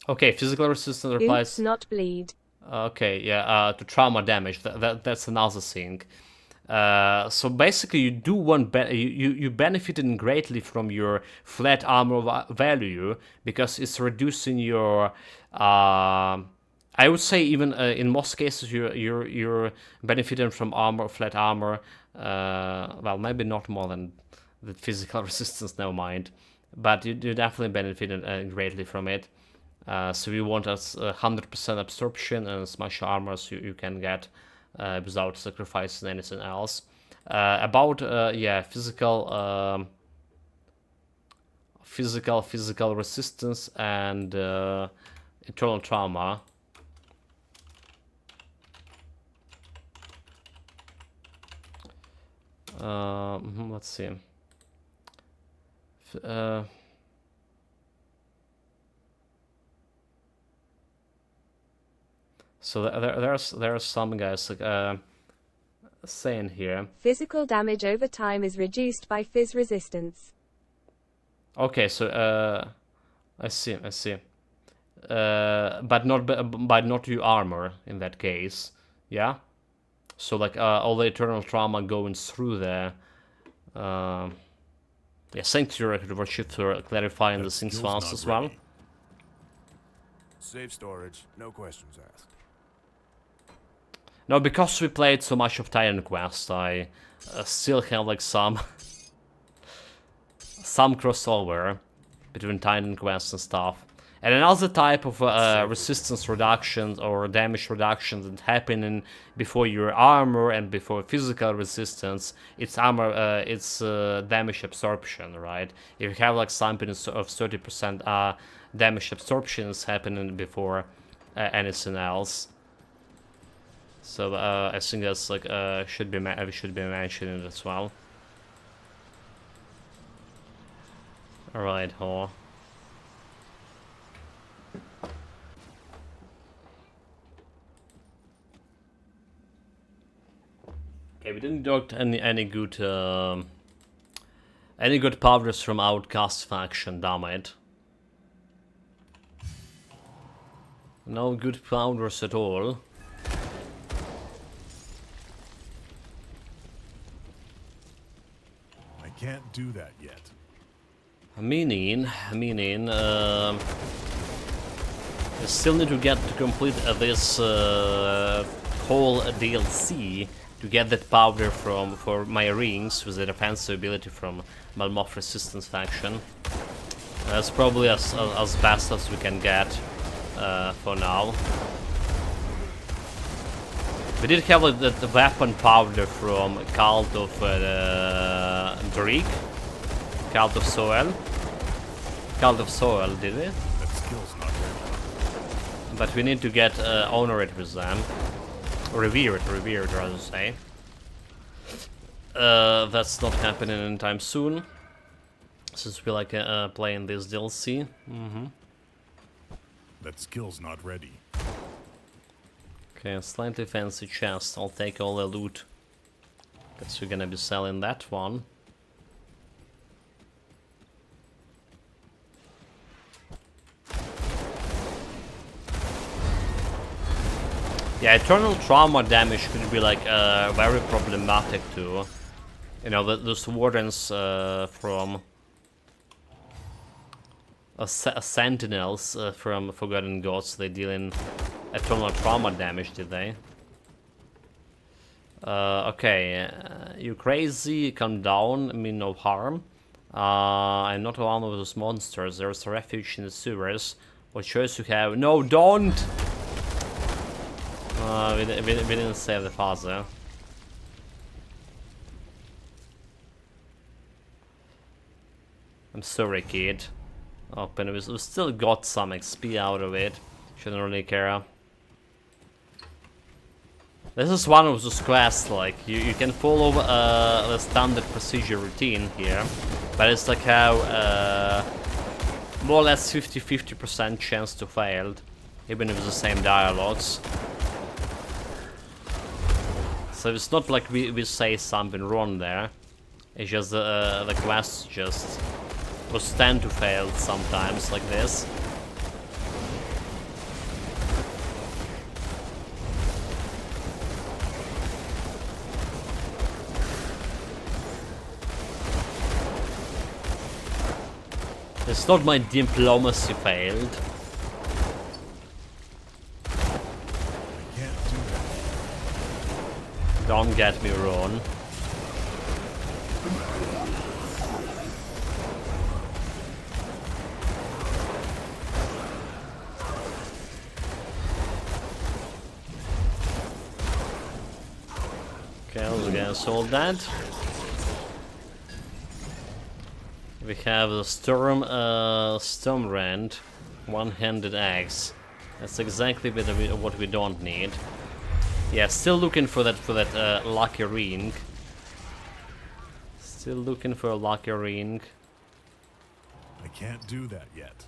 Okay, physical resistance applies. Oops, not bleed. Okay, yeah, to trauma damage. That's another thing. So basically, you do want you benefited greatly from your flat armor value because it's reducing your. I would say even in most cases you're benefiting from flat armor. Well, maybe not more than the physical resistance. Never mind, but you definitely benefited greatly from it. So we want as 100% absorption and as much armor as you can get. Without sacrificing anything else. Yeah, physical resistance and eternal trauma. Let's see. So there are some guys like saying here. Physical damage over time is reduced by phys resistance. Okay, so I see. But not your armor in that case, yeah. So like all the eternal trauma going through there. Yeah, thank you, Rashid, for clarifying the things for us as well. Safe storage, no questions asked. No, because we played so much of Titan Quest, I still have like some crossover between Titan Quest and stuff. And another type of resistance reductions or damage reductions that happen before your armor and before physical resistance, it's damage absorption, right? If you have like something of 30% damage absorption is happening before anything else. So I think that's like should be mentioned as well. All right, huh? Okay, we didn't get any good powders from Outcast faction, damn it. No good powders at all. I can't do that yet. Meaning, I still need to get to complete this whole DLC to get that powder for my rings with the defensive ability from Malmoth Resistance faction. That's probably as best as we can get for now. We did have like, the weapon powder from Cult of Drake, Cult of Soil. Cult of Soil, did we? That skill's not ready. But we need to get honored with them. Revered, rather say. That's not happening anytime soon, since we like playing this DLC. That skill's not ready. Okay, a slightly fancy chest. I'll take all the loot. Guess we're gonna be selling that one. Yeah, eternal trauma damage could be like very problematic too. You know, those wardens from sentinels from Forgotten Gods, they deal in eternal trauma damage, did they? Okay, you crazy, come down, I mean no harm. I'm not one of those monsters, there's a refuge in the sewers. What choice you have? No, don't! We didn't save the father. I'm sorry, kid. Open. We still got some XP out of it. Shouldn't really care. This is one of those quests, like, you can follow the standard procedure routine here, but it's like how more or less 50% chance to fail, even with the same dialogues. So it's not like we say something wrong there. It's just the quest just was tend to fail sometimes like this. It's not my diplomacy failed. Don't get me wrong. Okay, we're gonna solve that. We have the Stormrand, one-handed axe. That's exactly what we don't need. Yeah, still looking for that lucky ring. Still looking for a lucky ring. I can't do that yet.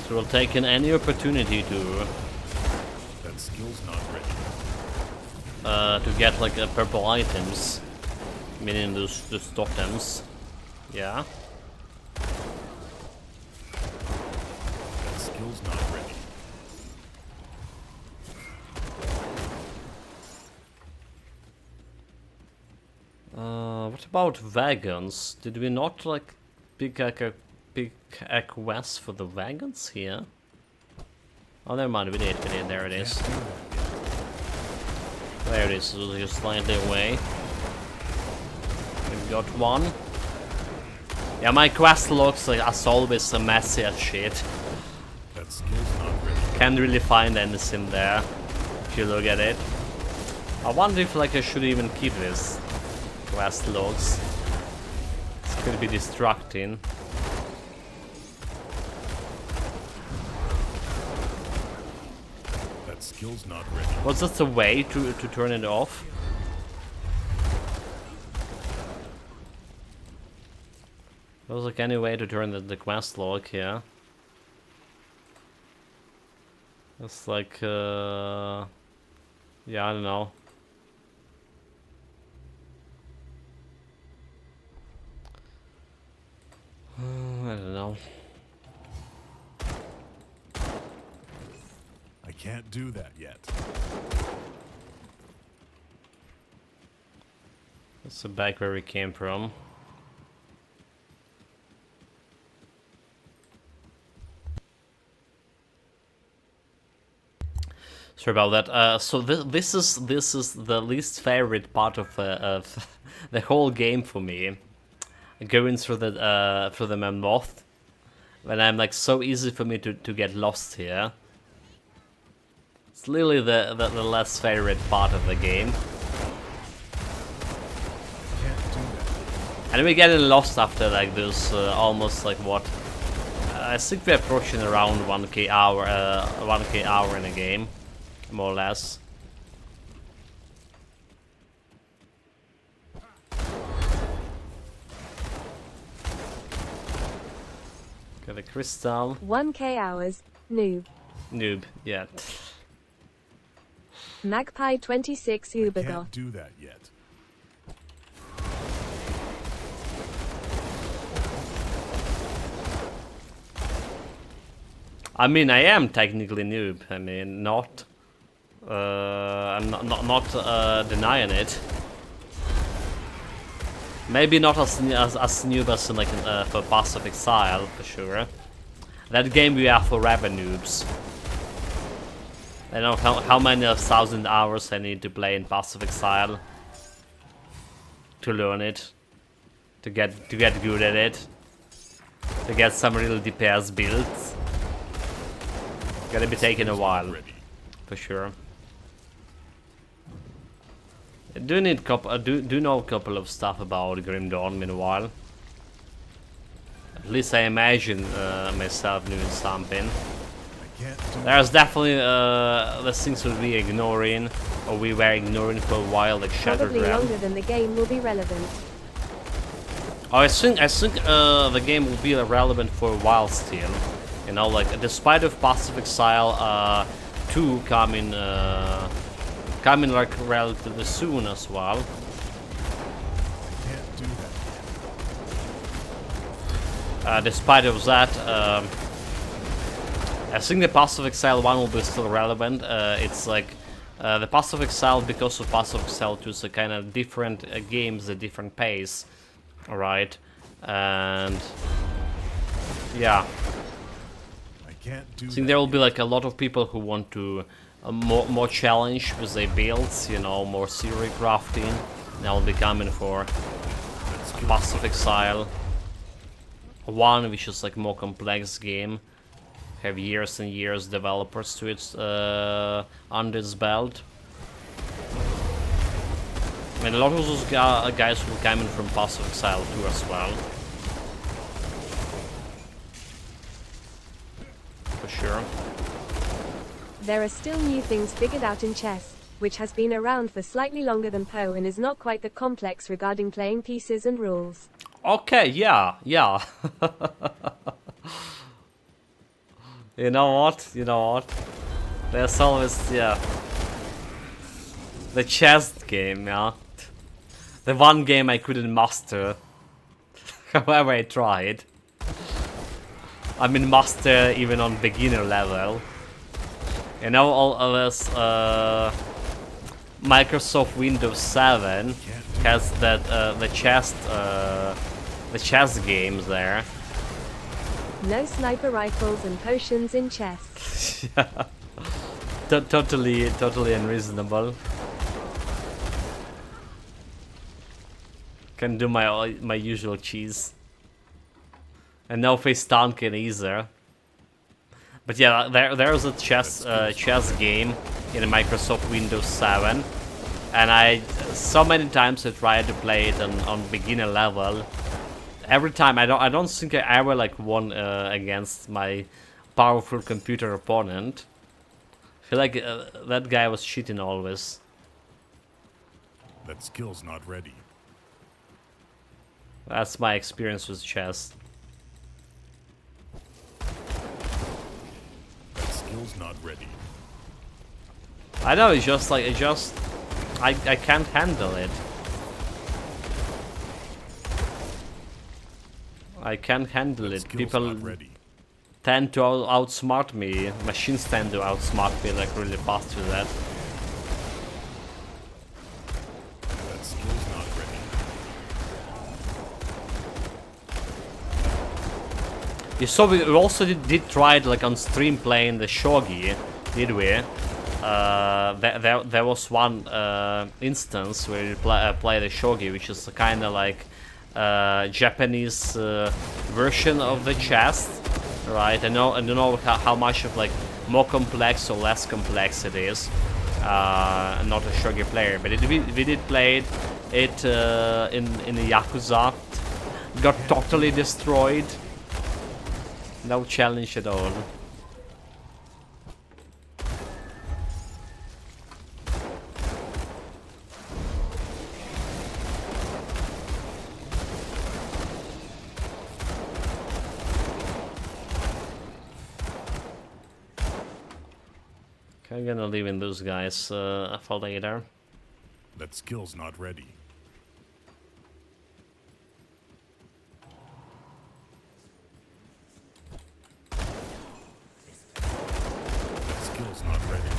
So we'll take in any opportunity to That skill's not ready. to get like purple items. Meaning those totems. Yeah. That skill's not ready. What about wagons? Did we not like pick a quest for the wagons here? Oh, never mind. We did. There it is. There it is, just slightly away. We got one. Yeah, my quest logs like as always messy as shit. That skill's not ready. Can't really find anything there if you look at it. I wonder if like I should even keep this quest logs. This could be distracting. That skill's not ready. Was this a way to turn it off? There was like any way to turn the quest log here. It's like yeah, I don't know. I don't know. I can't do that yet. That's the back where we came from. Sorry about that. So this is the least favorite part of the whole game for me. Going through the mammoth, when I'm like so easy for me to get lost here. It's literally the less favorite part of the game. Can't do that. And we're getting lost after like this almost like what? I think we're approaching around 1k hour in a game. More or less. Got a crystal. 1k hours, noob. Noob, yeah. Magpie 26 Ubergot. Can't do that yet. I mean, I am technically noob. I mean, not. I'm not denying it. Maybe not as noob as in, like for Path of Exile for sure. That game we are forever noobs. I know how many 1,000 hours I need to play in Path of Exile to learn it, to get good at it, to get some real DPS builds. Gonna be taking a while, for sure. I do need do know a couple of stuff about Grim Dawn. Meanwhile, at least I imagine myself doing something. There's definitely the things that we ignoring, or we were ignoring for a while, like Shattered Probably Realm. longer than the game will be relevant. Oh, I think the game will be relevant for a while still. You know, like despite of Path of Exile 2 coming like relatively soon as well. Can't do that. Despite of that, I think the Path of Exile 1 will be still relevant. It's like the Path of Exile, because of Path of Exile 2, is a kind of different games, a different pace, alright? And yeah, Can't do I think there will be like a lot of people who want to more challenge with their builds, you know, more theory crafting. They'll be coming for a Path of Exile 1, which is like more complex game. Have years and years developers to its under its belt. And a lot of those guys will come in from Path of Exile 2 as well. For sure. There are still new things figured out in chess, which has been around for slightly longer than Poe and is not quite that complex regarding playing pieces and rules. Okay, yeah. You know what? There's always, yeah. The chess game, yeah. The one game I couldn't master. However I tried. I mean, master even on beginner level. You know, all of this, Microsoft Windows 7 has that, the chess games there. No sniper rifles and potions in chess. Yeah. Totally unreasonable. Can do my usual cheese. And no face Tonkin either. But yeah, there's a chess game in Microsoft Windows 7, and so many times I tried to play it on beginner level. Every time I don't think I ever like won against my powerful computer opponent. I feel like that guy was cheating always. That skill's not ready. That's my experience with chess. That skill's not ready. I know, it's just like, I can't handle it. I can't handle it. People tend to outsmart me. Machines tend to outsmart me like really fast with that. That skill's not ready. You saw we also did try it like on stream playing the shogi, did we? There was one instance where you play the shogi, which is kind of like Japanese version of the chess, right? I don't know how much of like more complex or less complex it is. Not a shogi player, but we did play it in the Yakuza. Got totally destroyed. No challenge at all. I'm gonna leave in those guys for later. That skill's not ready. That skill's not ready.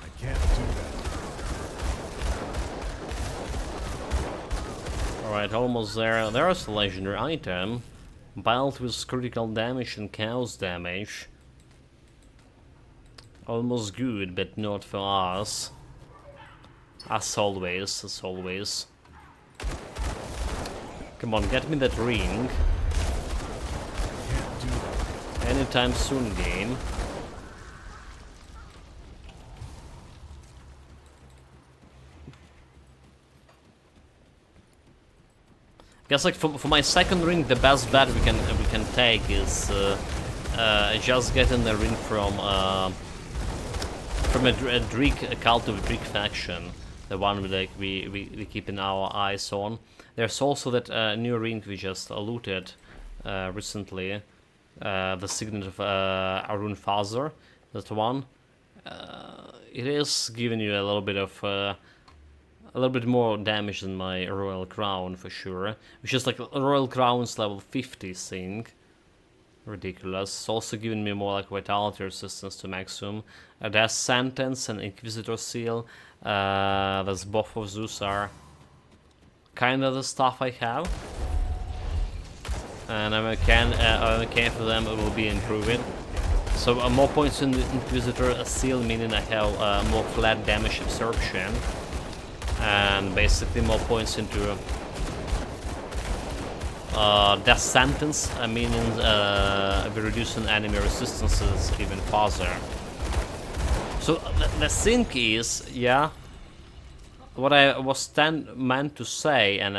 I can't do that. Alright, almost there. There's a legendary item. Belt with critical damage and chaos damage. Almost good, but not for us. As always, as always. Come on, get me that ring. Can't do that. Anytime soon, game. Guess like for my second ring, the best bet we can take is just getting the ring from a Greek, a cult of a Greek faction, the one we keep in our eyes on. There's also that new ring we just looted recently, the signet of Arun Father. That one. It is giving you a little bit of. A little bit more damage than my Royal Crown for sure, which is like Royal Crown's level 50 thing. Ridiculous. It's also giving me more like Vitality resistance to maximum. A Death Sentence and Inquisitor Seal. That's both of those are kind of the stuff I have. And I'm okay for them, it will be improving. So more points in the Inquisitor Seal, meaning I have more flat damage absorption. And basically more points into Death Sentence, meaning we're reducing enemy resistances even further. So the thing is, yeah, what I was meant to say and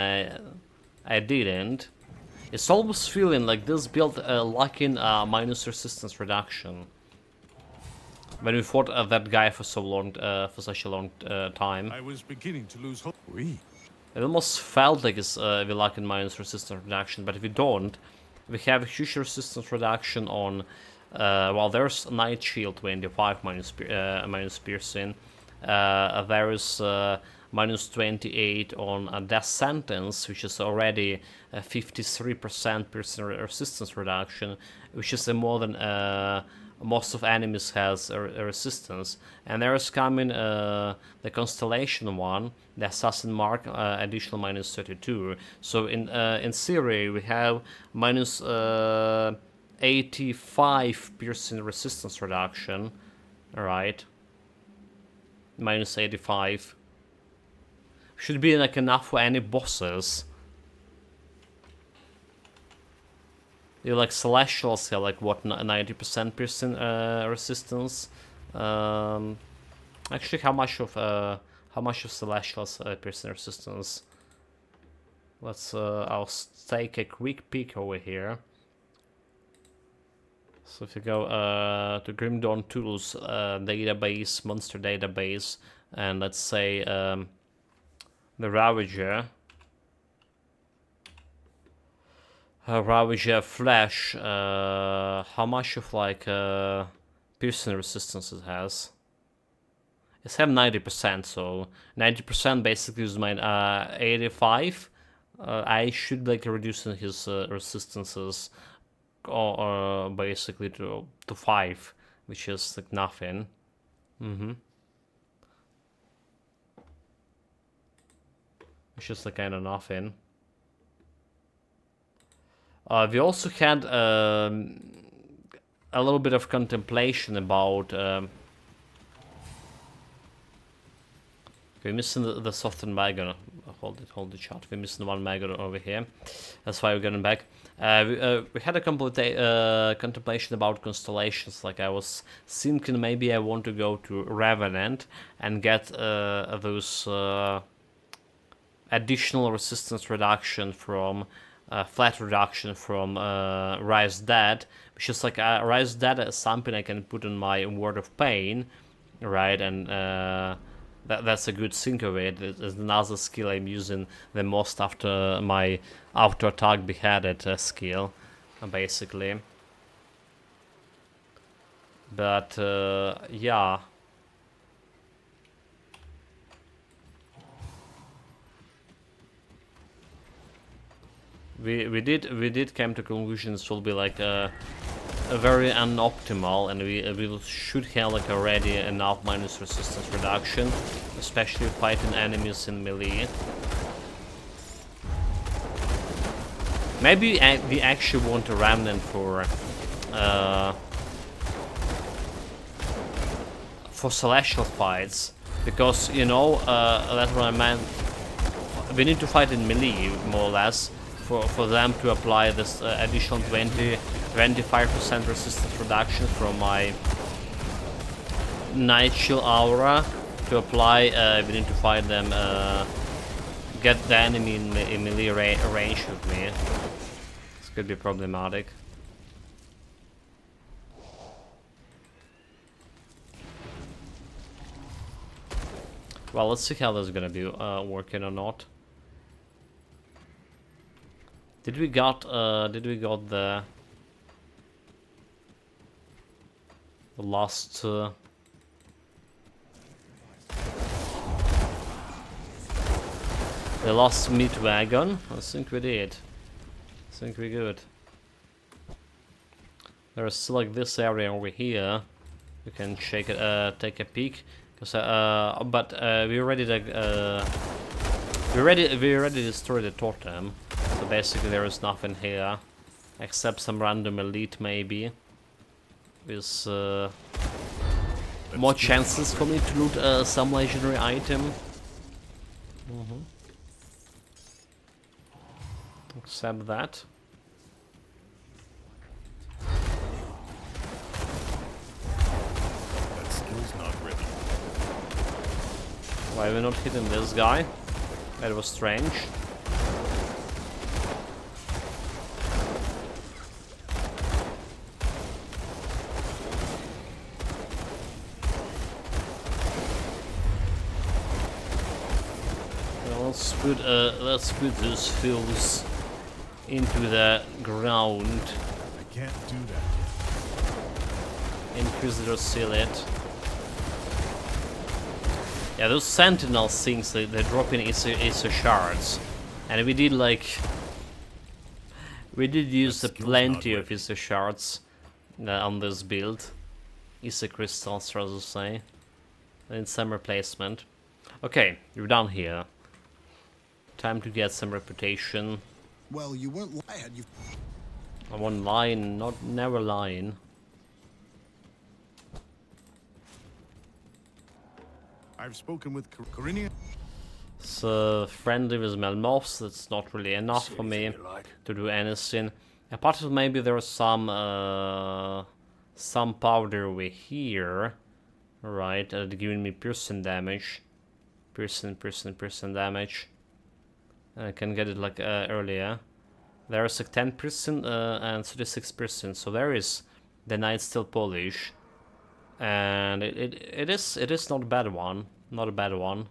I didn't, it's almost feeling like this build lacking minus resistance reduction. When we fought that guy for so long, for such a long time, I was beginning to lose hope. it almost felt like it's we lack in minus resistance reduction. But if we don't, we have a huge resistance reduction on. Well, there's Night Shield 25 minus piercing. There is minus 28 on Death Sentence, which is already a 53% piercing resistance reduction, which is more than. Most of enemies has a resistance, and there is coming the Constellation one, the Assassin Mark, additional minus 32. So in theory we have minus 85% resistance reduction. Alright. Minus 85. Should be like enough for any bosses. You like Celestials have like what, 90% resistance. Actually, how much of Celestials piercing resistance? Let's I'll take a quick peek over here. So if you go to Grim Dawn Tools database, monster database, and let's say the Ravager. Ravager Flash, how much of like piercing resistance it has? It's have 90%, so 90% basically is my 85. I should like reducing his resistances or basically to 5, which is like nothing. It's just like kind of nothing. We also had a little bit of contemplation about. We're missing the softened wagon. Hold the chart. We're missing one wagon over here. That's why we're getting back. We had a contemplation about constellations. Like I was thinking, maybe I want to go to Revenant and get those additional resistance reduction from. Flat reduction from Rise Dead, which is like Rise Dead is something I can put on my Word of Pain, right? And that's a good thing of it. It's another skill I'm using the most after my auto attack beheaded skill, basically. But yeah. We did come to conclusion this will be like a very unoptimal, and we should have like already enough minus resistance reduction, especially fighting enemies in melee. Maybe we actually want a remnant for celestial fights, because you know that's what I meant. We need to fight in melee more or less. For them to apply this additional 25% resistance reduction from my Night Chill Aura to apply, we need to fight them, get the enemy in melee range with me. This could be problematic. Well, let's see how this is gonna be working or not. Did we got the last the last meat wagon? I think we did. I think we're good. There's still like this area over here. You can check it, take a peek. Cause but we already destroyed the totem. So basically there is nothing here, except some random elite maybe, with more chances for me to loot some legendary item. Except that. That skill's not ready. Why are we not hitting this guy? That was strange. Let's put those fills into the ground. I can't do that yet. Inquisitor seal it. Yeah, those sentinel things, they drop in Aether shards, and we did use plenty of Aether shards on this build. Aether crystals, rather to say. In some replacement. Okay, you're done here. Time to get some reputation. Well, you weren't. I had you. I want line, not never line. I've spoken with Corinne. So friendly with Melmoths, that's not really enough for me to do anything. Apart from maybe there's some powder over here, right? Giving me piercing damage, piercing damage. I can get it like earlier. There's like 10% and 36%, so there is the Night Steel polish, and it is not a bad one, not a bad one.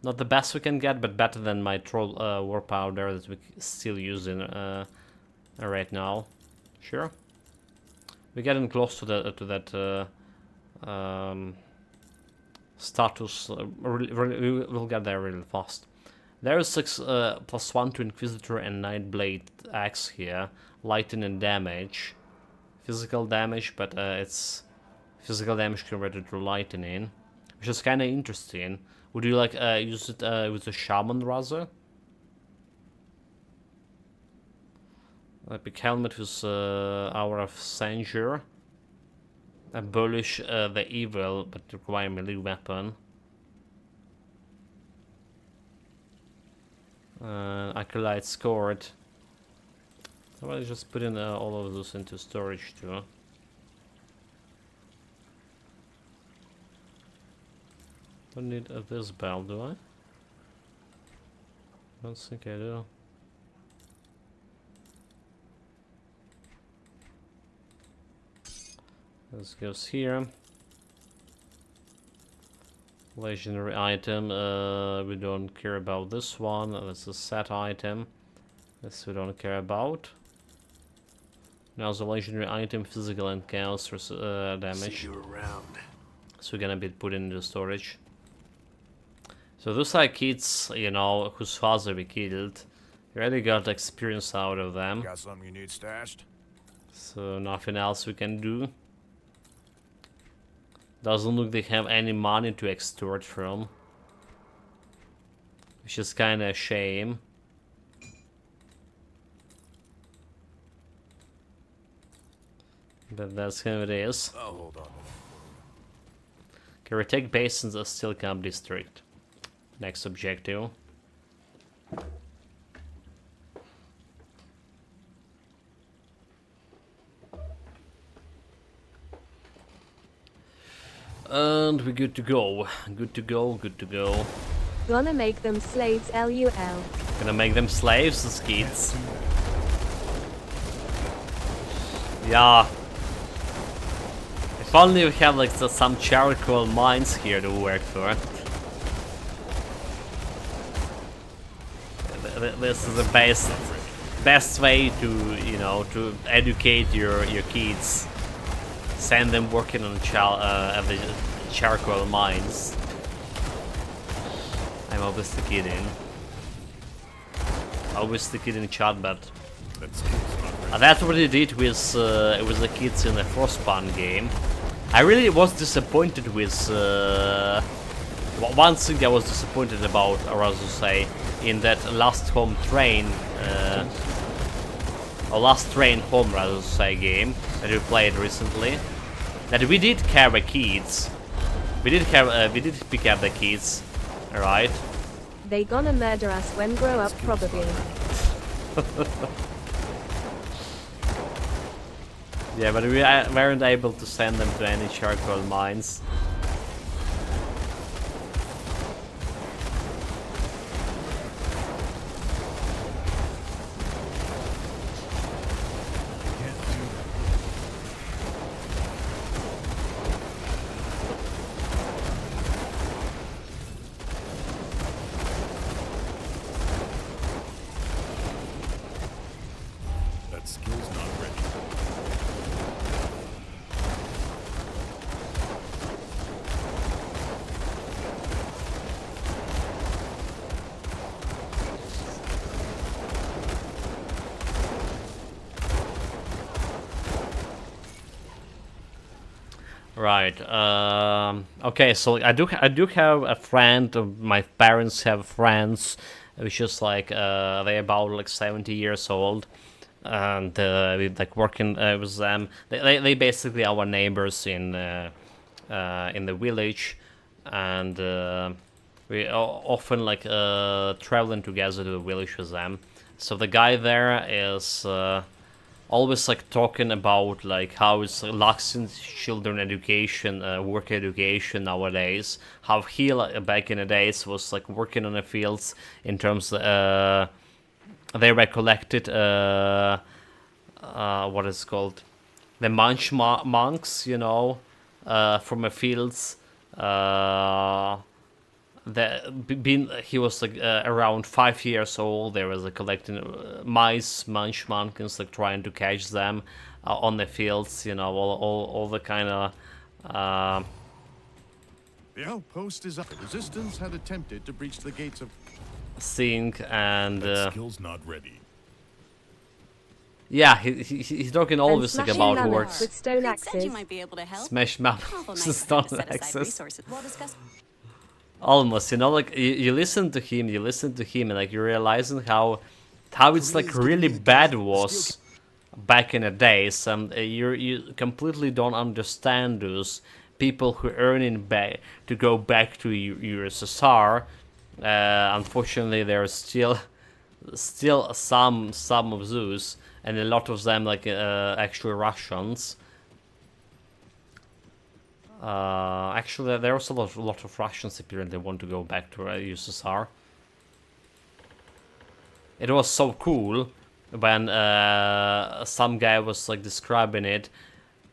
Not the best we can get, but better than my troll war powder that we still using right now. Sure, we're getting close to that status. We'll get there really fast. There is 6 +1 to Inquisitor and Nightblade axe here, lightning damage, physical damage, but it's physical damage converted to lightning, which is kind of interesting. Would you like use it with a shaman rather? Epic helmet with Hour of Censure. Abolish the evil, but require melee weapon. Acolyte scored. I will just put in all of those into storage too. Don't need this belt, do I? Don't think I do. This goes here. Legendary item, we don't care about this one. That's a set item. This we don't care about. Now the legendary item, physical and chaos damage. See you around. So we're gonna be put into storage. So those are kids, you know, whose father we killed. We already got experience out of them. Got something you need stashed? So nothing else we can do. Doesn't look they have any money to extort from, which is kind of a shame. But that's how it is. Oh, hold on. Okay, retake basins of Steel Camp District. Next objective. And we're good to go. Good to go, good to go. Gonna make them slaves, LUL. Gonna make them slaves, these kids. Yeah. If only we have like some charcoal mines here to work for. This is the best way to, you know, to educate your kids. Send them working on the charcoal mines. I'm obviously kidding. Obviously kidding, chat, but that's what they did with the kids in the Frostpunk game. I really was disappointed with one thing I was disappointed about, or rather to say, in that Last Home Train, or Last Train Home, rather to say, game that we played recently. That we did carry kids. We did pick up the kids, right? They gonna murder us when grow up, probably. Yeah, but we weren't able to send them to any charcoal mines. That skill's not ready. Right. Okay. So I do have a friend. My parents have friends which is like they're about like 70 years old, and we like working with them. They basically our neighbors in the village, and we often like traveling together to the village with them. So the guy there is always like talking about like how it's lacks in children education, work education nowadays. How he like, back in the days was like working on the fields in terms they recollected what is called the monks, you know, from the fields. He was like around 5 years old. There was like collecting mice, monkeys, like trying to catch them on the fields. You know, all the kind of. The outpost is up. The resistance had attempted to breach the gates of. Thing and. Skill's not ready. Yeah, he's talking always like about work. With stone axes. You might be able to help. Smash map stone axes. We'll discuss. Almost, you know, like you listen to him, and like you're realizing how it's like really bad was back in the days, and you completely don't understand those people who earning back to go back to USSR. Unfortunately, there's still some of those, and a lot of them like actually Russians. Actually, there was a lot of Russians apparently want to go back to USSR. It was so cool when some guy was like describing it.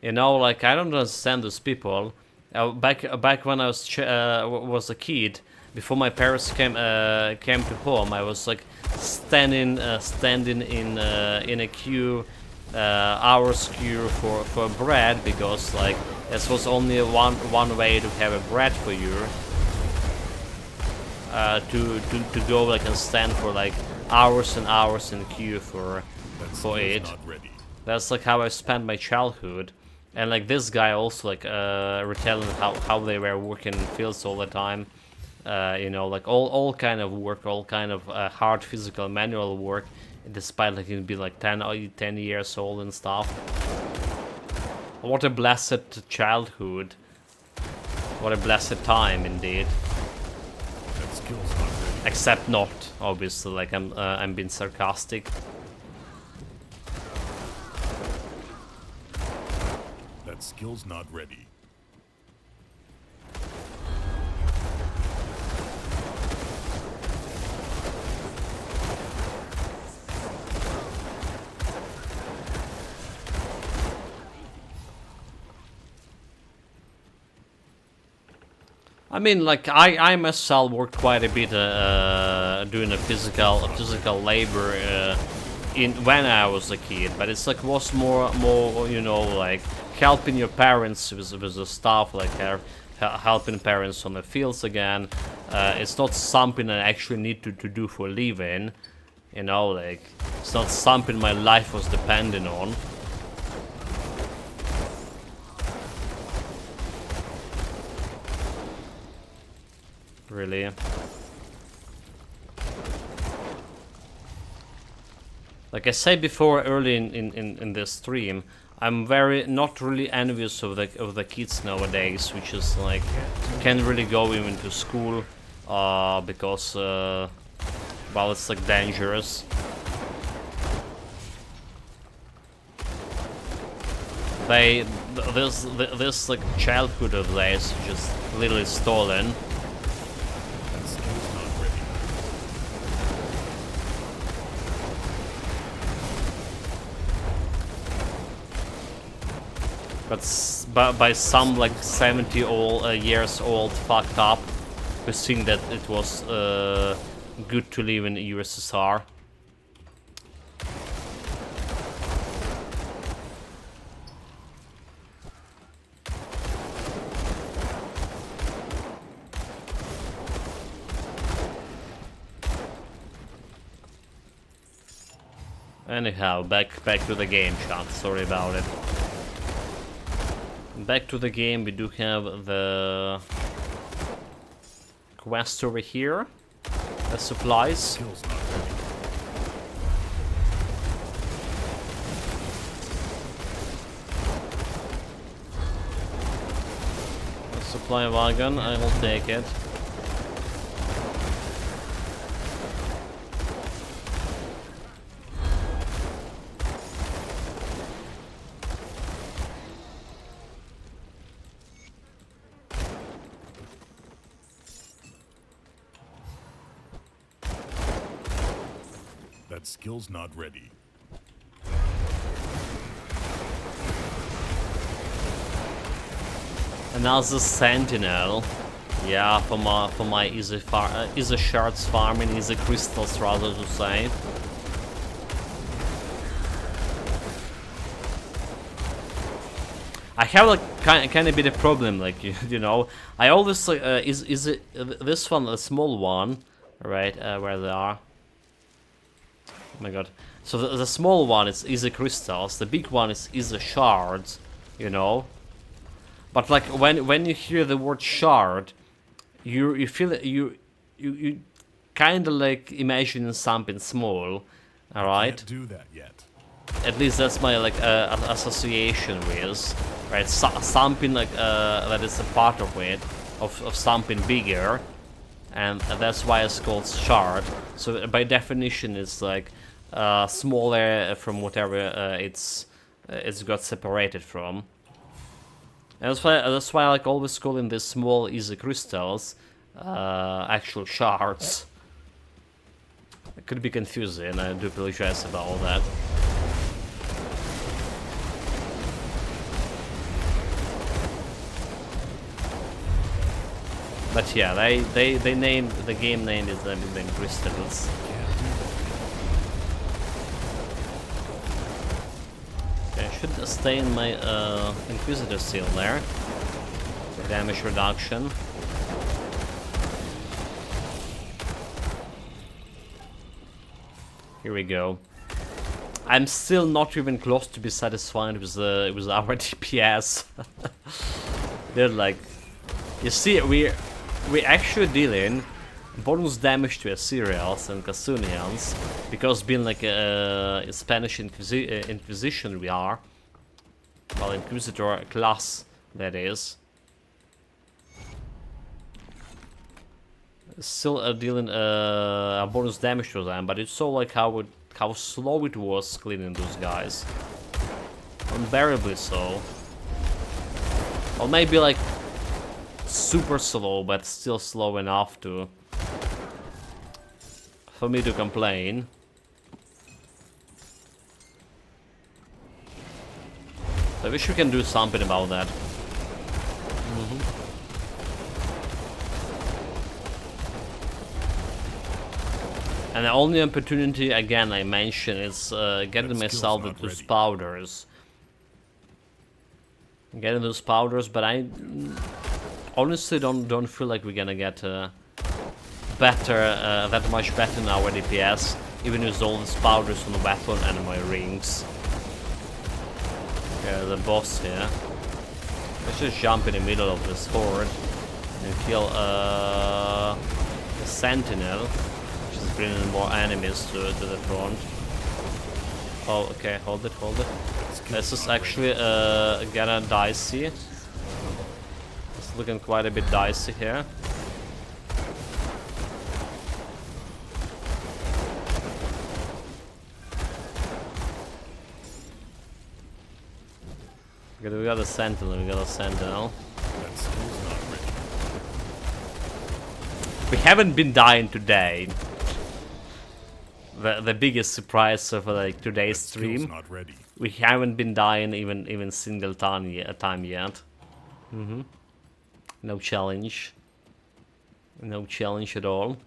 You know, like I don't understand those people. Back when I was a kid, before my parents came to home, I was like standing in a queue. Hours queue for bread, because like this was only one way to have a bread for you, to go like and stand for like hours and hours in queue for it. That's like how I spent my childhood. And like this guy also like retelling how they were working in fields all the time, you know, like all kind of work, all kind of hard physical manual work, despite like he'd be like 10 years old and stuff. What a blessed childhood. What a blessed time indeed. Except not, obviously, like I'm being sarcastic. That skill's not ready. I mean, like I myself worked quite a bit doing a physical labor when I was a kid, but it's like was more you know, like helping your parents with the stuff, like helping parents on the fields again. It's not something I actually need to do for a living, you know, like it's not something my life was depending on. Really. Like I said before early in this stream, I'm not really envious of the kids nowadays, which is like can't really go even to school because well, it's like dangerous. This like childhood of theirs just literally stolen. But by some like 70 years old fucked up who think that it was good to live in USSR. Anyhow, back to the game, chat. Sorry about it. Back to the game, we do have the quest over here. supplies. Skill's not ready. A supply wagon, I will take it. That skill's not ready. Another sentinel. Yeah, for my easy shards farming, easy crystals rather to say. I have like kind of bit of problem, like you know. I always like is it this one a small one, right? Where they are. Oh my god. So the small one is easy crystals. The big one is easy shards, you know. But like when you hear the word shard, you feel that you kind of like imagine something small. All right. Can't do that yet. At least that's my like association with, right? Something like that is a part of it, of something bigger, and that's why it's called shard. So by definition, it's like smaller from whatever it's got separated from. And that's why I like always calling these small easy crystals actual shards. It could be confusing. I do apologize about all that. But yeah, they named the game name is them crystals. Okay, I should stay in my Inquisitor seal there. Damage reduction. Here we go. I'm still not even close to be satisfied with our DPS. They're like, you see, we're actually dealing bonus damage to Assyrians and Kasunians because being like a Spanish Inquisition we are, well, Inquisitor class that is. Still dealing a bonus damage to them, but it's so like how slow it was cleaning those guys, unbearably so. Or maybe like super slow, but still slow enough to for me to complain. I wish we can do something about that. And the only opportunity, again, I mentioned is getting myself with those powders. Getting those powders, but I honestly don't feel like we're gonna get better, that much better in our DPS, even with all these powders on the weapon and my rings. Okay, the boss here. Let's just jump in the middle of this horde and kill the sentinel. Bringing more enemies to the front. Oh, okay, hold it. This is actually kinda dicey. It's looking quite a bit dicey here. Okay, we got a sentinel. We haven't been dying today. The biggest surprise of like today's stream. Not ready. We haven't been dying even single time yet. No challenge. No challenge at all.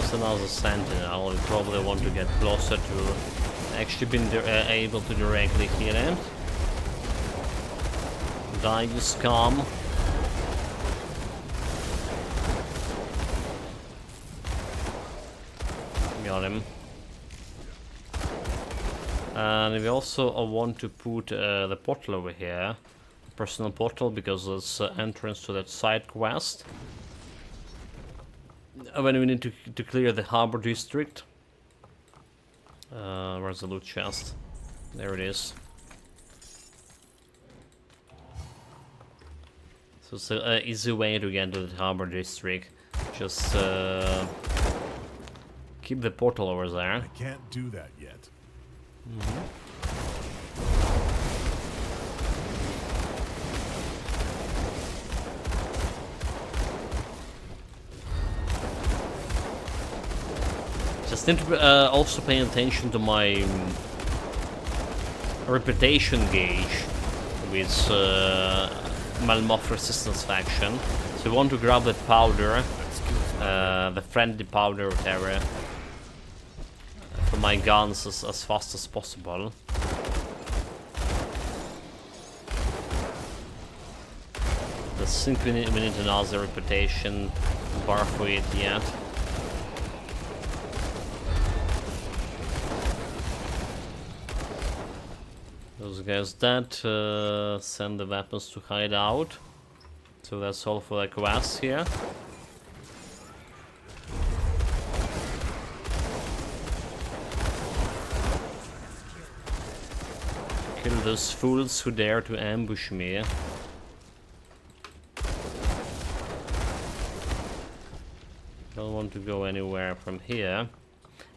There's another sentinel. We probably want to get closer to actually being able to directly hit him. Die, you scum. Got him. And we also want to put the portal over here. Personal portal, because it's entrance to that side quest. When we need to clear the harbor district. Where's the loot chest? There it is. So it's an easy way to get to the harbor district. Just keep the portal over there. I can't do that yet. Just need to also pay attention to my reputation gauge with Malmoth resistance faction. So we want to grab that powder, the friendly powder area, for my guns as fast as possible. I think we need another reputation bar for it yet. Those guys that send the weapons to hide out. So that's all for the quest here. Kill those fools who dare to ambush me. Don't want to go anywhere from here.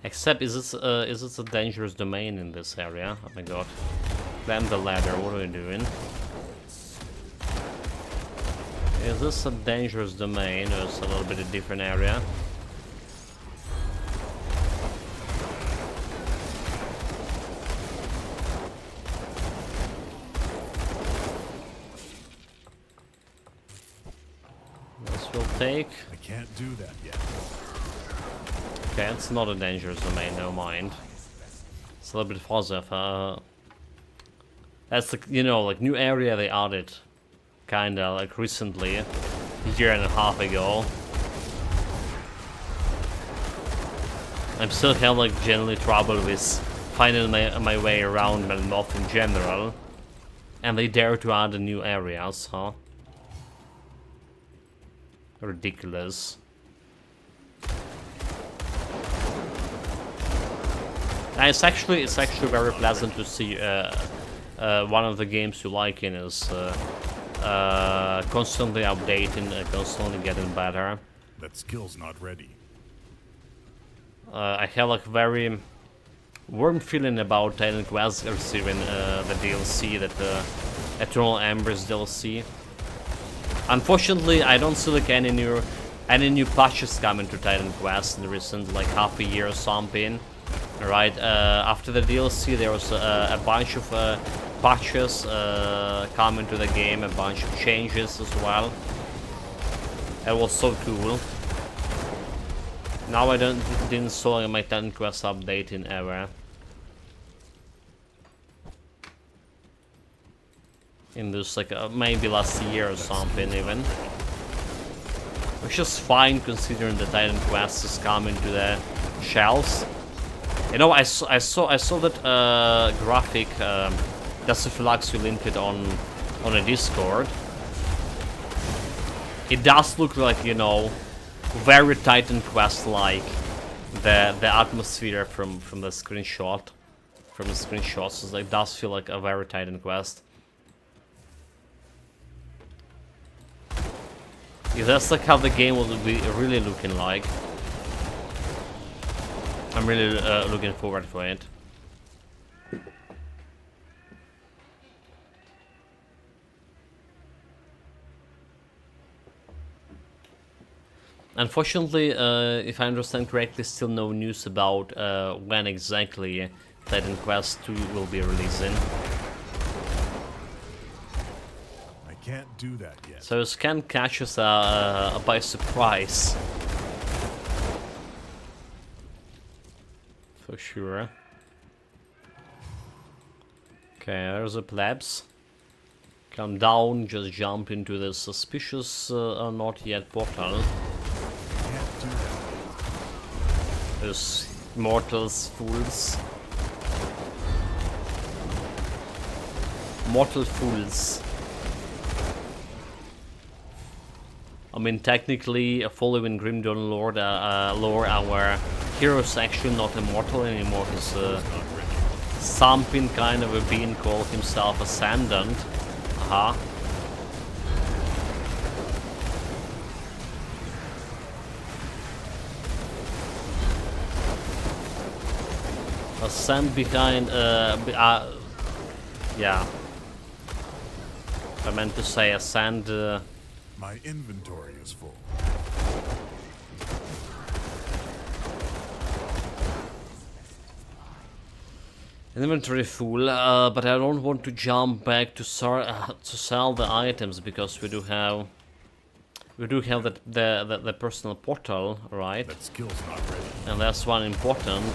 Except, is this a dangerous domain in this area? Oh my god. Climb the ladder, what are we doing? Is this a dangerous domain, or is it a little bit a different area? This will take. I can't do that yet. Okay, it's not a dangerous domain, no mind. It's a little bit further. That's the, you know, like new area they added, kinda like recently, a year and a half ago. I'm still having like generally trouble with finding my way around Malmoth in general, and they dare to add a new areas, huh? Ridiculous. And it's actually very pleasant to see one of the games you like in is constantly updating, constantly getting better. That skill's not ready. I have like very warm feeling about Titan Quest receiving the DLC, that Eternal Embers DLC. Unfortunately, I don't see like any new patches coming to Titan Quest in the recent like half a year or something. Right, after the DLC there was a bunch of patches coming to the game, a bunch of changes as well. It was so cool. Now I didn't saw my Titan Quest update in ever. In this like maybe last year or something even. Which is fine considering the Titan Quest is coming to the shelves. You know, I saw that graphic. That's the Flux you linked it on a Discord. It does look like, you know, very Titan Quest like the atmosphere from the screenshot. From the screenshots, it does feel like a very Titan Quest. Yeah, that's like how the game will be really looking like. I'm really looking forward for it. Unfortunately, if I understand correctly, still no news about when exactly Titan Quest 2 will be releasing. I can't do that yet. So it can catch us by surprise. For sure. Okay, there's a plebs. Come down, just jump into the suspicious not yet portal. Those mortals, fools. Mortal fools. I mean, technically, following Grim Dawn lore, our hero's actually not immortal anymore. He's something kind of a being called himself Ascendant. Aha. Ascend behind, yeah. I meant to say ascend. My inventory is full. Inventory full, but I don't want to jump back to sell the items because we do have the personal portal, right? That skill's not ready. And that's one important.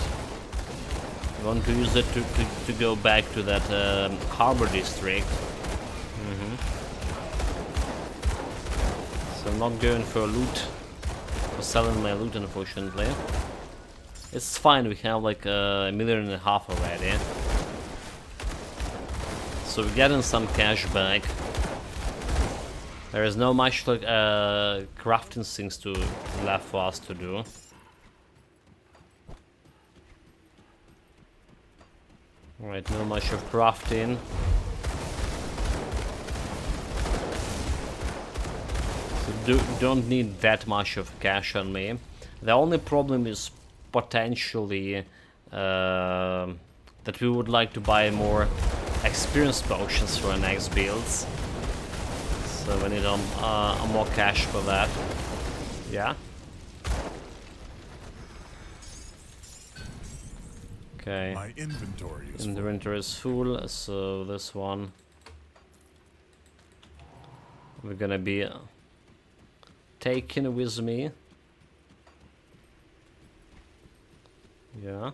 We want to use it to go back to that harbor district. So I'm not going for loot, for selling my loot, unfortunately. It's fine, we have like 1.5 million already. So we're getting some cash back. There is no much like crafting things left for us to do. Alright, no much of crafting. So don't need that much of cash on me. The only problem is potentially that we would like to buy more experience potions for our next builds. So we need more cash for that. Yeah. Okay. My inventory is Inventory is full, so this one we're gonna be taking with me. Yeah.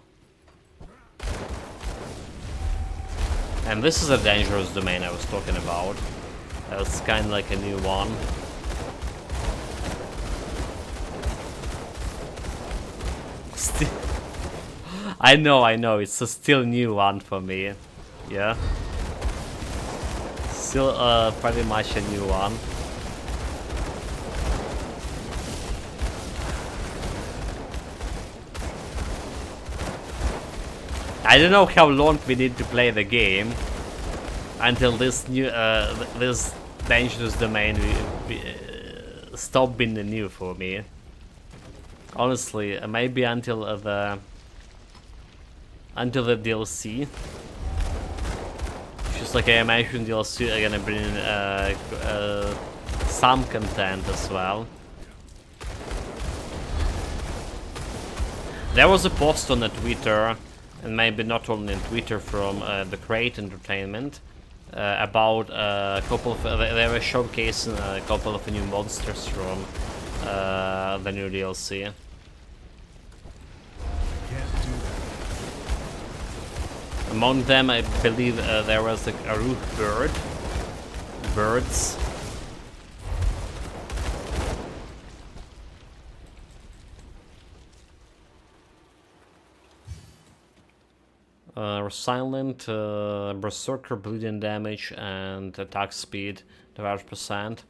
And this is a dangerous domain I was talking about. It's kind of like a new one. I know, it's a still new one for me. Yeah. Still pretty much a new one. I don't know how long we need to play the game until this new, this dangerous domain stop being new for me. Honestly, maybe until the DLC. Just like I imagine DLC are gonna bring some content as well. There was a post on the Twitter, and maybe not only on Twitter, from the Crate Entertainment about a couple of they were showcasing a couple of new monsters from the new DLC. Among them, I believe there was a root bird, birds. Silent, berserker bleeding damage and attack speed 12%.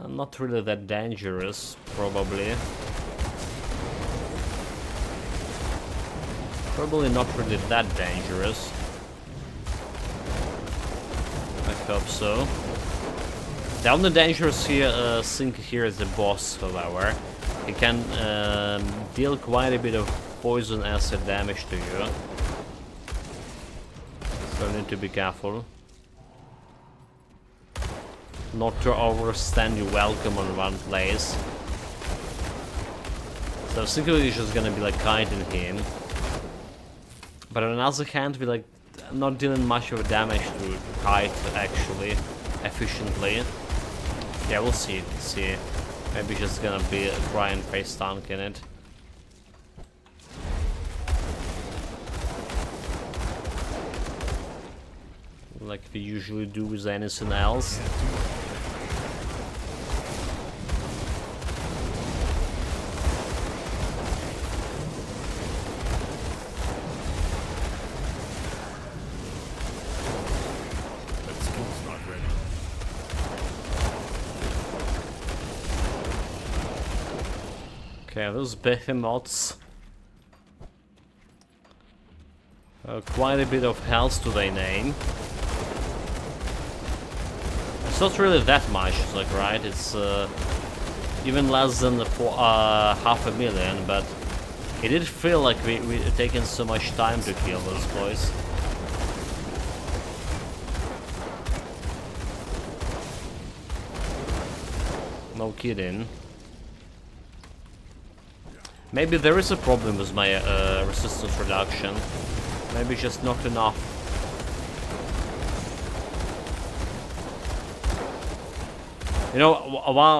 Not really that dangerous, probably. Probably not really that dangerous. I hope so. The only dangerous thing here is the boss, however. He can deal quite a bit of poison acid damage to you. So I need to be careful. Not to overstand your welcome on one place. So I was thinking we're just gonna be like kiting him. But on the other hand, we're like not dealing much of damage to kite actually, efficiently. Yeah, we'll see, Maybe just gonna be try and face tank in it. like we usually do with anything else. That skill's not ready. Okay, those behemoths. Quite a bit of health to their name. It's not really that much, it's like, right? It's even less than half a million, but it did feel like we'd taken so much time to kill those boys. No kidding. Maybe there is a problem with my resistance reduction. Maybe just not enough. You know,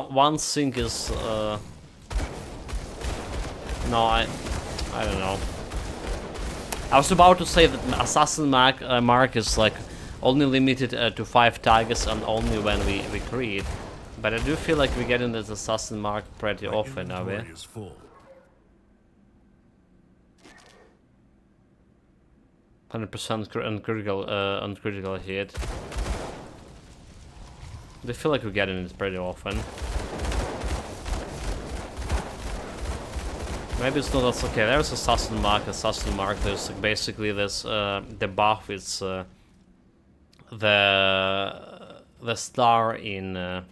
one thing is... no, I don't know. I was about to say that Assassin Mark is like only limited to 5 targets and only when we create. But I do feel like we get in this Assassin Mark pretty often now, yeah? 100% uncritical hit. I feel like we get in it pretty often. Maybe it's not as okay. There's Assassin Mark. There's like basically this the buff is the star in a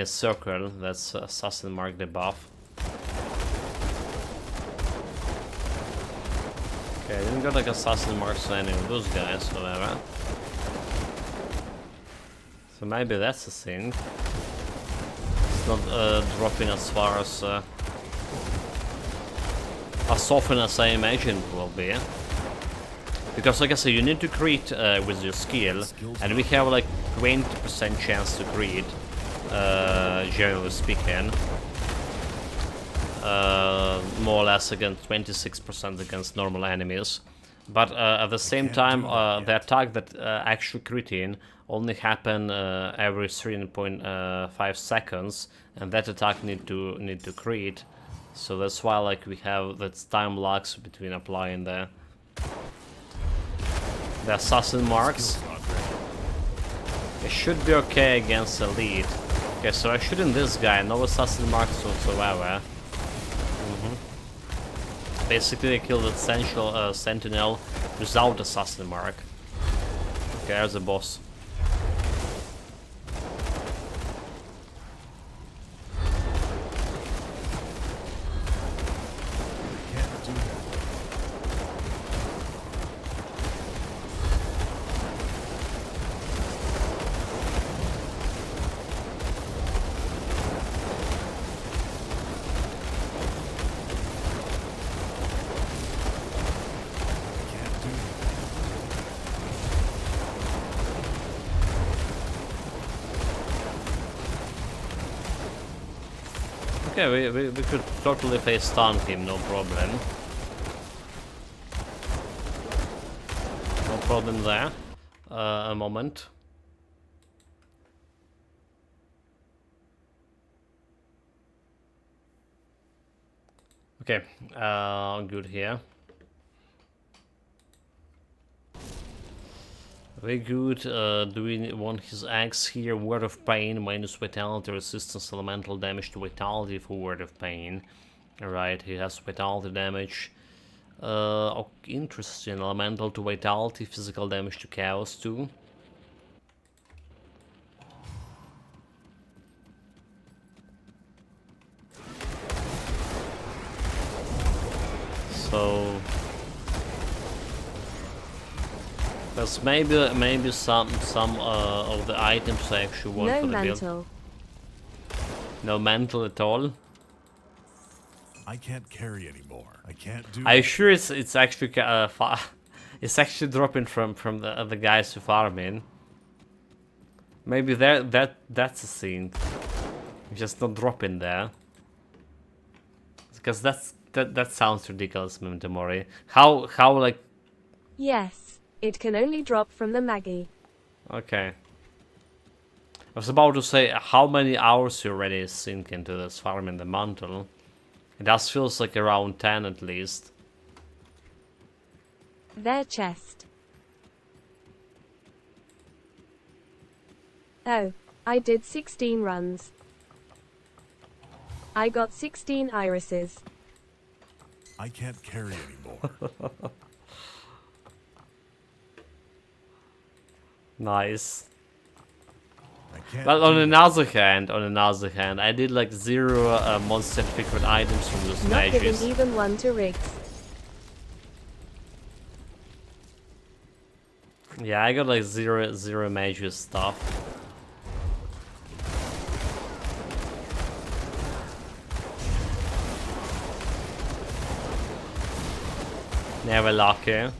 circle. That's Assassin Mark debuff. Okay, I didn't got like Assassin Marks on any of those guys, however. So maybe that's the thing. It's not dropping as far as often as I imagine it will be. Because like I said, you need to crit with your skill, and we have like 20% chance to crit, generally speaking. More or less against 26% against normal enemies. But at the same time, the attack that actually crit in only happen every 3.5 seconds, and that attack need to crit. So that's why like we have that time lapse between applying the Assassin Marks. It should be okay against Elite. Okay, so I shoot in this guy, no Assassin Marks whatsoever. Basically I killed the Sentinel without Assassin Mark. Okay, there's the boss. Okay, we could totally face stun him, no problem. No problem there. A moment. Okay, good here. Very good. Do we want his axe here? Word of Pain, minus Vitality, resistance, elemental damage to Vitality for Word of Pain. Alright, he has Vitality damage. Oh, interesting. Elemental to Vitality, physical damage to Chaos too. So... There's maybe some of the items I actually want for the build. No mantle. No mantle at all. I can't carry anymore. I can't do. Are you sure it's actually it's actually dropping from the guys who farm in? Maybe that's a scene. Just not dropping there. Because that sounds ridiculous, Memento Mori. How like. Yes. It can only drop from the Maggie. Okay. I was about to say, how many hours you already sink into this farm in the mantle? It does feels like around 10 at least. Their chest. Oh, I did 16 runs. I got 16 irises. I can't carry anymore. Nice. I can't But on do another hand, I did like 0 monster secret items from those Not mages. giving even one to Riggs. Yeah, I got like zero mages stuff. Never lucky.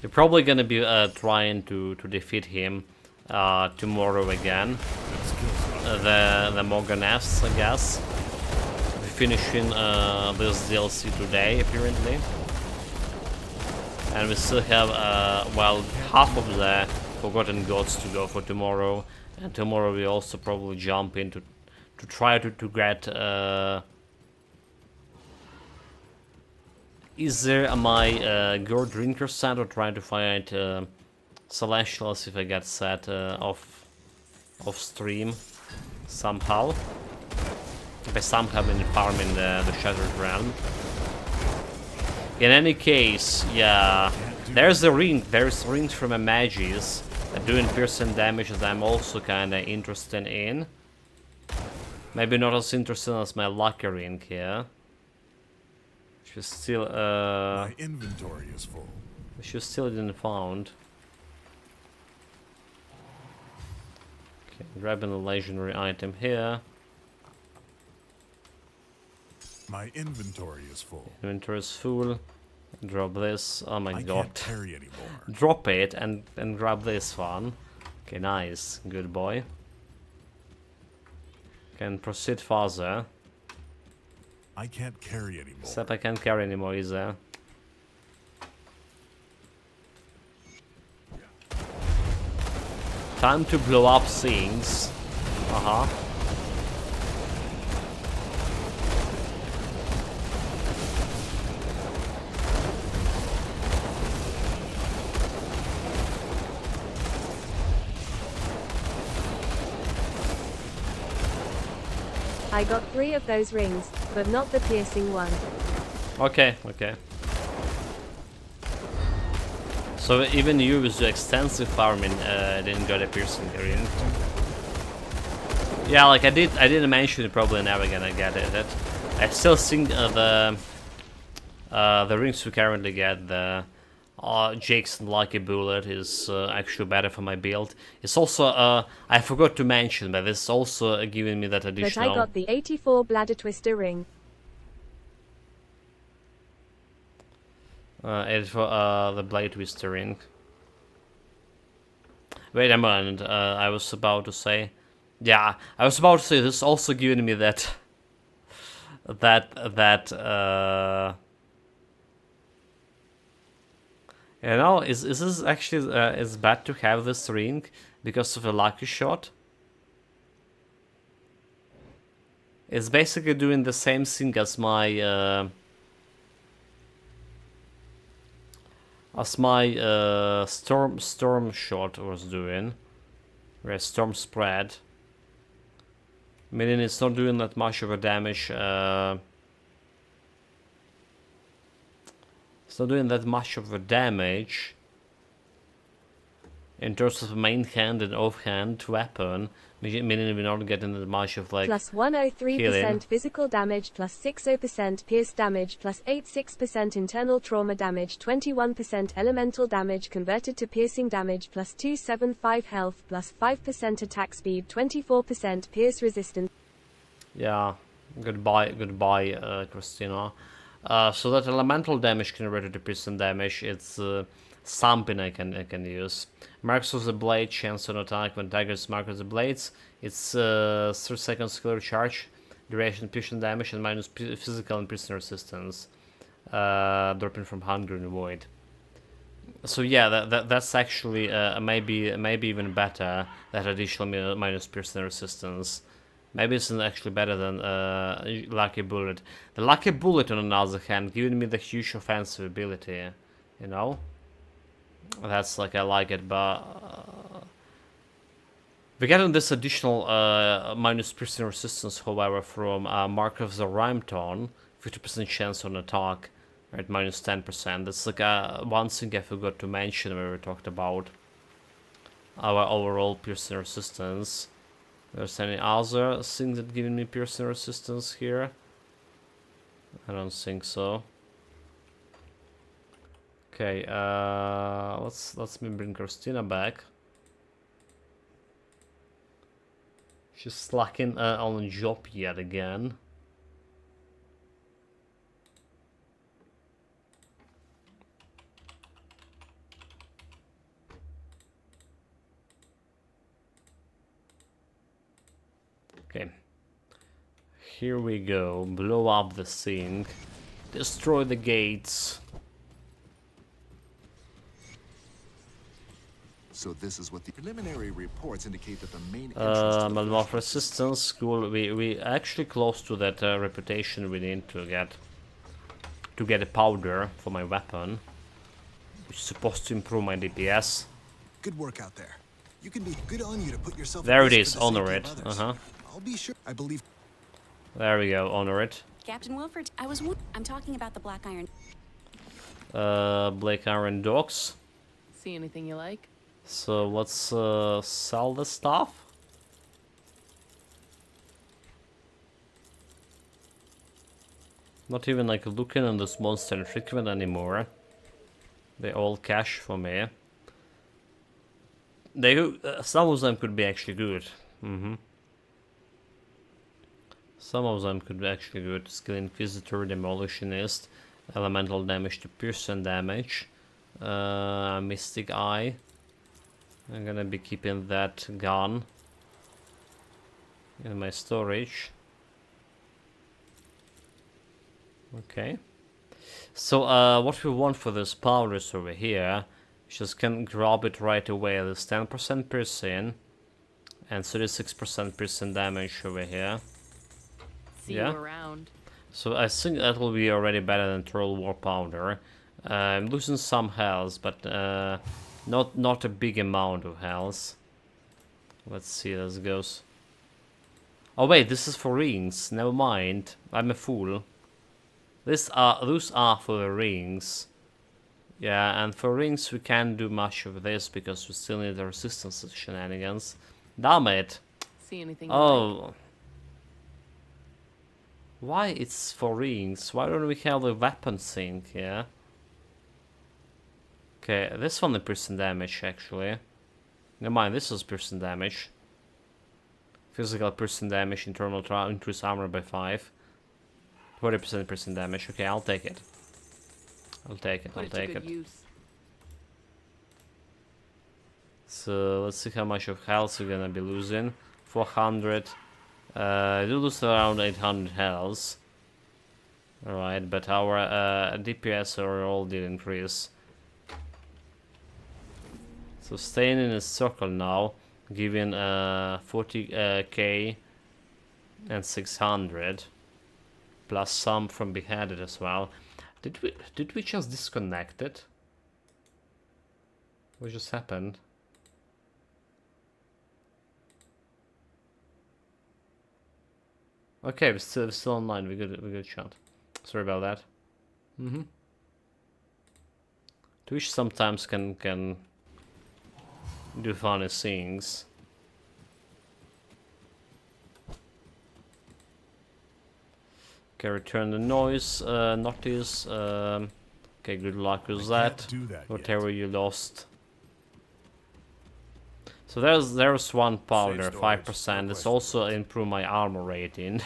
You're probably gonna be trying to defeat him tomorrow again. The Morganefs, I guess. We're finishing this DLC today, apparently. And we still have, well, half of the Forgotten Gods to go for tomorrow. And tomorrow we also probably jump into to try to get either my Gore Drinker set or try to find Celestials if I get set off stream somehow. By somehow I mean farming the Shattered Realm. In any case, yeah, there's the ring. There's rings from a Magis that doing piercing damage that I'm also kinda interested in. Maybe not as interested as my lucky ring here. Which is still my inventory is full. which you still didn't found. Okay, grabbing a legendary item here. My inventory is full. Inventory is full. Drop this. Oh my I god. can't carry anymore. Drop it and grab this one. Okay, nice. Good boy. Can proceed further. I can't carry anymore. Except I can't carry anymore either. Time to blow up things. I got 3 of those rings, but not the piercing one. Okay, okay. So even you with the extensive farming didn't get a piercing ring. Yeah, like I didn't mention it, probably never gonna get it. I still think the rings we currently get, the Jake's Lucky Bullet is actually better for my build. It's also, I forgot to mention, but it's also giving me that additional... But I got the 84 Bladder Twister ring. It's for the Blade Twister ring. Wait a moment, I was about to say... Yeah, I was about to say this is also giving me that... You know, is this actually is bad to have this ring because of a lucky shot? It's basically doing the same thing as my storm shot was doing, where storm spread. Meaning it's not doing that much of a damage. It's not doing that much of a damage in terms of main hand and offhand weapon, meaning we're not getting that much of like plus 103% healing. physical damage, plus 60% pierce damage, plus 86% internal trauma damage, 21% elemental damage converted to piercing damage, plus 275 health, plus 5% attack speed, 24% pierce resistance. Yeah, goodbye, Christina. So that elemental damage converted to piercing damage, it's something I can use. Marks of the blade, chance on attack when daggers mark of the blades. It's 3 seconds clear charge, duration piercing damage, and minus physical and piercing resistance. Dropping from hunger and void. So yeah, that's actually maybe even better. That additional minus piercing resistance. Maybe it's actually better than Lucky Bullet. The Lucky Bullet, on the other hand, giving me the huge offensive ability. You know, that's like I like it, but we're getting this additional minus piercing resistance, however, from Mark of the Rhymeton, 50% chance on attack. Right, minus 10%. That's like one thing I forgot to mention when we talked about our overall piercing resistance. There's any other thing that giving me piercing resistance here? I don't think so. Okay, let's bring Christina back. She's slacking on a job yet again. Okay, here we go. Blow up the thing, destroy the gates. So this is what the preliminary reports indicate that the main Malware resistance, school. We actually close to that reputation we need to get a powder for my weapon, which is supposed to improve my DPS. Good work out there. You can be good on you to put yourself. There it is. Honor it. I'll be sure. I believe. There we go. Honor it. Captain Wilford, I'm talking about the Black Iron. Black Iron Dogs. See anything you like? So let's sell the stuff. Not even like looking on this monster and frequent anymore. They all cash for me. They some of them could be actually good. Some of them could be actually good. Skill Inquisitor, Demolitionist, Elemental damage to piercing damage, Mystic Eye. I'm gonna be keeping that gun in my storage. Okay. So what we want for this powder is over here. Just can grab it right away. There's 10% piercing and 36% piercing damage over here. See you around. So I think that will be already better than Troll War powder. I'm losing some health, but not a big amount of health. Let's see how this goes. Oh wait, this is for rings. Never mind. I'm a fool. Those are for the rings. Yeah, and for rings we can't do much of this because we still need the resistance shenanigans. Damn it! See anything you like? Why it's for rings? Why don't we have the weapon thing here? Okay, this one is piercing damage actually. Never mind, this is piercing damage. Physical piercing damage, internal increase armor by 5. 40% piercing damage. Okay, I'll take it. I'll take it. So let's see how much of health we're gonna be losing. 400. You lose around 800 health. Alright, but our DPS overall did increase. So staying in a circle now, giving 40k and 600, plus some from beheaded as well. Did we just disconnect it? What just happened? Okay, we're still online. We good shot. Sorry about that. Twitch sometimes can do funny things. Okay, return the noise notice. Okay, good luck with that. Whatever you lost. So there's one powder, 5%. It's also improve my armor rating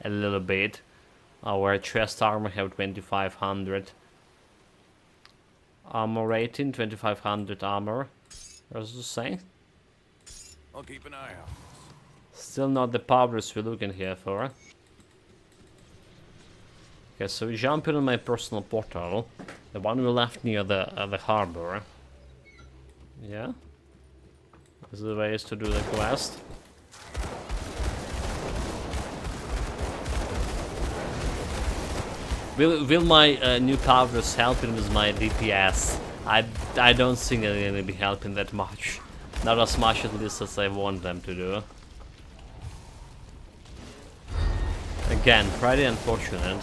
a little bit. Our chest armor have 2500 armor rating, 2500 armor. What's the saying? I'll keep an eye out. Still not the powders we're looking here for. Okay, so we jump in on my personal portal, the one we left near the harbor. Yeah? Is the ways to do the quest? Will my new powers helping with my DPS? I don't think they're gonna be helping that much. Not as much at least as I want them to do. Again, pretty unfortunate.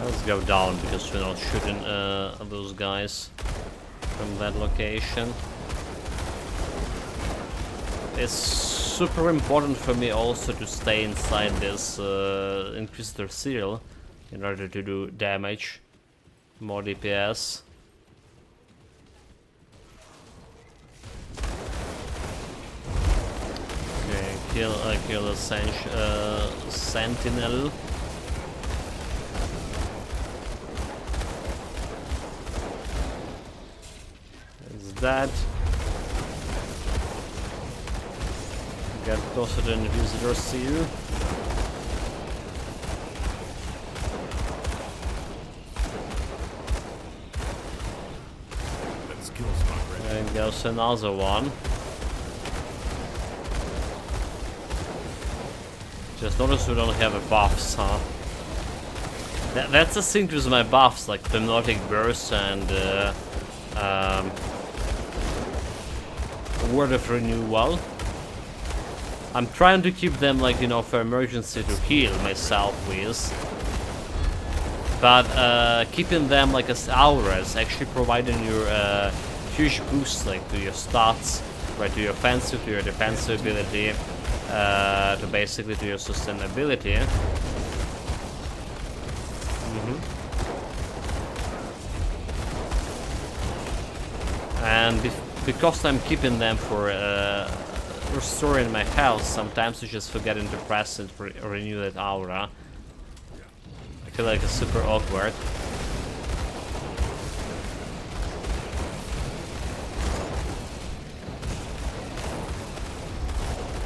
Let's go down because we're not shooting those guys from that location. It's super important for me also to stay inside this Inquisitor seal in order to do damage, more DPS. Okay, kill the sentinel. Is that? Get closer to the Inquisitor seal. And goes another one. Just notice we don't have a buffs, huh? That's the thing with my buffs, like Hypnotic Burst and Word of Renewal. I'm trying to keep them, like, you know, for emergency to heal myself with. But keeping them like as auras, actually providing you huge boost, like, to your stats, right, to your offensive, to your defensive ability, to basically to your sustainability. And because I'm keeping them for restoring my health, sometimes I just forgetting to press it to renew that aura. I feel like it's super awkward.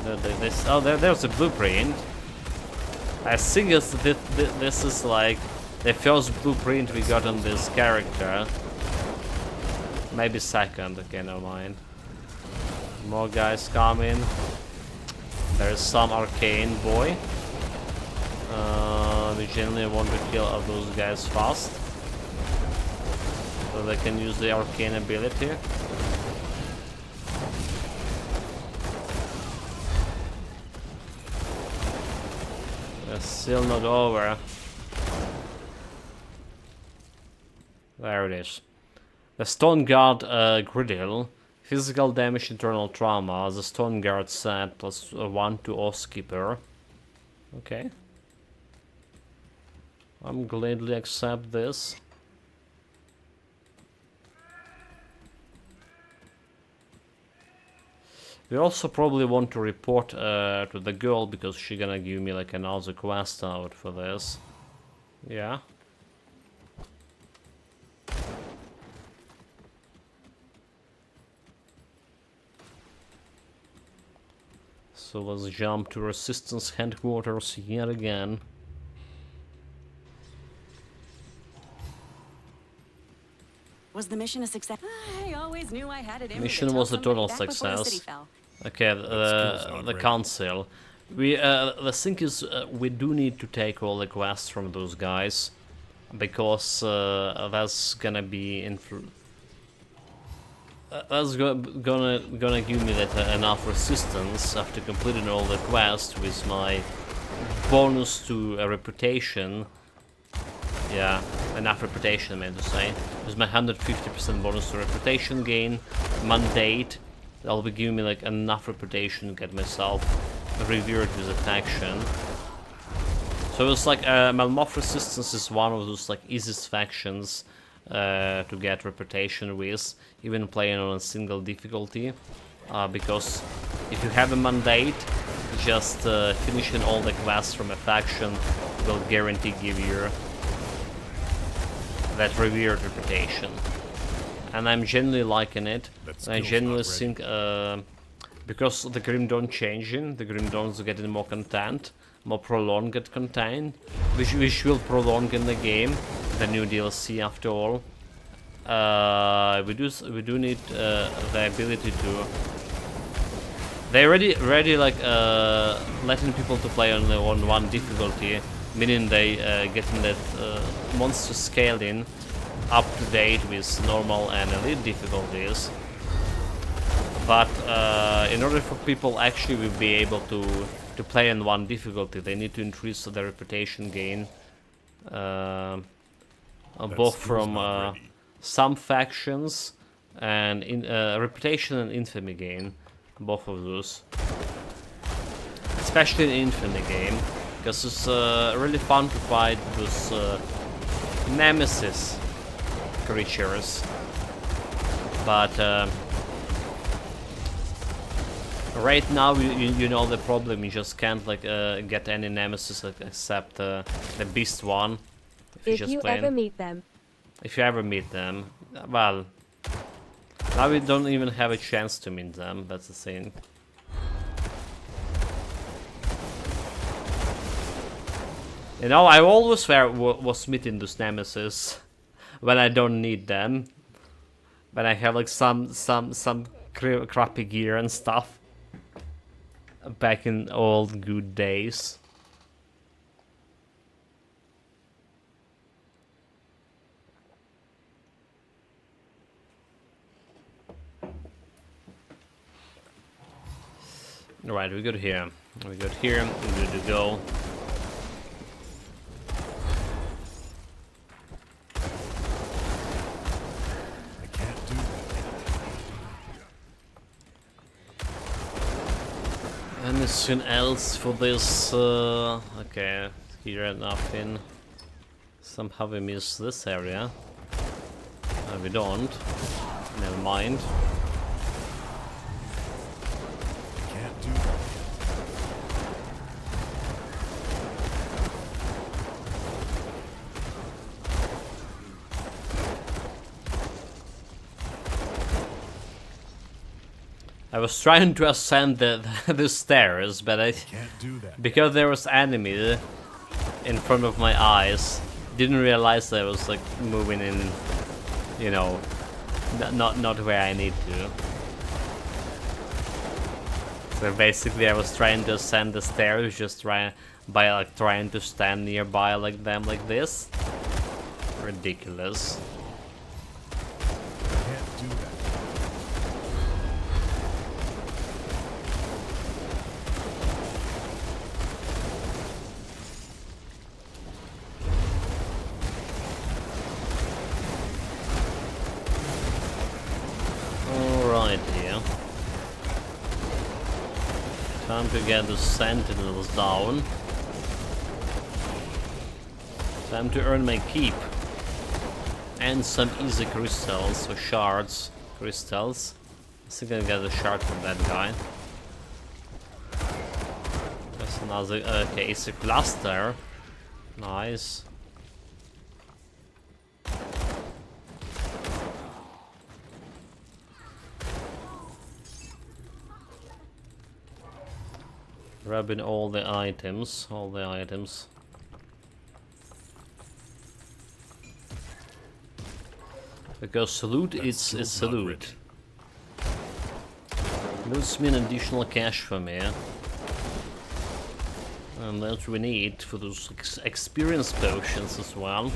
There's a blueprint. I think this is like the first blueprint we got on this character. Maybe second, okay, never mind. More guys coming. There's some arcane boy. We generally want to kill all those guys fast, so they can use the arcane ability. It's still not over. There it is. The Stone Guard Griddle. Physical damage, internal trauma. The Stone Guard set +1 to Oathkeeper. Okay. I'm gladly accept this. We also probably want to report to the girl because she's gonna give me like another quest out for this. Yeah. So let's jump to Resistance headquarters yet again. Was the mission a success? I always knew I had it in me to Mission tell was a total somebody back before the city success. fell. Okay, the council. The thing is, we do need to take all the quests from those guys because that's gonna be that's gonna give me that enough resistance after completing all the quests with my bonus to a reputation. Yeah, enough reputation, I meant to say. With my 150% bonus to reputation gain, mandate, that'll be giving me like enough reputation to get myself revered with a faction. So it's like Malmoth Resistance is one of those like easiest factions to get reputation with, even playing on a single difficulty, because if you have a mandate, just finishing all the quests from a faction will guarantee give you that revered reputation. And I'm genuinely liking it. I genuinely think because the Grim Dawn changing, the Grim Dawn's getting more content, more prolonged content, which will prolong in the game, the new DLC after all. We do need the ability to. They already like letting people to play only on one difficulty, meaning they getting that monster scaling up to date with normal and elite difficulties. But in order for people actually will be able to play in one difficulty, they need to increase their reputation gain, both from some factions and in reputation and infamy gain, both of those. Especially in infamy game, because it's really fun to fight those nemesis creatures, but right now you know the problem. You just can't like get any nemesis except the beast one. If you ever meet them. If you ever meet them, well, now we don't even have a chance to meet them. That's the thing. You know, I always was meeting those nemesis when I don't need them, when I have like some crappy gear and stuff. Back in old good days. Alright, we got here. We got here. We're good to go. I can't do that. Anything else for this? Okay, here nothing. Somehow we miss this area. We don't. Never mind. Can't do that. I was trying to ascend the stairs, but I Can't do that. because there was enemy in front of my eyes, didn't realize I was like moving in, you know, not where I need to. So basically, I was trying to ascend the stairs, just trying to stand nearby like them like this. Ridiculous. Can't do that. Alright, here. Time to get the sentinels down. Time to earn my keep. And some easy crystals, or shards. Crystals. I think I get a shard from that guy. That's another case of cluster. Nice. Grabbing all the items, Because loot is loot. Loot's mean additional cash for me. And that we need for those experience potions as well.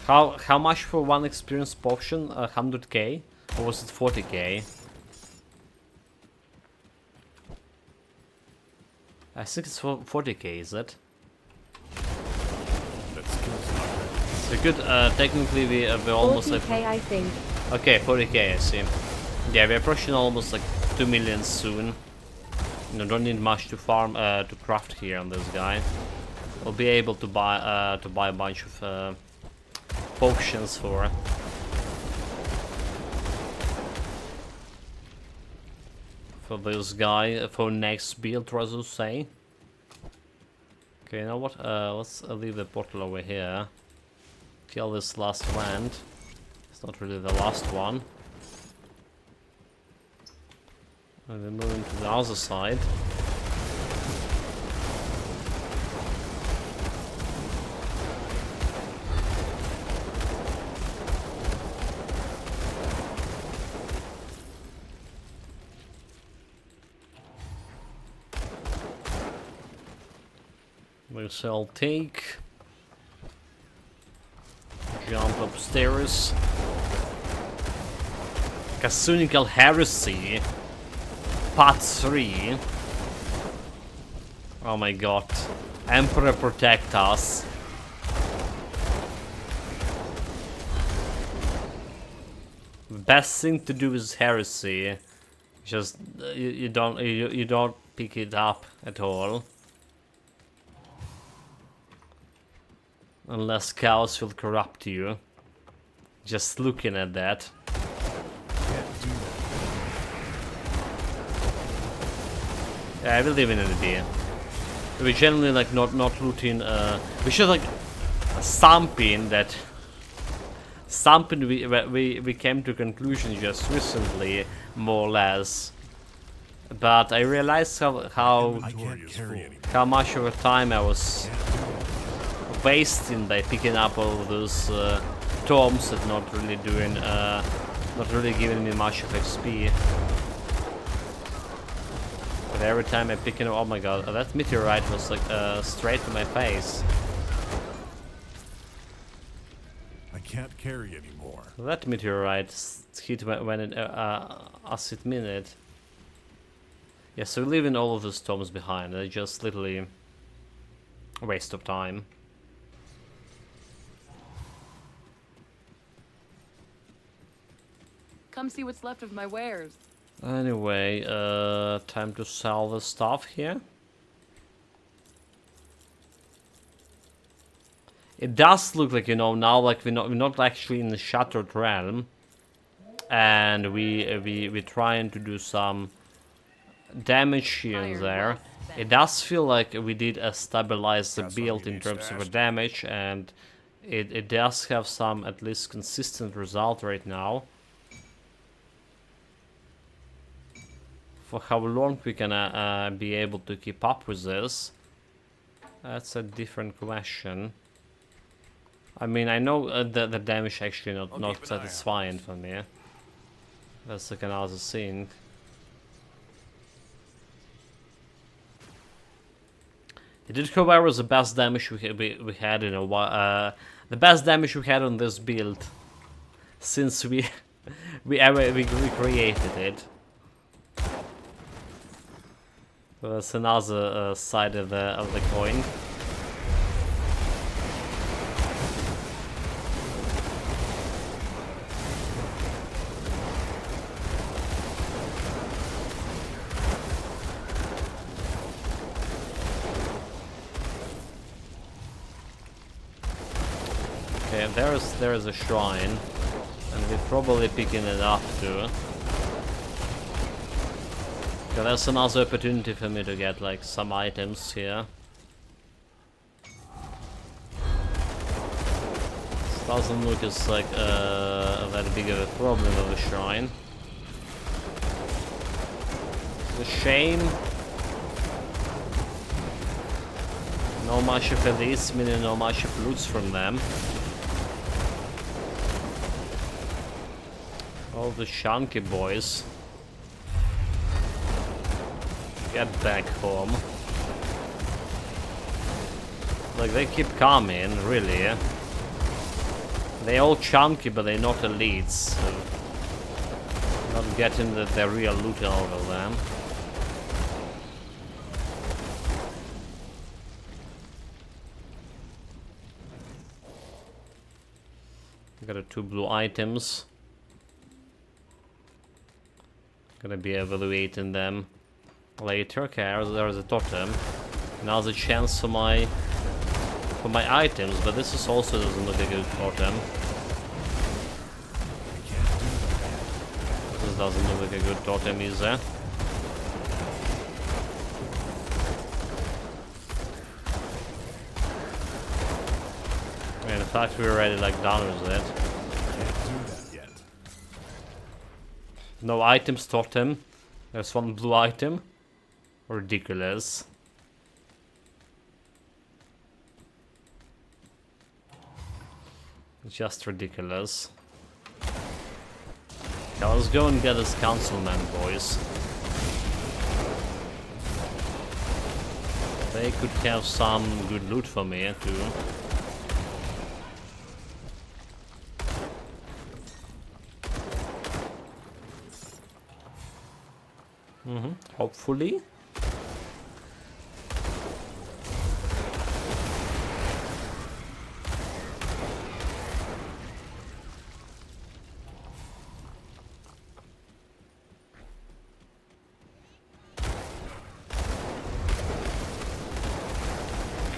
How much for one experience potion? 100k? Or was it 40k? I think it's 40k, is it? So good, technically we're almost 40k, like... I think. Okay, 40k, I see. Yeah, we're approaching almost like 2 million soon. You know, don't need much to farm, to craft here on this guy. We'll be able to buy a bunch of potions for this guy, for next build, as you say. Okay, you know what? Let's leave the portal over here. Kill this last land. It's not really the last one. And then moving to the other side. We shall take. Jump upstairs. Casunical Heresy. Part 3. Oh my god. Emperor protect us. The best thing to do is heresy. Just you don't pick it up at all. Unless chaos will corrupt you. Just looking at that. Yeah, I believe in it beer. We generally like not looting. We should like something that we came to conclusion just recently, more or less. But I realized how much of a time I was wasting by picking up all of those tomes that not really giving me much of XP. But every time I pick it up, oh my god, that meteorite was like straight to my face. I can't carry anymore. That meteorite hit when it us it minute. Yeah, so leaving all of those tomes behind, they're just literally a waste of time. Come see what's left of my wares. Anyway, time to sell the stuff here. It does look like, you know, now like we're not actually in the Shattered Realm, and we're trying to do some damage here and there. It does feel like we did stabilize the build in terms of the damage, and it does have some at least consistent result right now. For how long we can be able to keep up with this, that's a different question. I mean, I know the damage actually not satisfying for me. That's like another thing. It did, however, was the best damage we had in a while. The best damage we had on this build since we created it. So that's another side of the coin. Okay, there is a shrine, and we're probably picking it up too. Okay, that's another opportunity for me to get like some items here. This doesn't look as like that big of a problem of a shrine. It's a shame. No much of these, meaning no much of loots from them. All the chunky boys. Get back home. Like, they keep coming, really. They all chunky, but they're not elites, so not getting the real loot out of them. Got 2 blue items. Gonna be evaluating them later. Okay, there's a totem. Now the chance for my items, but this is also doesn't look like a good totem. This doesn't look like a good totem either. In fact, we're already like done with it. Can't do that yet. No items totem. There's one blue item. Ridiculous. Just ridiculous. Okay, let's go and get this councilman, boys. They could have some good loot for me too. Hopefully.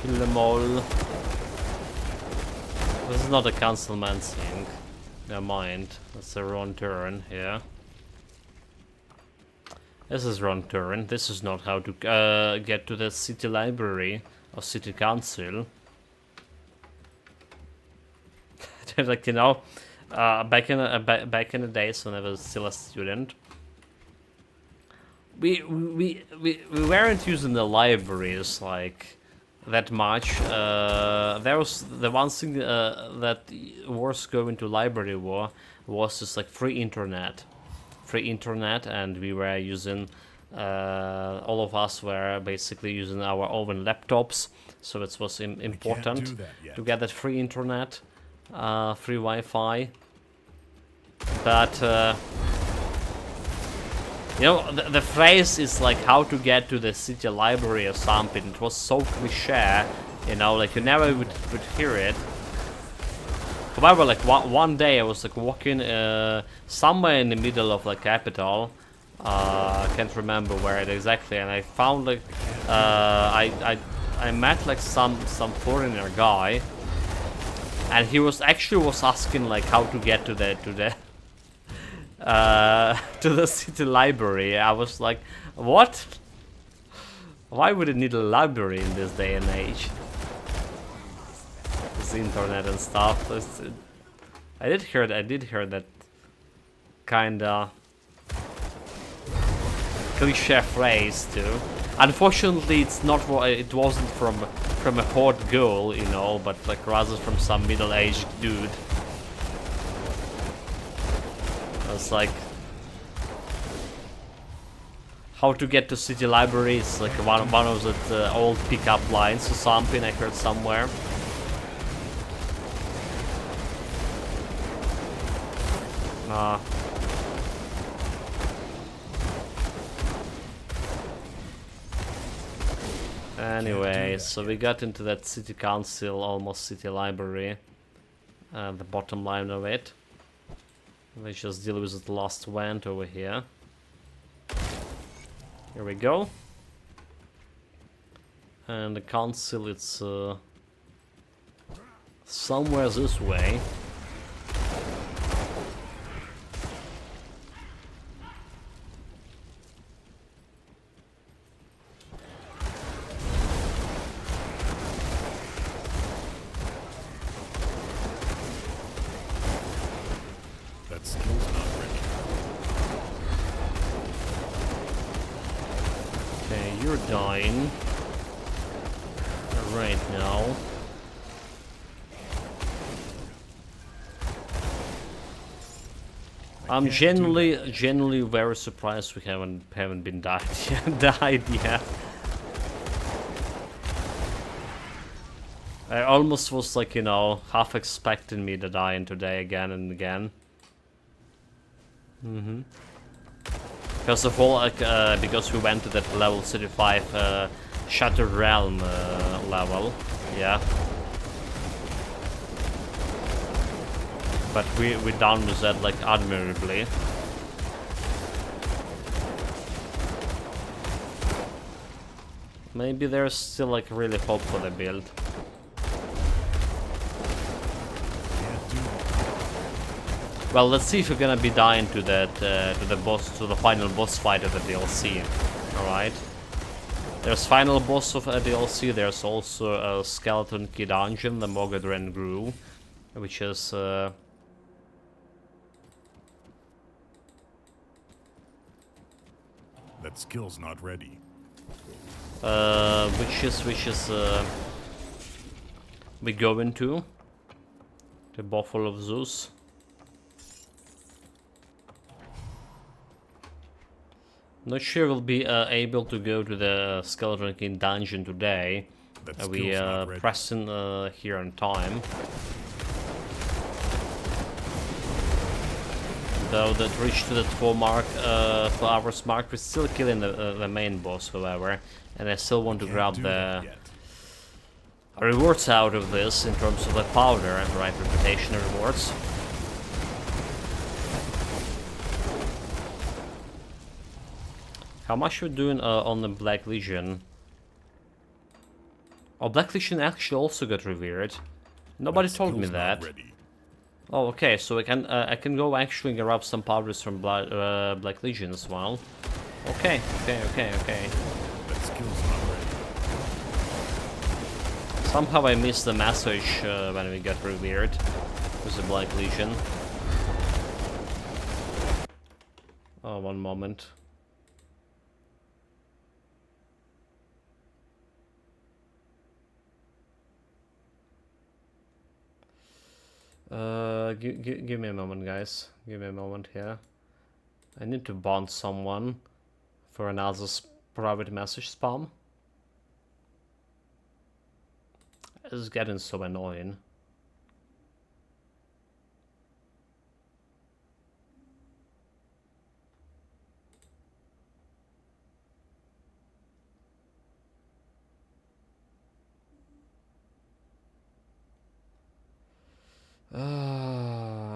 Kill them all. This is not a councilman's thing. Never mind. That's the wrong turn here. This is wrong turn. This is not how to get to the city library or city council. Like, you know, back in the days when I was still a student, we weren't using the libraries like that much. There was the one thing that was going to library was just like free internet, and we were using all of us were basically using our own laptops, so it was important to get that free internet, free Wi-Fi. But you know, the phrase is like how to get to the city library or something. It was so cliche, you know, like you never would hear it. However, like one day I was like walking somewhere in the middle of the capital. I can't remember where it exactly, and I found like I met like some foreigner guy, and he was asking like how to get to the to the city library. I was like, what? Why would it need a library in this day and age? This internet and stuff. I did hear that kinda cliche phrase too. Unfortunately, it's not. It wasn't from a hot girl, you know, but like rather from some middle-aged dude. It's like how to get to city library is like one of the old pickup lines or something I heard somewhere. Anyway, so we got into that city council, almost city library, the bottom line of it. Let's just deal with the last vent over here. Here we go. And the council, it's somewhere this way. You're dying right now. I'm genuinely very surprised we haven't been died yet. I almost was like, you know, half expecting me to die in today again and again. First of all, like, because we went to that level 35 Shattered Realm level, yeah. But we're done with that like admirably. Maybe there's still like really hope for the build. Well, let's see if we're gonna be dying to that to the final boss fight of the DLC. All right. There's final boss of a DLC. There's also a skeleton key dungeon, the Mogadren Grove, which is That skill's not ready. Which is we go into the Buffalo of Zeus. Not sure we'll be able to go to the Skeleton King dungeon today. We pressing here on time. Though that reached to the 4 hours mark, we're still killing the main boss, however, and I still want to grab the rewards out of this in terms of the powder and the right reputation rewards. How much we're doing on the Black Legion? Oh, Black Legion actually also got revered. Nobody told me that. Oh, okay, so I can go actually grab some powders from Black Legion as well. Okay. That skill's not ready. Somehow I missed the message when we got revered with the Black Legion. Oh, one moment. Give me a moment, guys. Give me a moment here. I need to bond someone for another private message spam. It's getting so annoying.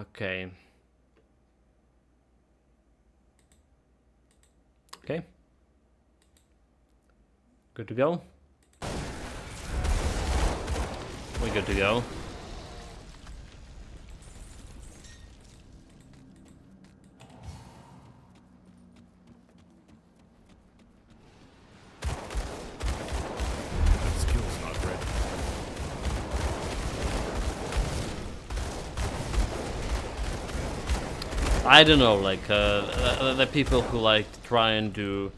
Okay. Okay. Good to go. We're good to go. That skill's not ready. I don't know, like the people who like try and do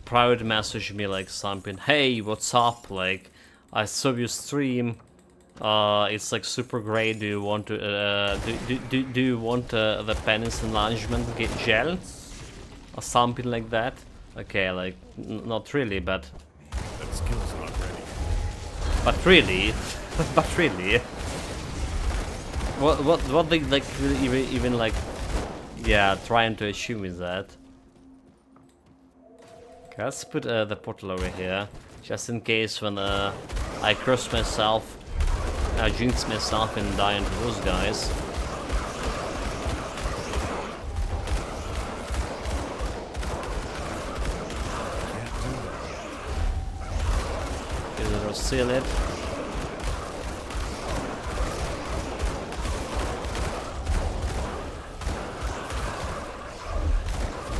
private message me like something. Hey, what's up? Like, I saw your stream. It's like super great. Do you want to do you want the penis enlargement gel or something like that? Okay, like not really, but That skill's not ready. but really, but really. What they like really even like, yeah, trying to assume is that. Okay, let's put the portal over here, just in case when I curse myself, I jinx myself and die into those guys. Either seal it.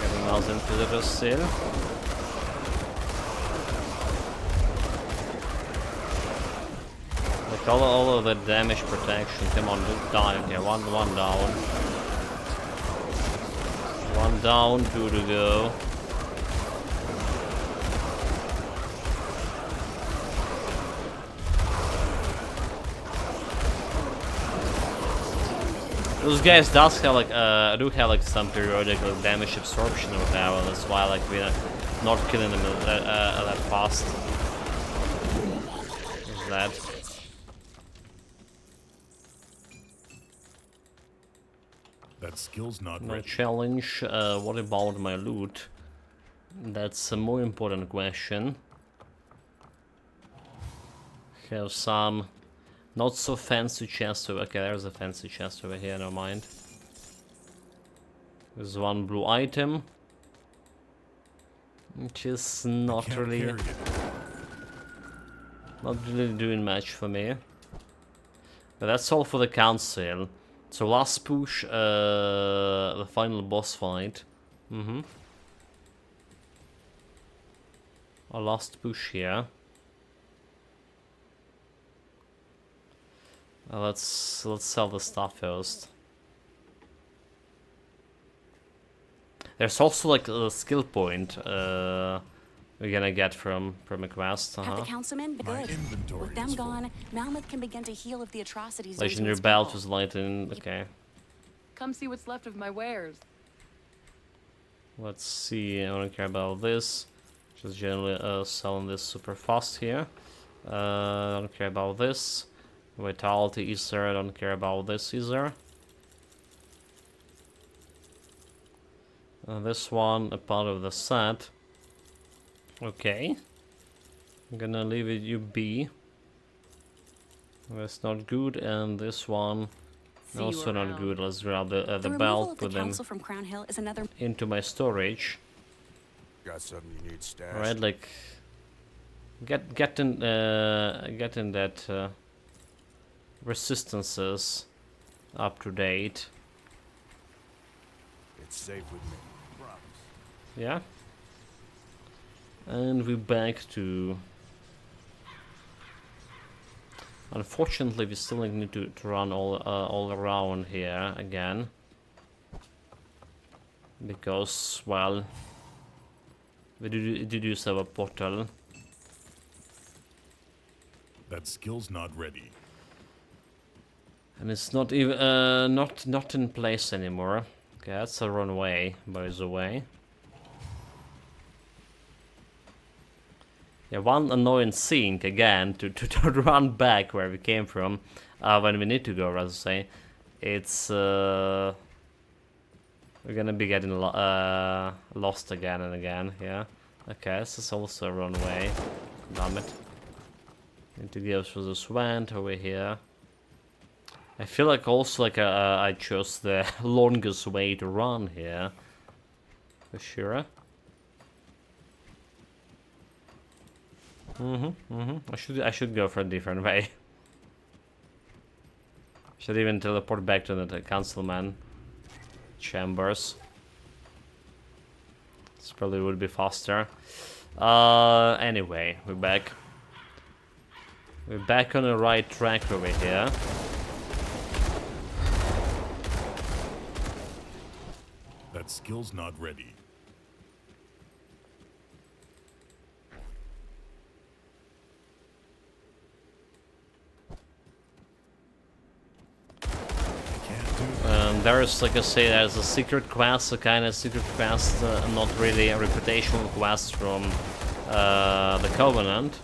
Getting mouse into the seal. Like all of the damage protection. Come on, die. Okay, one down. One down, 2 to go. Those guys does have like do have like some periodic like, damage absorption or whatever. That's why like we're not killing them that fast. What's that? That skill's not No ready. challenge. What about my loot? That's a more important question. Have some not so fancy chest over. Okay, there's a fancy chest over here. Never mind. There's one blue item, which is not really doing much for me. But that's all for the council. So last push, the final boss fight. Our last push here. Let's sell the stuff first. There's also like a skill point we're gonna get from a quest. Have the councilmen? My Good. inventory With them is full. gone, Malmeth can begin to heal if the atrocities done to Legendary its belt people. was lightened. Okay. Come see what's left of my wares. Let's see. I don't care about this. Just generally selling this super fast here. I don't care about this. Vitality either. I don't care about this either. This one, a part of the set. Okay. I'm gonna leave it you be. That's not good, and this one also not good. Let's grab the removal belt, of the put them council from Crown Hill is another. into my storage. Got something you need stashed? All right, like get in that resistances up to date. It's safe with me. Promise. Yeah. And we're back to. Unfortunately, we still need to run all around here again, because well, we did use our portal. That skill's not ready. And it's not even not in place anymore. Okay, that's the wrong way, by the way. Yeah, one annoying thing again to run back where we came from when we need to go, rather say. It's we're gonna be getting lost again and again. Yeah. Okay, this is also a wrong way. Damn it. Need to go through this vent over here. I feel like also like I chose the longest way to run here. For sure. I should go for a different way. Should even teleport back to the councilman chambers. This probably would be faster. Anyway, we're back. We're back on the right track over here. That skill's not ready. There's, like I say, there's a secret quest, a kind of secret quest, not really a reputational quest from the Covenant,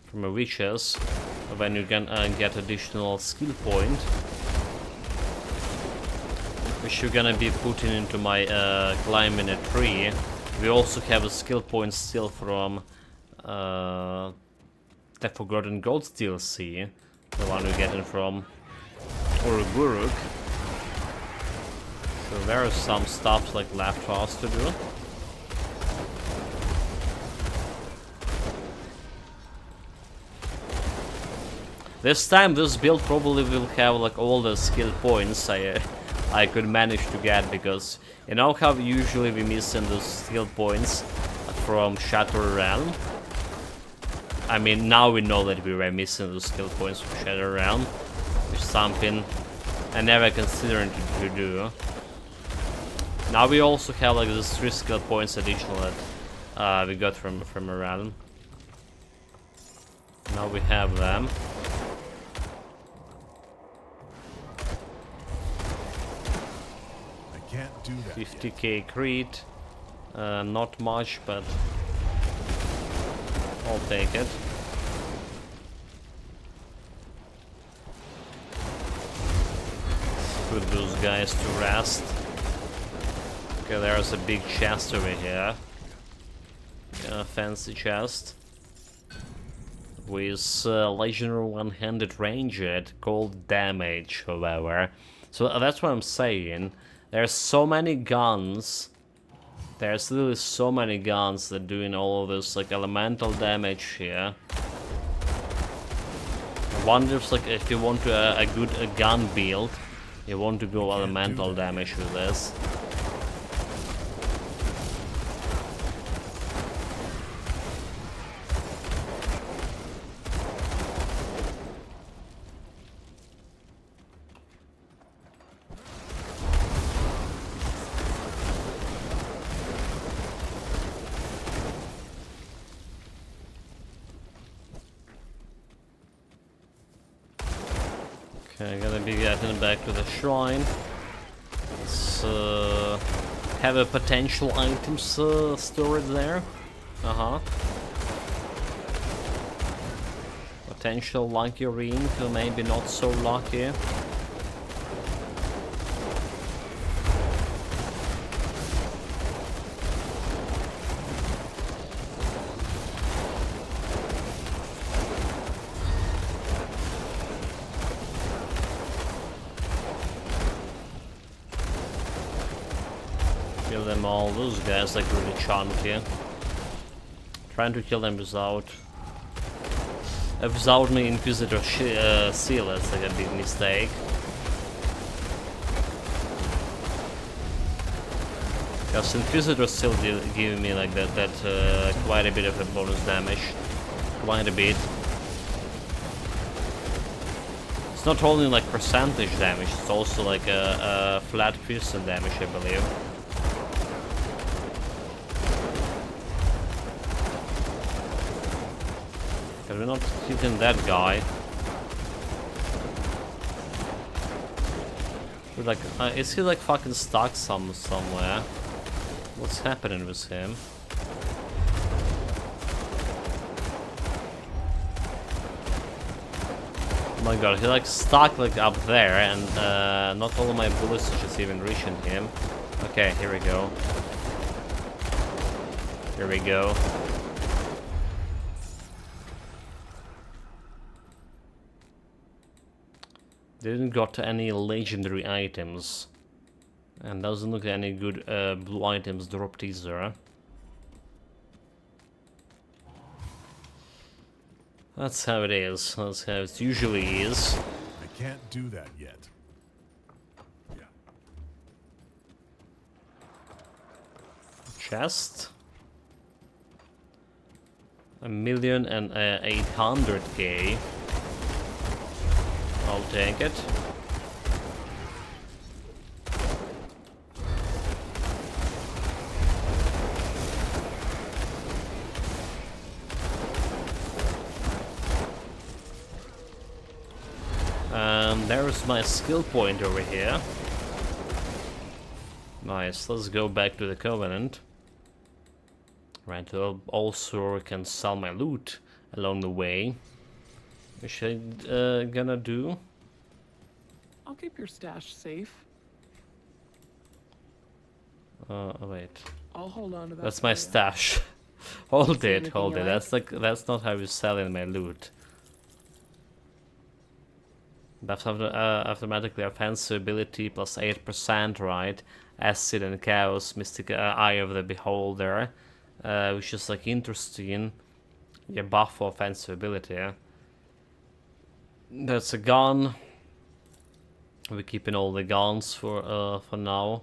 from the witches, when you can get additional skill point, which you're gonna be putting into my climbing a tree. We also have a skill point still from the Forgotten Gods DLC, the one we're getting from Uruguruk. So there is some stuff like left for us to do. This time this build probably will have like all the skill points I could manage to get, because you know how usually we miss in those skill points from Shattered Realm. I mean, now we know that we were missing those skill points from Shattered Realm, which is something I never considered to do. Now we also have like those 3 skill points additional that we got from a realm. Now we have them. I can't do that. 50k crit, not much, but I'll take it. Put those guys to rest. Okay, there's a big chest over here. A fancy chest. With legendary one-handed ranger at cold damage, however. So that's what I'm saying. There's so many guns. There's literally so many guns that doing all of this like elemental damage here. I wonder if like if you want a good gun build, you want to go elemental damage with this. Okay, I'm gonna be getting back to the shrine. Let's have a potential items stored there. Potential lucky ring, maybe not so lucky. Kill them all. Those guys like really chunky. Trying to kill them without my Inquisitor seal, that's like a big mistake. Because Inquisitor still give me like that quite a bit of a bonus damage. Quite a bit. It's not only like percentage damage, it's also like a flat percent damage, I believe. Because we're not hitting that guy. We're like, is he like fucking stuck somewhere? What's happening with him? Oh my god, he like stuck like up there, and not all of my bullets are just even reaching him. Okay, here we go. Here we go. Didn't got any legendary items. And doesn't look any good blue items dropped either. That's how it is. That's how it usually is. I can't do that yet. Yeah. Chest. 1,800,000. I'll take it. And there's my skill point over here. Nice, let's go back to the Covenant. Right, also I can sell my loot along the way. Which I'm gonna do. I'll keep your stash safe. Wait. I'll hold on to that. That's my stash. Hold it. That's not how you sell in my loot. That's automatically offensive ability plus 8%, right? Acid and Chaos, Mystic Eye of the Beholder, which is like interesting. Yeah, buff for offensive ability. Yeah? That's a gun. We're keeping all the guns for now.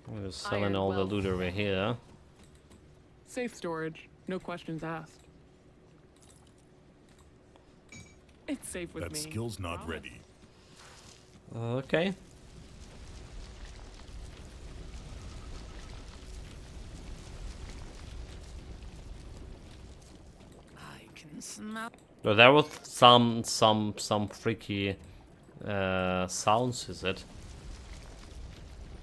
We're selling all the loot over here. Safe storage, no questions asked. It's safe with me. That skill's not ready. Okay. I can smell. So there was some freaky sounds, is it?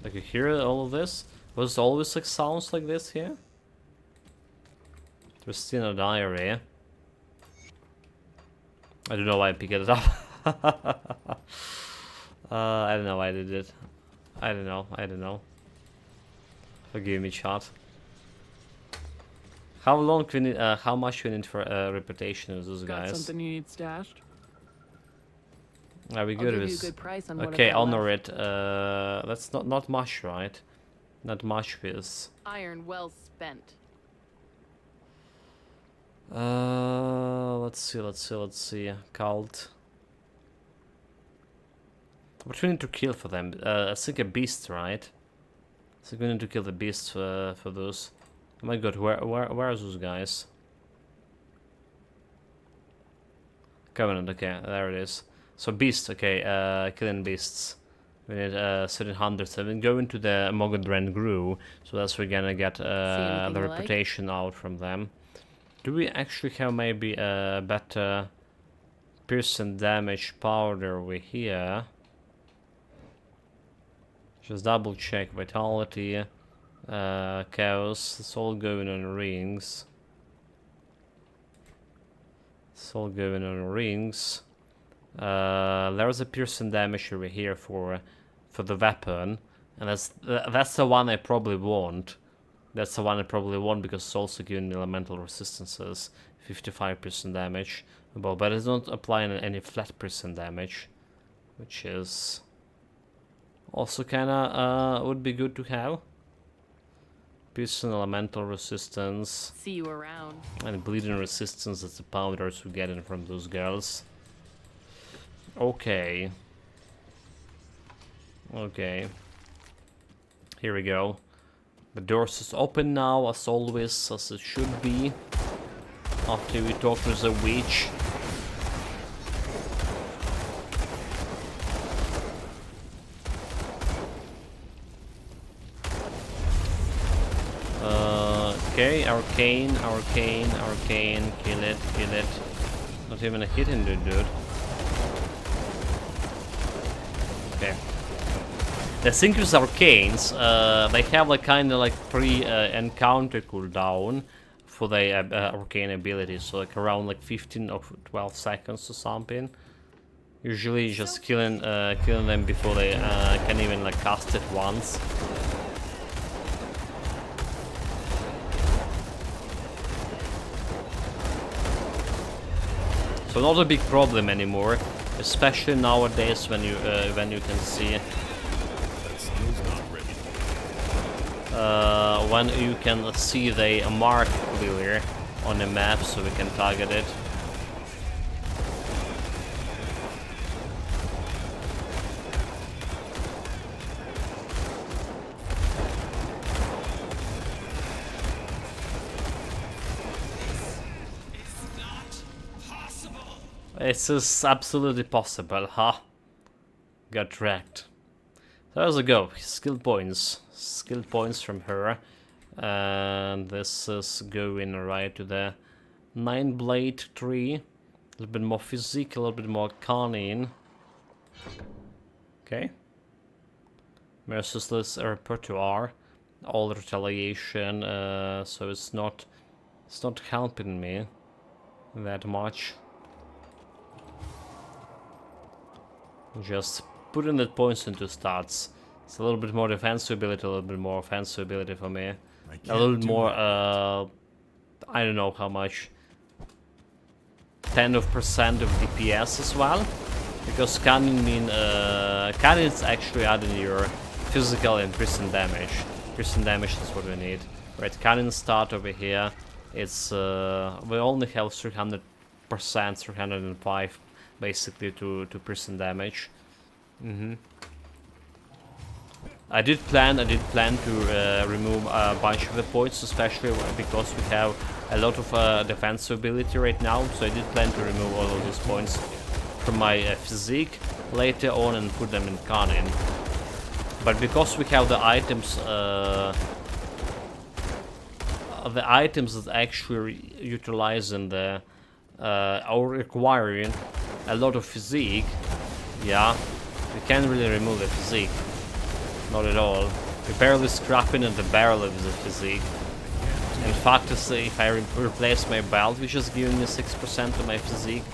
Like you hear all of this? Was it always like sounds like this here? There's still a diary. I don't know why I picked it up. I don't know why I did it. I don't know. Forgive me, chat. How long can we need, how much we need for reputation with those guys? Got something you need stashed? Are we good with? Good price on okay, honor it. That's not much, right? Not much with. Iron well spent. Let's see. Cult. What do we need to kill for them? I think a beast, right? I think we need to kill the beast for those. Oh my god, where are those guys? Covenant, okay, there it is. So beast, okay, killing beasts. We need 700. So we go into the Mogodren Grew, so that's we're gonna get the reputation out from them. Do we actually have maybe a better piercing damage powder over here? Just double check. Vitality, chaos, it's all going on rings. It's all going on rings. There's a piercing damage over here for the weapon, and that's the one I probably want. That's the one I probably want because it's also giving me elemental resistances, 55% damage. But it's not applying any flat percent damage, which is also kinda would be good to have. Piercing elemental resistance. See you around. And bleeding resistance, that's the powders we're getting from those girls. Okay. Okay. Here we go. The doors is open now, as always, as it should be. After we talk to the witch. Okay, arcane, kill it. Not even a hitting dude. Okay. The Synchros Arcanes, they have like kinda like pre-encounter cooldown for the arcane abilities, so like around like 15 or 12 seconds or something. Usually just killing them before they can even like cast it once. So not a big problem anymore, especially nowadays when you can see when you can see the mark clearly on the map, so we can target it. This is absolutely possible, huh? Got wrecked. There's a go. Skill points. Skill points from her. And this is going right to the 9-blade tree. A little bit more physique, a little bit more cunning. Okay. Merciless repertoire. All retaliation, so it's not helping me that much. Just putting the points into stats. It's a little bit more defensive ability, a little bit more offensive ability for me. A little more, I don't know how much. 10% of DPS as well. Because cannon is actually adding your physical and piercing damage. Piercing damage is what we need. Right, cannon start over here. It's we only have 300%, 305 basically to piercing damage. I did plan to remove a bunch of the points, especially because we have a lot of defensive ability right now. So I did plan to remove all of these points from my physique later on and put them in cannon. But because we have the items that actually utilizing the or requiring a lot of physique, yeah, we can't really remove the physique. Not at all. We're barely scrapping at the barrel of the physique. In fact, to say, if I replace my belt, which is giving me 6% of my physique,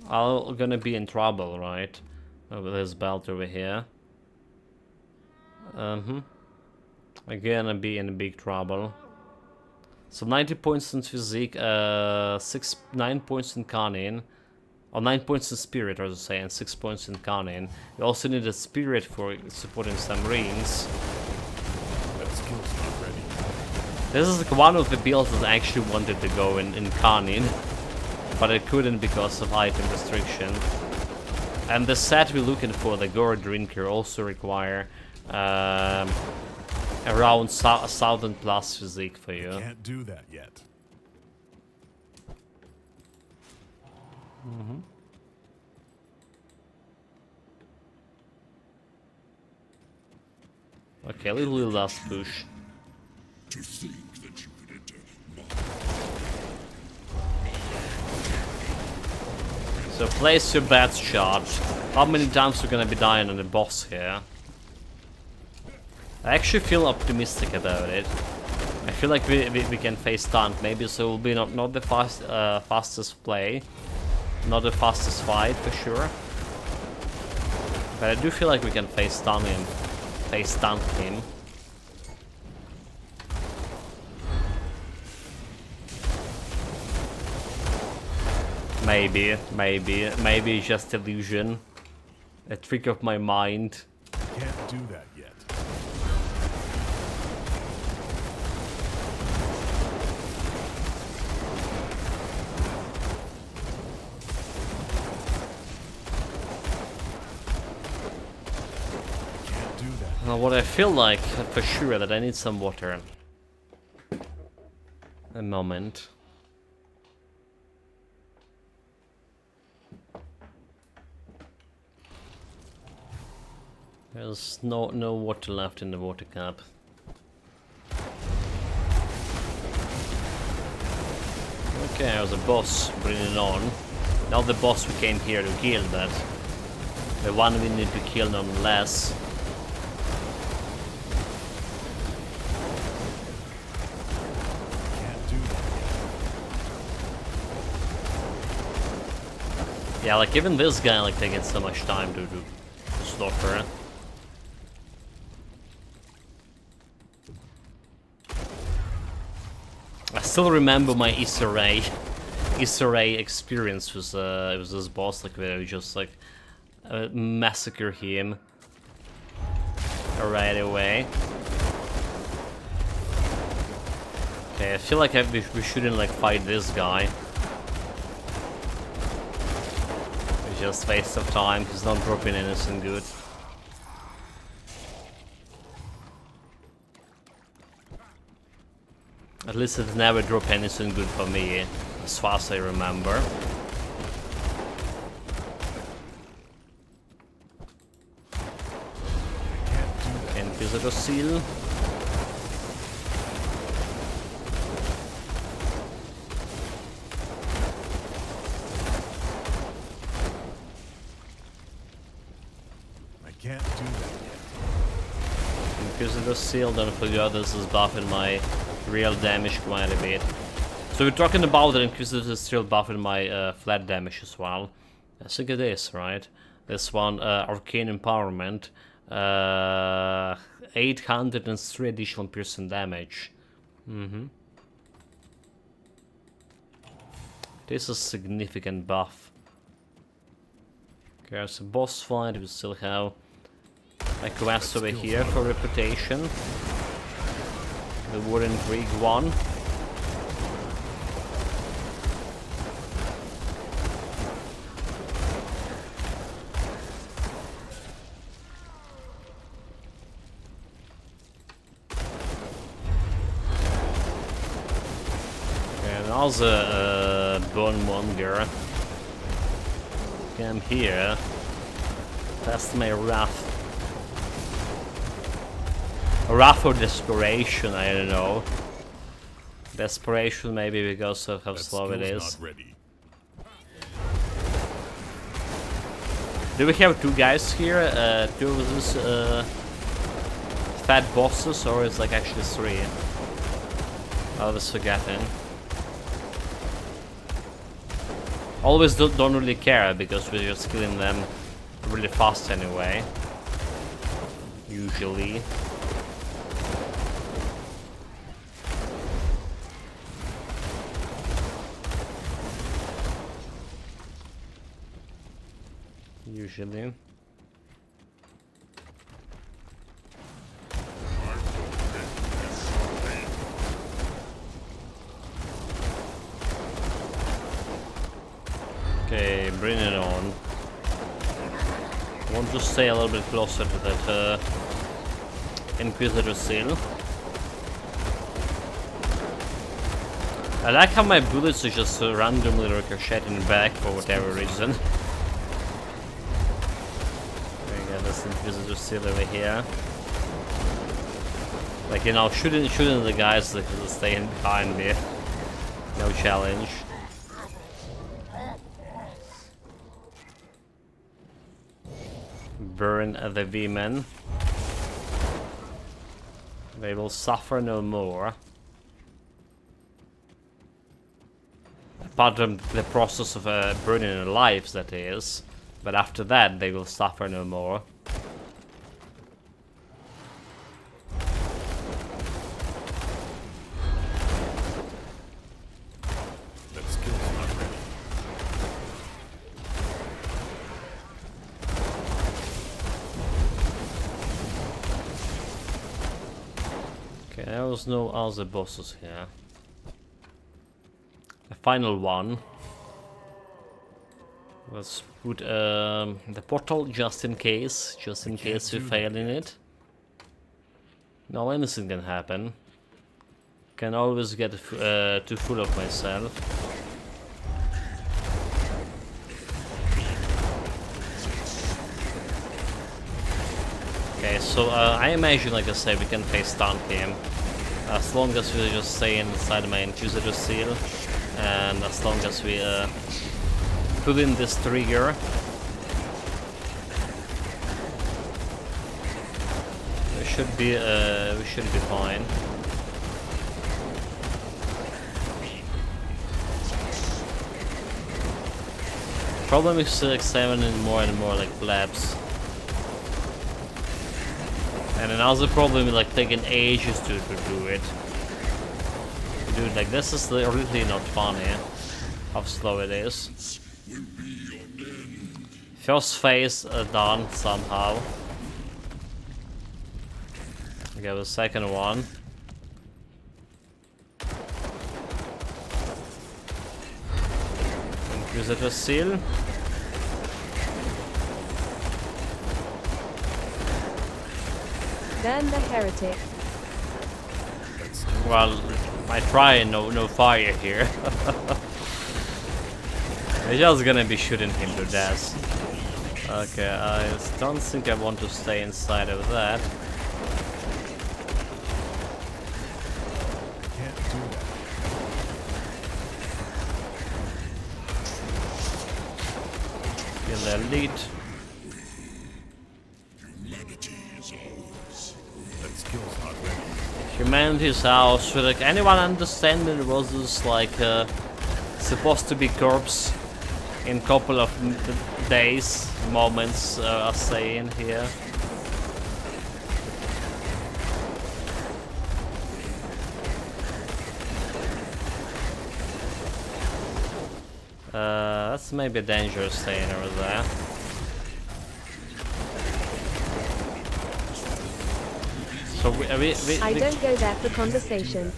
I'm gonna be in trouble, right? With this belt over here. Again, I'll be in big trouble. So 90 points in physique, 9 points in cunning, or 9 points in spirit, as I say, and 6 points in cunning. You also need a spirit for supporting some rings. That skill's not ready. This is like one of the builds that I actually wanted to go in cunning, but I couldn't because of item restriction. And the set we're looking for, the Gore Drinker, also require around 1,000 plus physique for you. Can't do that yet. Okay, a little last push. To think that you could So place your bets, charge. How many times we're gonna be dying on the boss here? I actually feel optimistic about it. I feel like we can face stunt. Maybe so it will be not the fastest play. Not the fastest fight for sure. But I do feel like we can face stun him. Face stunt him. Maybe it's just illusion. A trick of my mind. Can't do that yet. Can't do that. What I feel like for sure that I need some water. A moment. There's no water left in the water cap. Okay, there's a boss bringing it on. Not the boss we came here to kill, but the one we need to kill nonetheless. Can't do that yet. Yeah, like even this guy like taking so much time to slaughter. I still remember my Easter egg experience with this boss, like where we just like massacre him right away. Okay, I feel like we shouldn't like fight this guy. It's just waste of time. He's not dropping anything good. At least it never dropped anything good for me, as far as I remember. Inquisitor seal. I can't do that yet. Inquisitor seal, don't forget this is buffing my real damage quite a bit. So we're talking about that Inquisitor is still buffing my flat damage as well. I think it is, right? This one, Arcane Empowerment. 803 additional piercing damage. This is a significant buff. Okay, there's a boss fight, we still have a quest over here for reputation. The War Intrigue one. And also Bone Monger. Come here. Test my wrath. Wrath or desperation, I don't know. Desperation maybe because of how slow it is. Not ready. Do we have two guys here? Two of these fat bosses, or is like actually three? I was forgetting. Always don't really care because we're just killing them really fast anyway. Usually. Usually. Okay, bring it on. I want to stay a little bit closer to that Inquisitor seal. I like how my bullets are just randomly ricocheting back for whatever reason. This Inquisitor seal over here. Like, you know, shooting the guys that are staying behind me. No challenge. burn the women. They will suffer no more. Apart from the process of burning their lives, that is. But after that, they will suffer no more. That skill's not ready. Okay, there was no other bosses here. The final one. Let's put the portal just in case we fail in it. No, anything can happen. Can always get too full of myself. Okay, so I imagine, like I said, we can face tank him. As long as we just stay inside my Inquisitor seal. And as long as we put in this trigger. We should be fine. Problem is examining more and more like blabs. And another problem is like taking ages to do it. Dude, like this is really not funny. How slow it is. First phase done somehow. Okay, the second one. Inquisitor seal. Burn the heretic. Well, I try no fire here. We're just gonna be shooting him to death. Okay, I don't think I want to stay inside of that. Can't do that. Kill the elite. That skill's not ready. Humanity's house. Should like anyone understand that it was just like supposed to be corpse in couple of days, moments, are saying here. That's maybe dangerous staying over there. So I don't go there for conversation.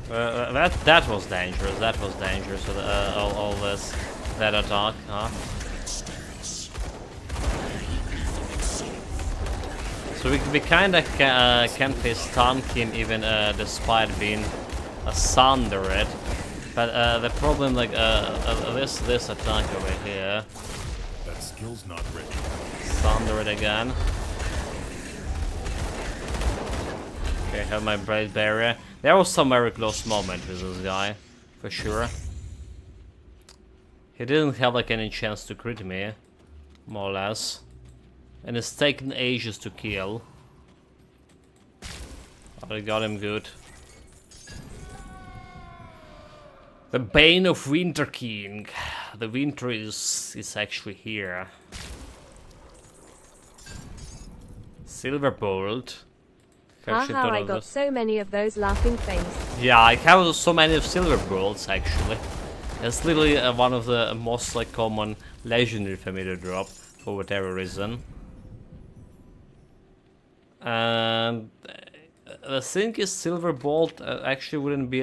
That was dangerous. That was dangerous. All this, that attack, huh? So we kind of can face tank him even despite being sundered. But the problem, like this attack over here. That skill's not ready. Sundered again. Okay, have my braid barrier. There was some very close moment with this guy, for sure. He didn't have like any chance to crit me, more or less. And it's taken ages to kill. But I got him good. The Bane of Winter King. The winter is actually here. Silver Bolt. Haha, I got so many of those laughing face. Yeah, I have so many of Silver Bolts actually. It's literally one of the most like common legendary for me to drop for whatever reason. And the thing is, Silver Bolt actually wouldn't be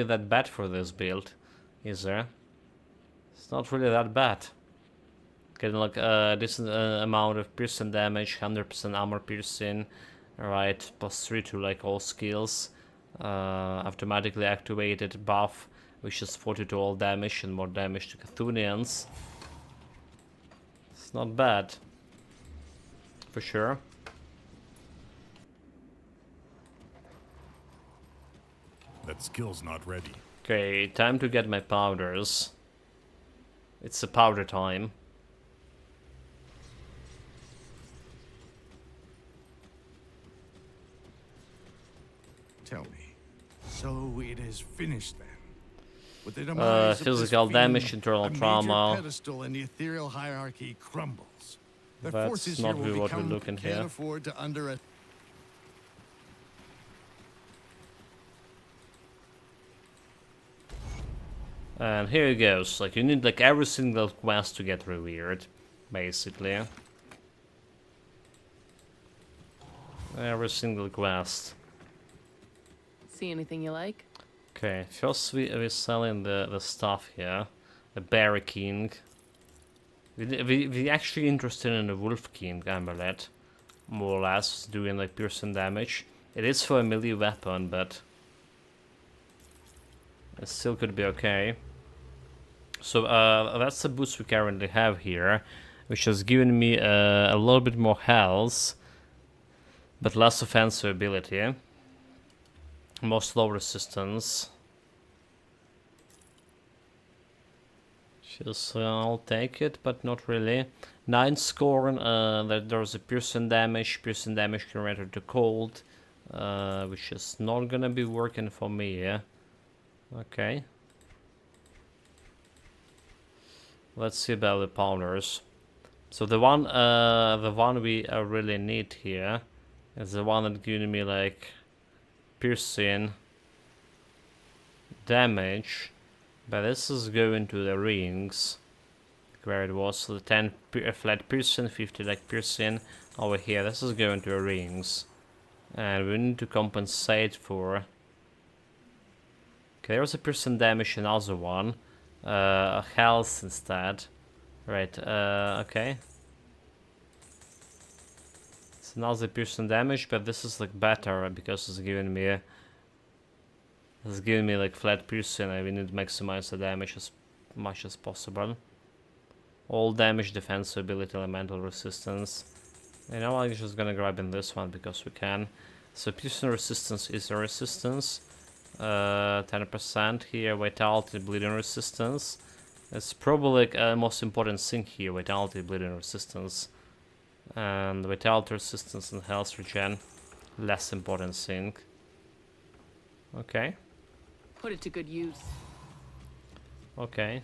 that bad for this build, is there? It's not really that bad. Getting like a decent amount of piercing damage, 100% armor piercing, right? +3 to like all skills. Automatically activated buff, which is 40 to all damage and more damage to Cthulhians. It's not bad, for sure. That skill's not ready. Okay, time to get my powders. It's a powder time. Tell me. So it is finished then. With the demise of this physical damage, fiend, internal a major trauma. pedestal in the ethereal hierarchy crumbles. The That's forces not here will really what we're become looking can't here. afford to underestimate. And here it goes. Like, you need like every single quest to get revered, basically. Every single quest. See anything you like? Okay, first we're selling the stuff here. The Berry King. We actually interested in the Wolf King amulet. More or less, doing like piercing damage. It is for a melee weapon, but it still could be okay. So that's the boost we currently have here, which has given me a little bit more health, but less offensive ability. More slow resistance. Just I'll take it, but not really. 9 scorn. There's a piercing damage. Piercing damage converted to cold, which is not gonna be working for me. Yeah. Okay. Let's see about the powders. So the one we really need here is the one that giving me like piercing damage, but this is going to the rings where it was. So the 10 flat piercing, 50 like piercing over here. This is going to the rings, and we need to compensate for. Okay, there's a piercing damage, another one. Health instead. Right, okay. It's another piercing damage, but this is like better because it's giving me like flat piercing. I need to maximize the damage as much as possible. All damage, defense, ability, elemental resistance. You know, I'm just gonna grab in this one because we can. So piercing resistance is a resistance. 10% here, vitality, bleeding resistance. It's probably like most important thing here, vitality, bleeding resistance. And vitality resistance and health regen, less important thing. Okay. Put it to good use. Okay.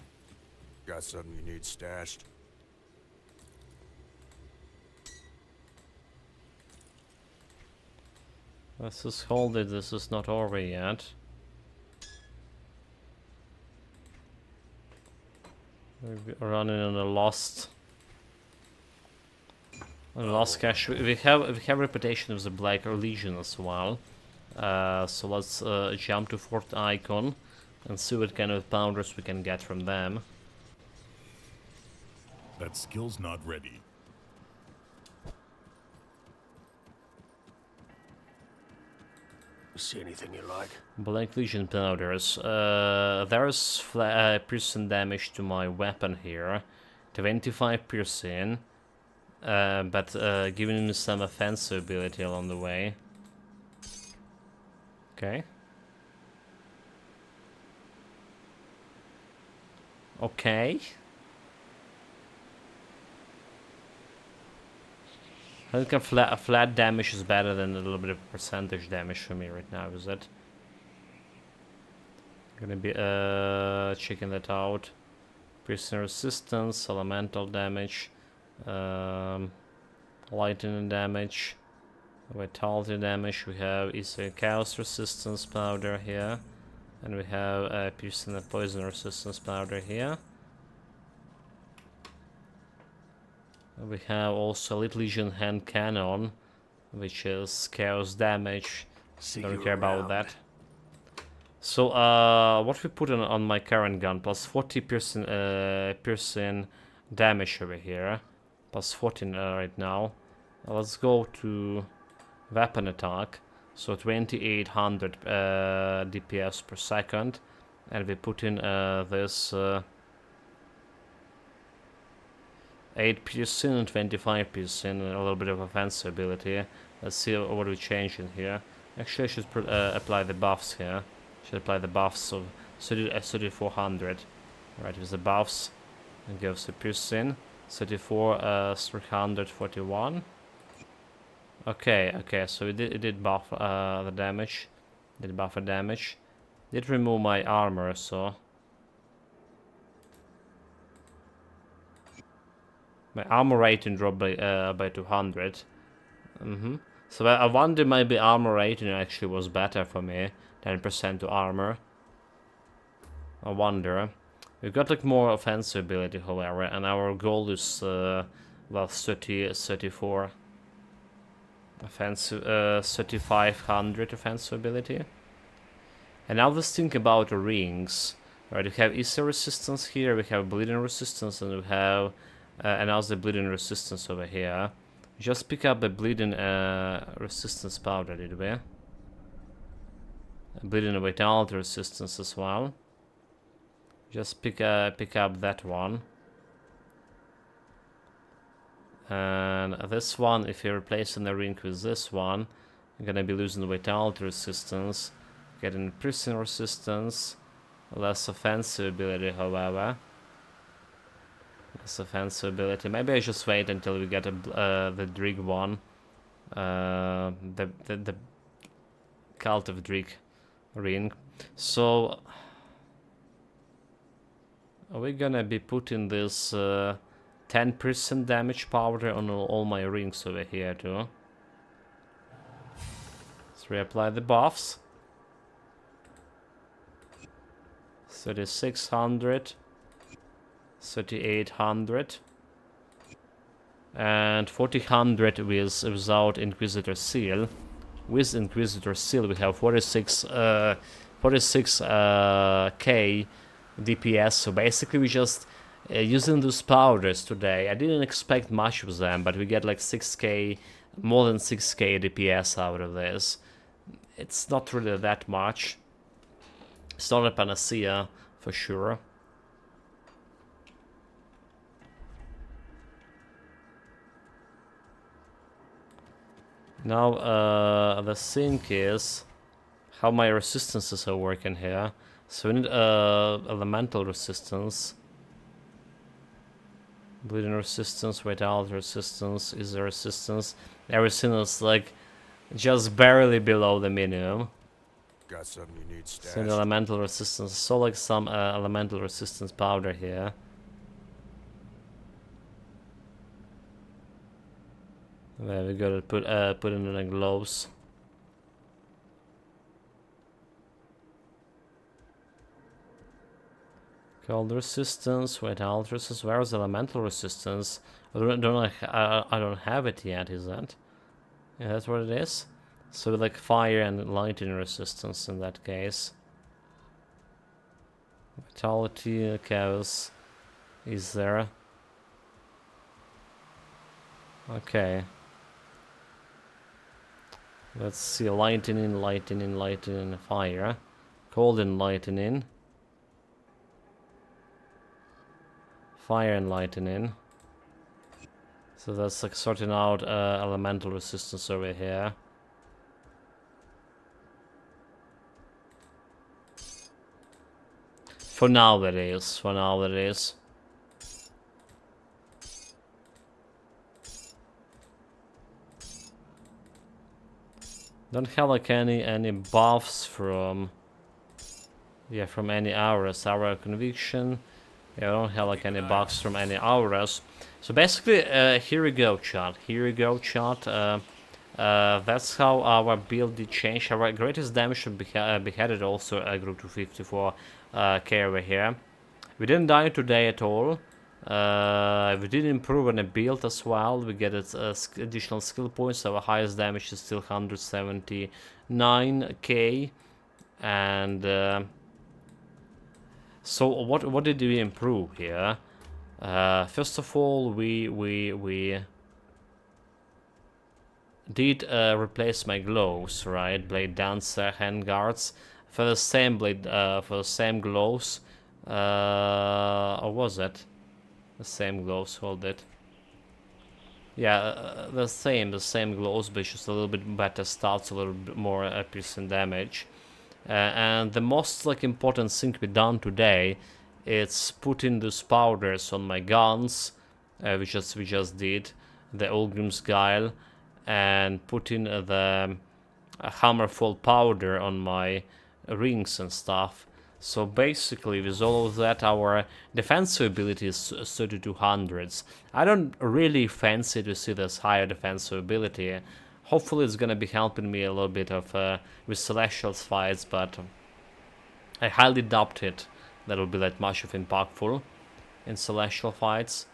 Got something you need stashed? Let's just hold it, this is not over yet. We're running on a lost cache. We have reputation of the Black Legion as well. So let's jump to Fort Icon and see what kind of powders we can get from them. That skill's not ready. See anything you like? Black Legion powders. There's piercing damage to my weapon here. 25 piercing. But giving me some offensive ability along the way. Okay. Okay. I think a flat damage is better than a little bit of percentage damage for me right now, is it? Gonna be checking that out. Piercing resistance, elemental damage, lightning damage, vitality damage. We have Eastern Chaos resistance powder here, and we have piercing and poison resistance powder here. We have also Elite Legion hand cannon, which is chaos damage. Don't care about that. So what we put on my current gun, plus 40 piercing damage over here, plus 14 right now. Let's go to weapon attack, so 2800 DPS per second, and we put in this 8 piercing and 25 piercing, a little bit of offensive ability. Let's see what we change in here. Actually, I should apply the buffs here. Should apply the buffs of 3400. Right, with the buffs, it gives the piercing 34 341. Okay, so it did buff the damage. Did buffer damage. Did remove my armor, so... My armor rating dropped by 200. So I wonder maybe armor rating actually was better for me. 10% to armor. I wonder. We've got like more offensive ability, however, and our goal is well 34 offensive, 3500 offensive ability. And now let's think about the rings. Right, we have Easter resistance here, we have bleeding resistance, and we have another bleeding resistance over here. Just pick up the bleeding resistance powder, did we? Bleeding vitality resistance as well. Just pick up that one. And this one, if you're replacing the ring with this one, you're gonna be losing vitality resistance, getting piercing resistance, less offensive ability, however. Less offensive ability. Maybe I just wait until we get the Drig one. The Cult of Drig ring. So are we gonna be putting this 10% damage powder on all my rings over here too? Let's reapply the buffs. 3600, 3800, and 4000 without Inquisitor Seal. With Inquisitor Seal we have 46k DPS, so basically we just using those powders today. I didn't expect much of them, but we get like 6k, more than 6k DPS out of this. It's not really that much. It's not a panacea, for sure. Now, the thing is how my resistances are working here. So we need elemental resistance, bleeding resistance, vitality resistance, is the resistance. Everything is like just barely below the minimum. Got something you need stashed? So elemental resistance. So like some elemental resistance powder here. There we go. Put in the gloves. Cold resistance, vitality resistance. Where is elemental resistance? I don't have it yet. Is that? Yeah, that's what it is. So like fire and lightning resistance in that case. Vitality, chaos is there. Okay. Let's see, lightning, lightning, lightning, fire. Cold and lightning. Fire and lightning. So that's like sorting out elemental resistance over here. For now that is, for now that is. Don't have like any buffs from from any auras. Aura conviction. Yeah, I don't have like any buffs from any auras. So basically, here we go, chat. Here we go, chat. That's how our build did change. Our greatest damage should be beheaded also grew to 54k over here. We didn't die today at all. We did improve on a build as well. We get additional skill points. Our highest damage is still 179k. And so what did we improve here? First of all, we did replace my gloves, right? Blade dancer, handguards for the same blade, for the same gloves. Or was it the same gloves? Hold it. Yeah, the same gloves, but just a little bit better stats, a little bit more piercing damage. And the most like important thing we done today, it's putting those powders on my guns, we just did the Ulgrim's Guile, and putting the a hammer full powder on my rings and stuff. So basically, with all of that, our defensive ability is 3200s. I don't really fancy to see this higher defensive ability. Hopefully it's gonna be helping me a little bit of with Celestials fights, but I highly doubt it that will be that much of impactful in Celestial fights.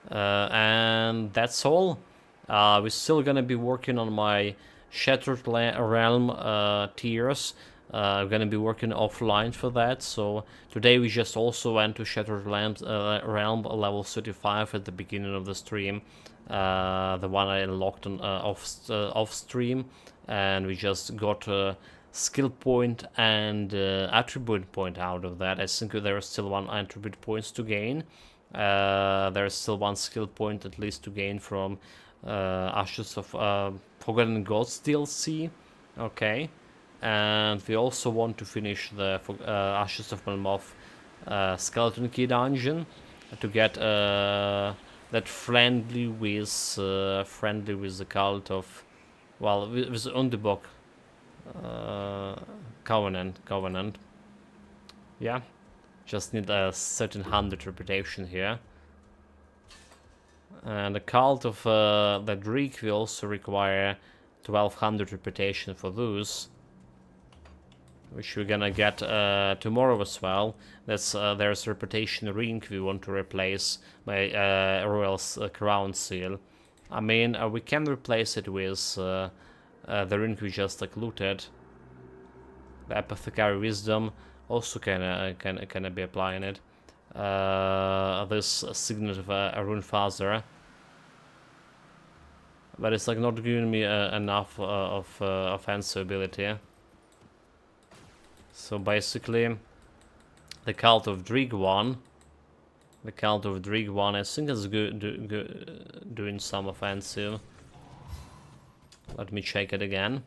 And that's all. We're still gonna be working on my Shattered Realm tiers. I'm gonna be working offline for that. So today we just also went to Shattered Realm level 35 at the beginning of the stream. The one I unlocked on, off stream, and we just got a skill point and attribute point out of that. I think there is still one attribute points to gain. There is still one skill point at least to gain from Ashes of Forgotten Gods DLC. Okay. And we also want to finish the Ashes of Melmoth Skeleton Key dungeon to get that friendly with the cult of, well, with Underbog Covenant. Yeah, just need a certain 100 reputation here. And the cult of the Greek we also require 1200 reputation for those, which we're gonna get tomorrow as well. There's a reputation ring we want to replace by Royal Crown Seal. I mean, we can replace it with the ring we just like looted. The Apothecary Wisdom also can be applying it. This Signet of Rune Father, but it's like not giving me enough of offensive ability. So basically, the Cult of Drig one, I think is doing some offensive. Let me check it again.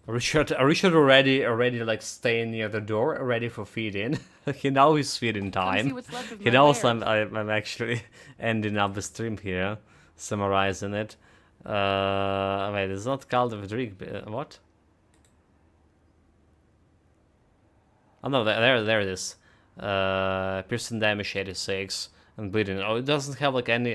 Richard already like staying near the door, ready for feeding. He knows he's feeding time. He knows I'm actually ending up the stream here, summarizing it. Wait, it's not Cult of Drig. What? Oh no, there it is. Piercing damage 86 and bleeding. Oh, it doesn't have like any.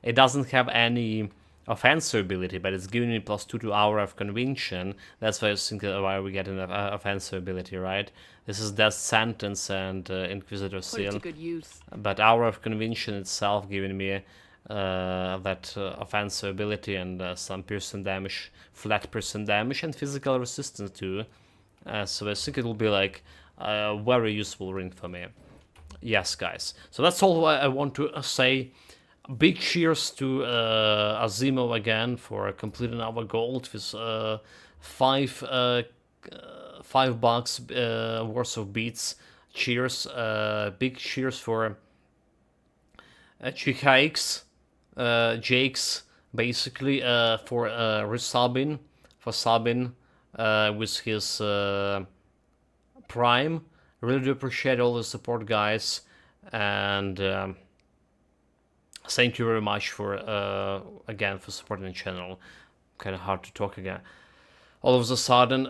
It doesn't have any offensive ability, but it's giving me +2 to Hour of Conviction. That's why I think why we get an offensive ability, right? This is Death Sentence and Inquisitor Seal. Put it to good use. But Hour of Conviction itself giving me that offensive ability and some piercing damage, flat piercing damage, and physical resistance too. So I think it will be like a very useful ring for me. Yes, guys. So that's all I want to say. Big cheers to Azimo again for completing our goal with $5 worth of beats. Cheers. Big cheers for Jakes, basically for resubbing, with his Prime. Really do appreciate all the support, guys, and thank you very much for again for supporting the channel. Kind of hard to talk again. All of a sudden,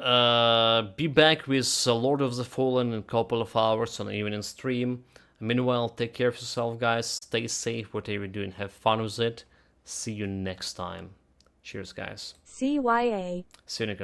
be back with Lord of the Fallen in a couple of hours on an evening stream. Meanwhile, take care of yourself, guys. Stay safe, whatever you're doing. Have fun with it. See you next time. Cheers, guys. CYA. See you next.